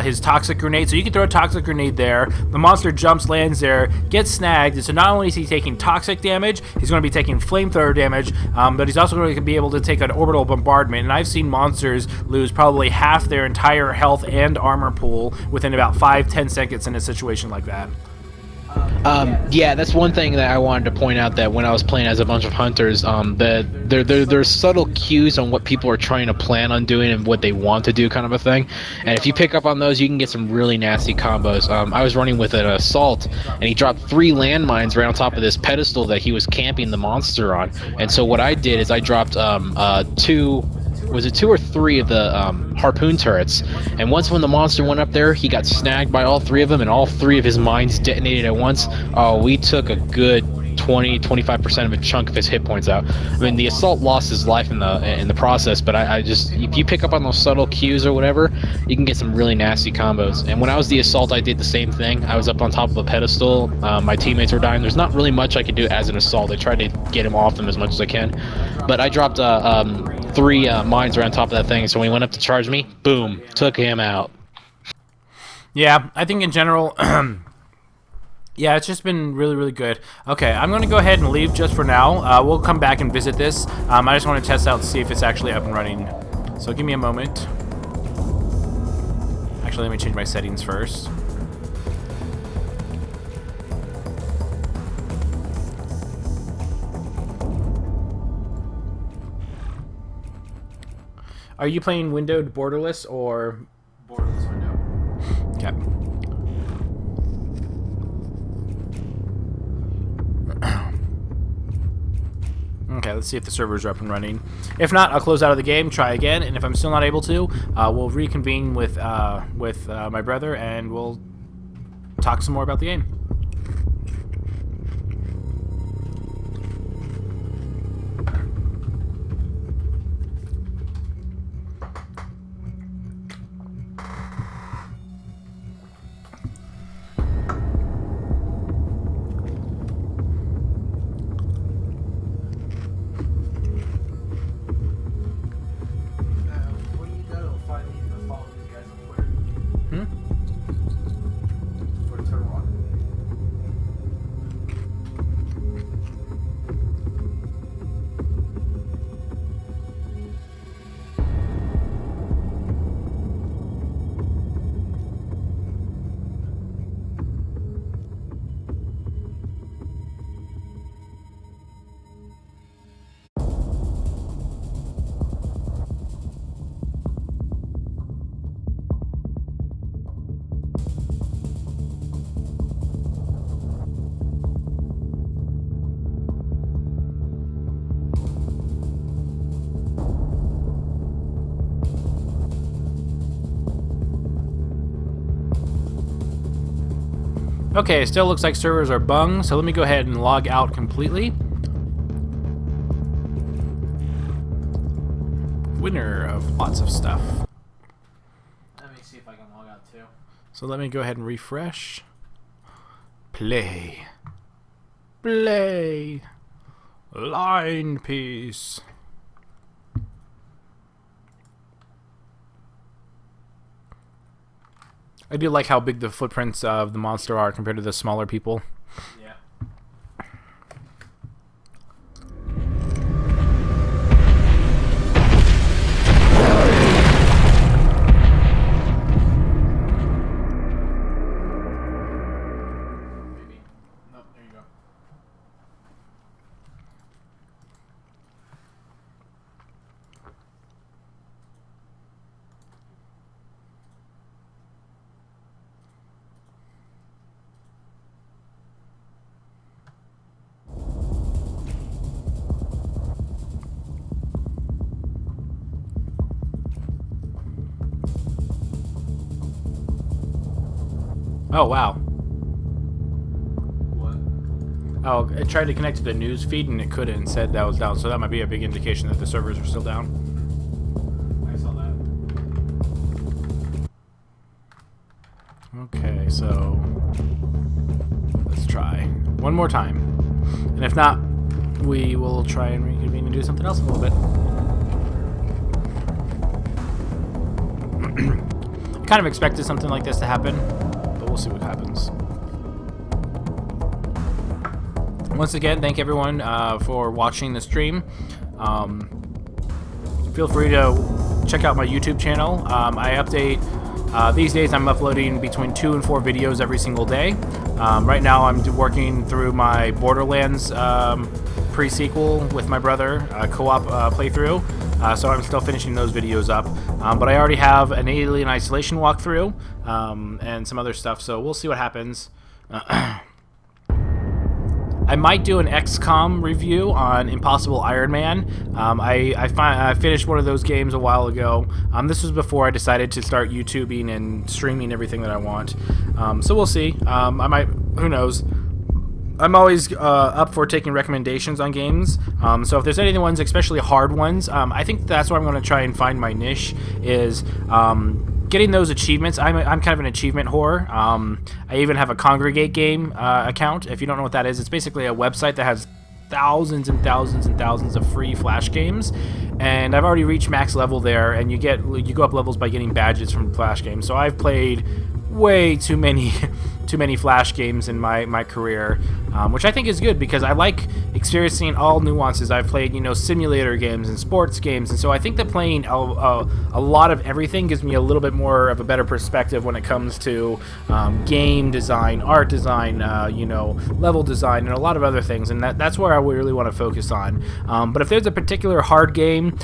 his toxic grenade. So you can throw a toxic grenade there. The monster jumps, lands there, gets snagged. And so not only is he taking toxic damage, he's going to be taking flamethrower damage, but he's also going to be able to take an orbital bombardment. And I've seen monsters lose probably half their entire health and armor pool within about 5-10 seconds in a situation like that. Yeah, that's one thing that I wanted to point out, that when I was playing as a bunch of hunters, that there's subtle cues on what people are trying to plan on doing and what they want to do, kind of a thing. And if you pick up on those, you can get some really nasty combos. I was running with an assault, and he dropped 3 landmines right on top of this pedestal that he was camping the monster on. And so what I did is I dropped 2 or 3 of the harpoon turrets, and once when the monster went up there, he got snagged by all 3 of them, and all 3 of his mines detonated at once. Oh, we took a good 20-25% of a chunk of his hit points out. I mean, the assault lost his life in the process, but I just, if you pick up on those subtle cues or whatever, you can get some really nasty combos. And when I was the assault, I did the same thing. I was up on top of a pedestal. My teammates were dying. There's not really much I could do as an assault. I tried to get him off them as much as I can, but I dropped 3 mines right on top of that thing. So when he went up to charge me, boom, took him out. Yeah, I think in general, Yeah, it's just been really, really good. Okay, I'm going to go ahead and leave just for now. We'll come back and visit this. I just want to test out to see if it's actually up and running. So give me a moment. Actually, let me change my settings first. Are you playing windowed borderless or Borderless window? Okay. Okay, let's see if the servers are up and running. If not, I'll close out of the game, try again, and if I'm still not able to, we'll reconvene with my brother, and we'll talk some more about the game. What do you go to find these and follow these guys on Twitter? For Turtle Rock. Okay, still looks like servers are bung, so let me go ahead and log out completely. Winner of lots of stuff. Let me see if I can log out too. So let me go ahead and refresh. Play. Play. Line piece. I do like how big the footprints of the monster are compared to the smaller people. Yeah. Maybe. Nope, there you go. Oh, wow. What? Oh, it tried to connect to the news feed and it couldn't and said that was down, so that might be a big indication that the servers are still down. I saw that. Okay, so let's try one more time. And if not, we will try and reconvene and do something else in a little bit. I kind of expected something like this to happen, but we'll see what happens. Once again, thank everyone for watching the stream. Feel free to check out my YouTube channel. I update, these days I'm uploading between 2 and 4 videos every single day. Right now I'm working through my Borderlands pre-sequel with my brother, co-op playthrough. So I'm still finishing those videos up. But I already have an Alien Isolation walkthrough and some other stuff, so we'll see what happens. I might do an XCOM review on Impossible Iron Man. I finished one of those games a while ago. This was before I decided to start YouTubing and streaming everything that I want. So we'll see. I might, who knows. I'm always up for taking recommendations on games. So if there's any ones, especially hard ones, I think that's where I'm going to try and find my niche is getting those achievements. I'm kind of an achievement whore. I even have a Congregate game account. If you don't know what that is, it's basically a website that has thousands and thousands and thousands of free Flash games, and I've already reached max level there. And you go up levels by getting badges from Flash games. So I've played way too many too many Flash games in my career, which I think is good because I like experiencing all nuances. I've played, simulator games and sports games, and so I think that playing a lot of everything gives me a little bit more of a better perspective when it comes to game design, art design, level design, and a lot of other things, and that's where I really want to focus on. But if there's a particular hard game,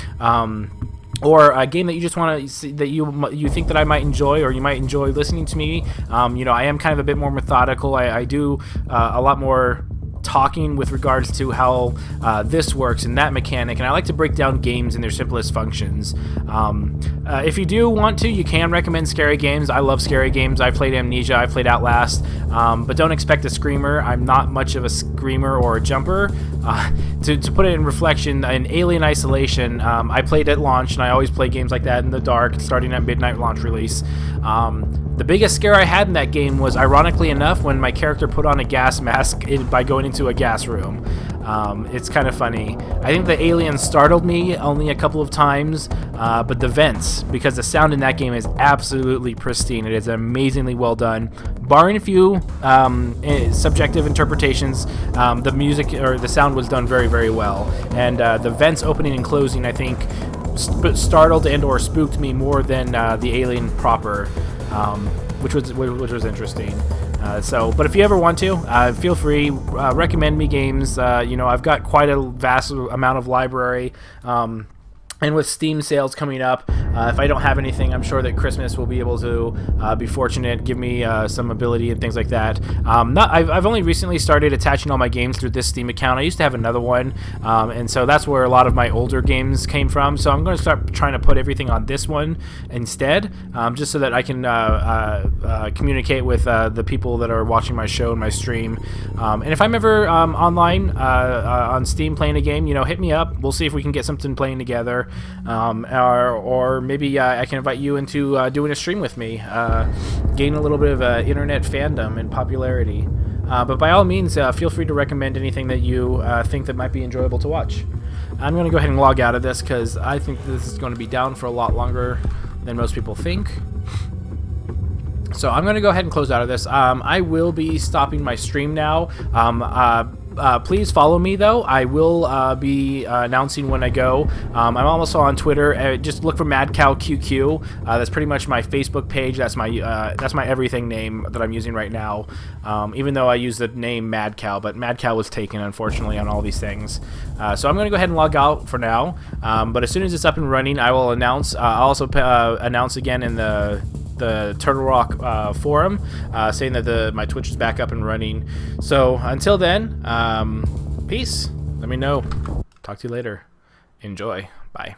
or a game that you just want to see that you think that I might enjoy, or you might enjoy listening to me, I am kind of a bit more methodical. I do a lot more talking with regards to how this works and that mechanic, and I like to break down games in their simplest functions. If you do want to, you can recommend scary games. I love scary games. I played Amnesia, I played Outlast, but don't expect a screamer. I'm not much of a screamer or a jumper. To put it in reflection, in Alien Isolation, I played at launch, and I always play games like that in the dark, starting at midnight launch release. The biggest scare I had in that game was, ironically enough, when my character put on a gas mask by going into a gas room. It's kind of funny. I think the alien startled me only a couple of times, but the vents, because the sound in that game is absolutely pristine. It is amazingly well done. Barring a few subjective interpretations, the music or the sound was done very, very well. And the vents opening and closing, I think, startled and or spooked me more than the alien proper, which was interesting. But if you ever want to, feel free. Recommend me games. I've got quite a vast amount of library. And with Steam sales coming up, if I don't have anything, I'm sure that Christmas will be able to be fortunate, give me some ability and things like that. I've only recently started attaching all my games through this Steam account. I used to have another one, and so that's where a lot of my older games came from. So I'm going to start trying to put everything on this one instead, just so that I can communicate with the people that are watching my show and my stream. And if I'm ever online on Steam playing a game, hit me up. We'll see if we can get something playing together. Or maybe I can invite you into doing a stream with me, gain a little bit of internet fandom and popularity. But by all means, feel free to recommend anything that you think that might be enjoyable to watch. I'm going to go ahead and log out of this because I think this is going to be down for a lot longer than most people think. So I'm going to go ahead and close out of this. I will be stopping my stream now. Please follow me, though. I will be announcing when I go. I'm also on Twitter. Just look for MaddCowQQ. That's pretty much my Facebook page. That's my everything name that I'm using right now. Even though I use the name MaddCow, but MaddCow was taken, unfortunately, on all these things. So I'm going to go ahead and log out for now. But as soon as it's up and running, I will announce. I'll also announce again in the Turtle Rock forum, saying that my Twitch is back up and running. So until then, peace. Let me know. Talk to you later. Enjoy. Bye.